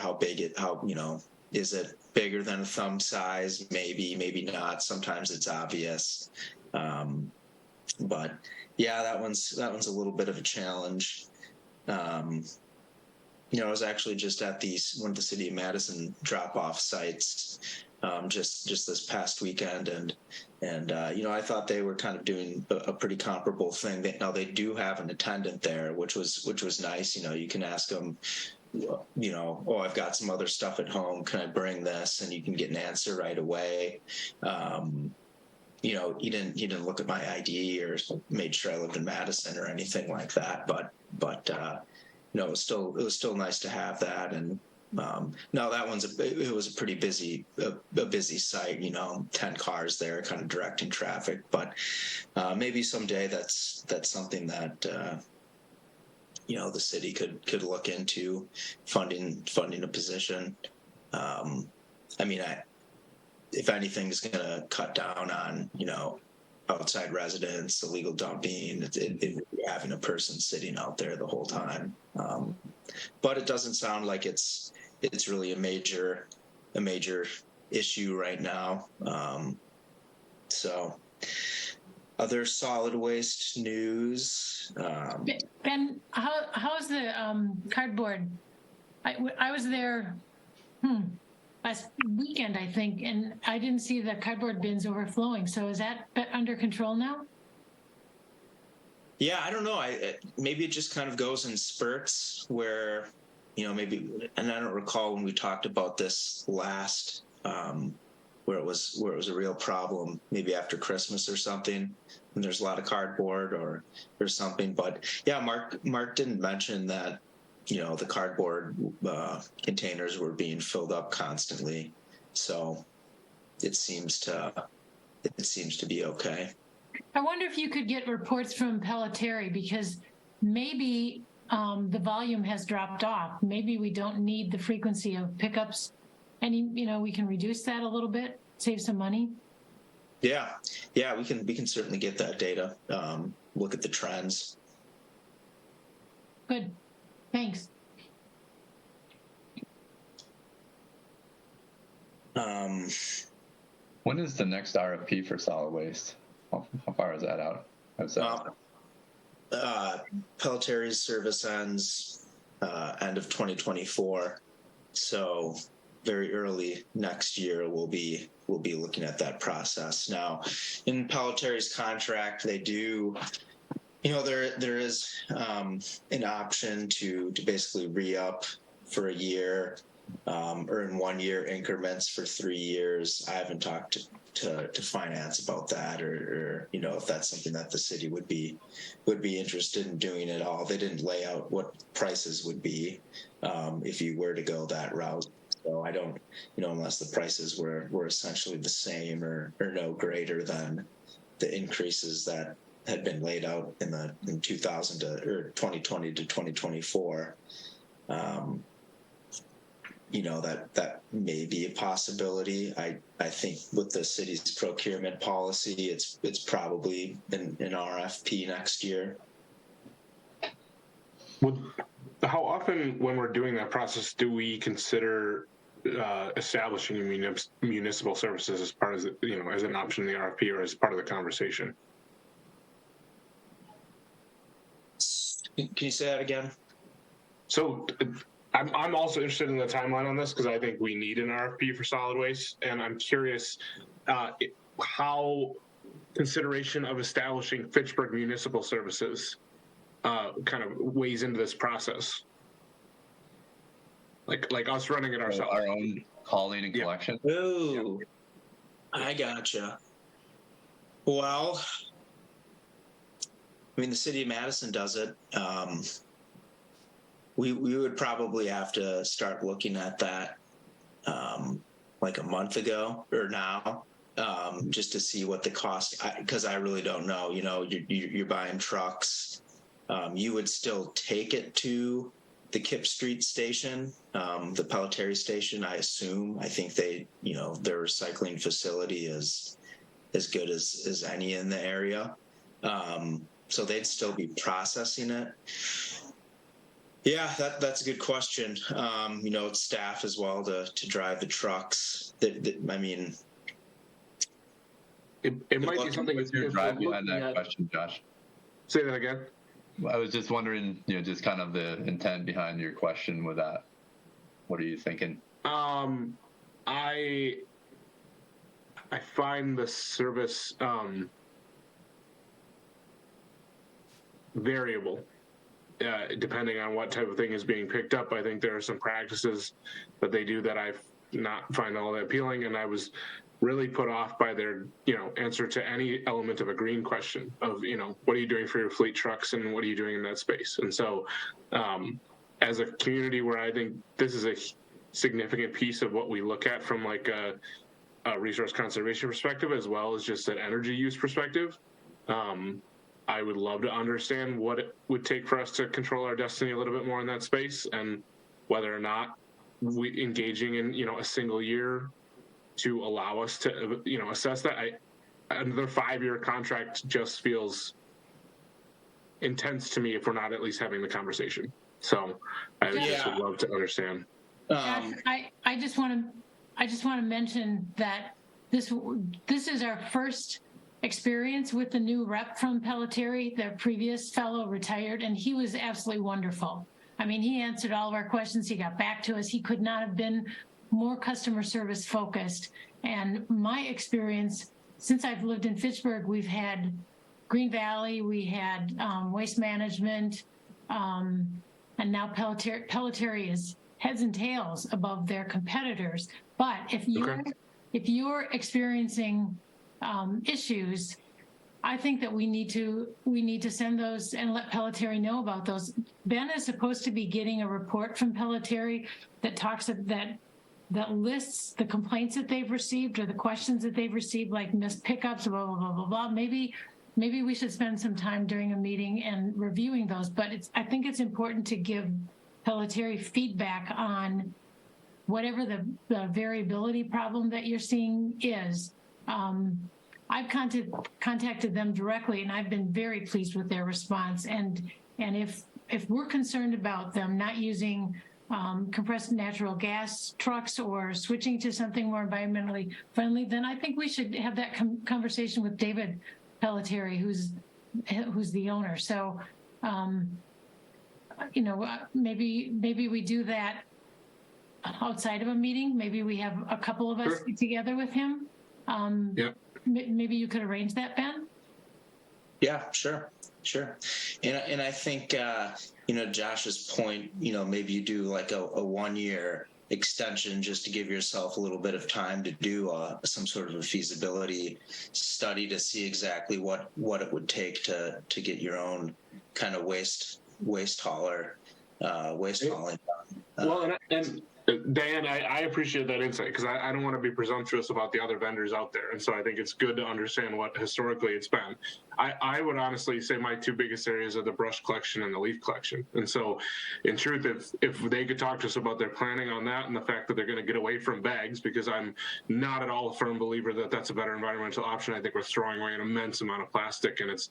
Is it bigger than a thumb size? Maybe not. Sometimes it's obvious. But yeah, that one's a little bit of a challenge. I was actually just at one of the City of Madison drop-off sites just this past weekend, and I thought they were kind of doing a pretty comparable thing. They do have an attendant there, which was nice. You can ask them, I've got some other stuff at home. Can I bring this? And you can get an answer right away. He didn't look at my ID or made sure I lived in Madison or anything like that. But it was still nice to have that. And no, that it was a pretty busy site. 10 cars there, kind of directing traffic. But maybe someday that's something that the city could look into funding a position. If anything is going to cut down on outside residents, illegal dumping, having a person sitting out there the whole time. But it doesn't sound like it's really a major issue right now. So other solid waste news. Ben, how's the cardboard? I was there last weekend, I think, and I didn't see the cardboard bins overflowing. So is that under control now? Yeah, I don't know. Maybe it just kind of goes in spurts where, maybe, and I don't recall when we talked about this last, where it was a real problem, maybe after Christmas or something, when there's a lot of cardboard or something. But yeah, Mark didn't mention that, the cardboard containers were being filled up constantly. So it seems to be okay. I wonder if you could get reports from Pelletieri, because maybe the volume has dropped off. Maybe we don't need the frequency of pickups. We can reduce that a little bit, save some money. Yeah, we can certainly get that data. Look at the trends. Good, thanks. When is the next RFP for solid waste? How far is that out? Pelletieri's service ends end of 2024, so very early next year we'll be looking at that process. Now, in Pelletieri's contract, they do, there is an option to basically re-up for a year, or in 1 year increments for 3 years. I haven't talked to finance about that, or if that's something that the city would be interested in doing at all. They didn't lay out what prices would be if you were to go that route. So I don't, unless the prices were essentially the same or no greater than the increases that had been laid out in 2020 to 2024. That may be a possibility. I think with the city's procurement policy, it's probably an RFP next year. How often, when we're doing that process, do we consider establishing municipal services as part of as an option in the RFP or as part of the conversation? Can you say that again? So I'm also interested in the timeline on this, because I think we need an RFP for solid waste, and I'm curious how consideration of establishing Fitchburg Municipal Services kind of weighs into this process. Like us running it ourselves. Our own calling and collection. Ooh, I gotcha. Well, I mean, the city of Madison does it. We would probably have to start looking at that like a month ago or now, just to see what the cost. Because I really don't know. You know, you're buying trucks. You would still take it to the Kip Street station, the Pelletary station, I assume. I think they, you know, their recycling facility is as good as any in the area. So they'd still be processing it. Yeah, that's a good question. You know, it's staff as well to drive the trucks. I mean, it might be something What's your drive behind that question, Josh? Say that again. I was just wondering, you know, just kind of the intent behind your question with that. What are you thinking? I find the service variable, depending on what type of thing is being picked up. I think there are some practices that they do that I not find all that appealing, and I was really put off by their, you know, answer to any element of a green question of, you know, what are you doing for your fleet trucks and what are you doing in that space? And so as a community where I think this is a significant piece of what we look at from like a resource conservation perspective, as well as just an energy use perspective, I would love to understand what it would take for us to control our destiny a little bit more in that space, and whether or not we engaging in, you know, a single year to allow us to, you know, assess that. Another 5-year contract just feels intense to me if we're not at least having the conversation. So I just would love to understand. Josh, I just want to mention that this is our first experience with the new rep from Pelletary. Their previous fellow retired, and he was absolutely wonderful. I mean, he answered all of our questions. He got back to us. He could not have been more customer service focused. And my experience, since I've lived in Fitchburg, we've had Green Valley, we had waste management, and now Pelletary is heads and tails above their competitors. But if you're experiencing issues, I think that we need to send those and let Pelletary know about those. Ben is supposed to be getting a report from Pelletary that lists the complaints that they've received or the questions that they've received, like missed pickups, blah, blah, blah, blah, blah. Maybe we should spend some time during a meeting and reviewing those. But I think it's important to give Pelletary feedback on whatever the variability problem that you're seeing is. I've contacted them directly, and I've been very pleased with their response. And if we're concerned about them not using compressed natural gas trucks or switching to something more environmentally friendly, then I think we should have that conversation with David Pelletary, who's the owner. So, you know, maybe we do that outside of a meeting. Maybe we have a couple of us get together with him. Maybe you could arrange that, Ben? Yeah, sure. And I think, you know, Josh's point, you know, maybe you do like a 1-year extension just to give yourself a little bit of time to do some sort of a feasibility study to see exactly what it would take to get your own kind of waste hauling done. Well, and Dan, I appreciate that insight, because I don't want to be presumptuous about the other vendors out there. And so I think it's good to understand what historically it's been. I would honestly say my 2 biggest areas are the brush collection and the leaf collection. And so in truth, if they could talk to us about their planning on that and the fact that they're going to get away from bags, because I'm not at all a firm believer that that's a better environmental option. I think we're throwing away an immense amount of plastic, and it's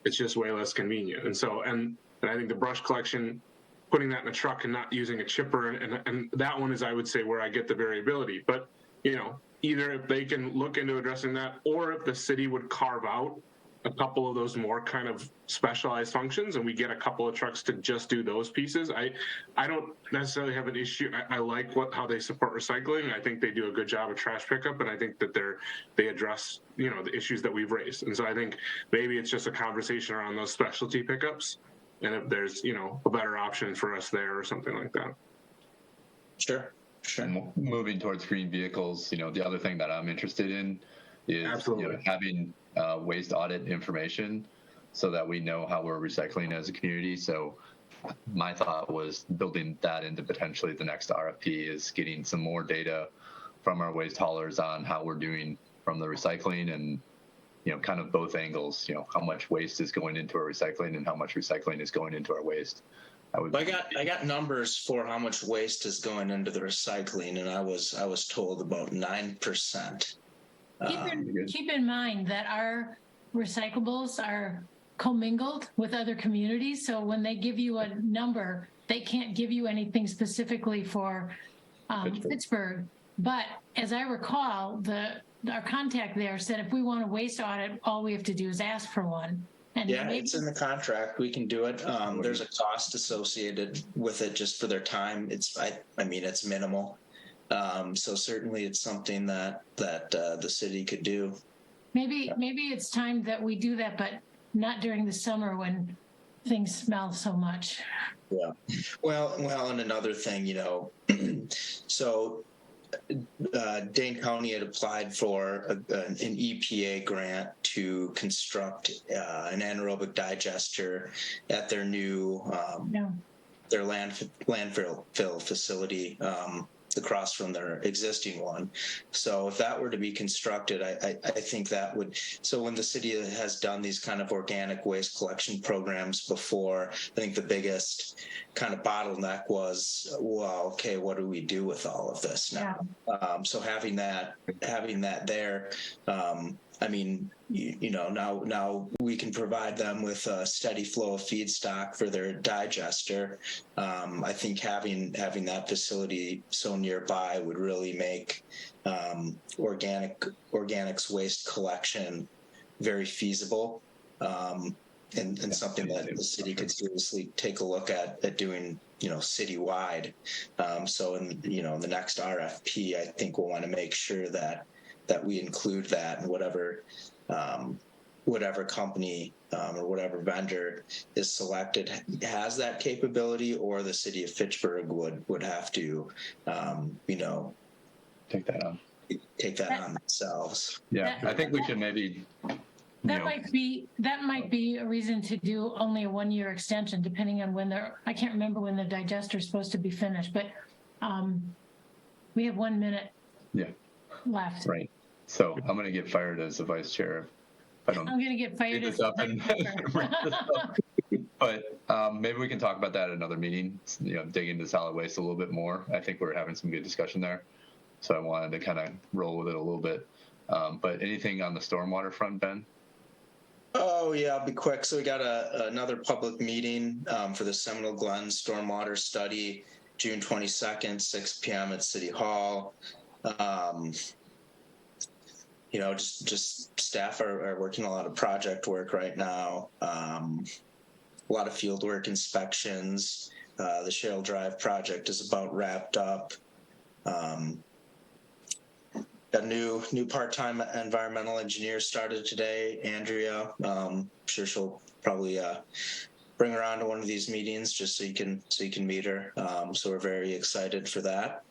just way less convenient. And so, and I think the brush collection, putting that in a truck and not using a chipper, and that one is, I would say, where I get the variability. But, you know, either if they can look into addressing that, or if the city would carve out a couple of those more kind of specialized functions, and we get a couple of trucks to just do those pieces. I don't necessarily have an issue. I like how they support recycling. I think they do a good job of trash pickup, and I think that they address the issues that we've raised. And so I think maybe it's just a conversation around those specialty pickups, and if there's a better option for us there or something like that. Sure. And moving towards green vehicles, the other thing that I'm interested in is having waste audit information so that we know how we're recycling as a community. So my thought was building that into potentially the next RFP is getting some more data from our waste haulers on how we're doing from the recycling and kind of both angles, how much waste is going into our recycling and how much recycling is going into our waste. I got numbers for how much waste is going into the recycling, and I was told about 9%. Keep in mind that our recyclables are commingled with other communities, so when they give you a number, they can't give you anything specifically for Fitchburg. But as I recall, our contact there said if we want a waste audit, all we have to do is ask for one. And it's in the contract. We can do it. There's a cost associated with it just for their time. It's minimal. So certainly it's something that the city could do. Maybe it's time that we do that, but not during the summer when things smell so much. Yeah. Well, and another thing, so Dane County had applied for an EPA grant to construct an anaerobic digester at their new their landfill facility across from their existing one. So if that were to be constructed, I think that would, so when the city has done these kind of organic waste collection programs before, I think the biggest kind of bottleneck was, well, okay, what do we do with all of this now? Yeah. So having that there, now we can provide them with a steady flow of feedstock for their digester. I think having that facility so nearby would really make organics waste collection very feasible, and something that the city could seriously take a look at doing, citywide. So in the next RFP, I think we'll want to make sure that we include that, and whatever company or whatever vendor is selected has that capability, or the city of Fitchburg would have to, take that on themselves. Yeah, I think we should maybe. That might be a reason to do only a 1-year extension, depending on when I can't remember when the digester is supposed to be finished, but we have 1 minute left. Right. So I'm going to get fired as the vice chair. I'm going to get fired as But maybe we can talk about that at another meeting, dig into solid waste a little bit more. I think we're having some good discussion there. So I wanted to kind of roll with it a little bit. But anything on the stormwater front, Ben? Oh, yeah, I'll be quick. So we got another public meeting for the Seminole Glen Stormwater Study, June 22nd, 6 p.m. at City Hall. Just staff are working a lot of project work right now. A lot of field work inspections. The Cheryl Drive project is about wrapped up. A new part-time environmental engineer started today, Andrea. I'm sure she'll probably bring her on to one of these meetings just so you can meet her. So we're very excited for that.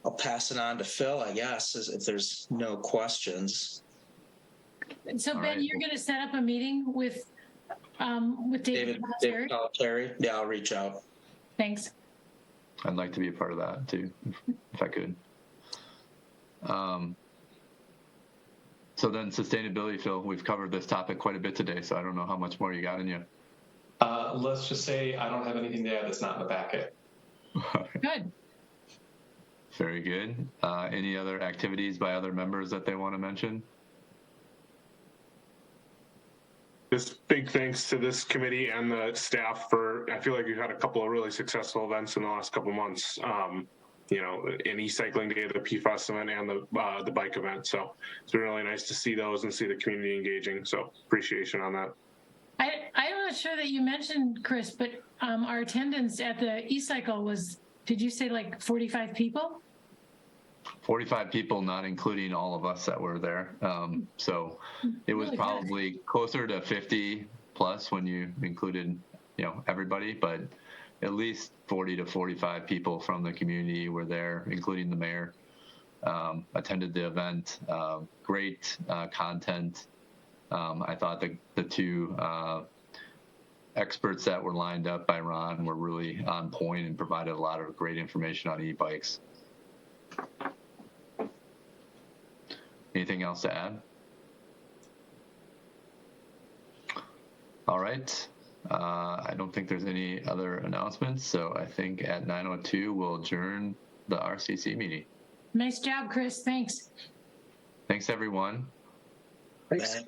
I'll pass it on to Phil, I guess, if there's no questions. So Ben, you're going to set up a meeting with David Terry? Yeah, I'll reach out. Thanks. I'd like to be a part of that too, if I could. So then sustainability, Phil, we've covered this topic quite a bit today, so I don't know how much more you got in you. Let's just say I don't have anything to add that's not in the packet. Good. Very good. Any other activities by other members that they want to mention? Just big thanks to this committee and the staff I feel like we've had a couple of really successful events in the last couple of months. an e-cycling day, the PFAS event, and the bike event. So it's been really nice to see those and see the community engaging. So appreciation on that. I'm not sure that you mentioned, Chris, but our attendance at the e-cycle was, did you say like 45 people? 45 people, not including all of us that were there. So it was Really good. probably closer to 50 plus when you included, everybody, but at least 40 to 45 people from the community were there, including the mayor, attended the event. Great content. I thought the two experts that were lined up by Ron were really on point and provided a lot of great information on e-bikes. Anything else to add? All right. I don't think there's any other announcements, so I think at 9:02 we'll adjourn the RCC meeting. Nice job, Chris. Thanks. Thanks, everyone. Thanks.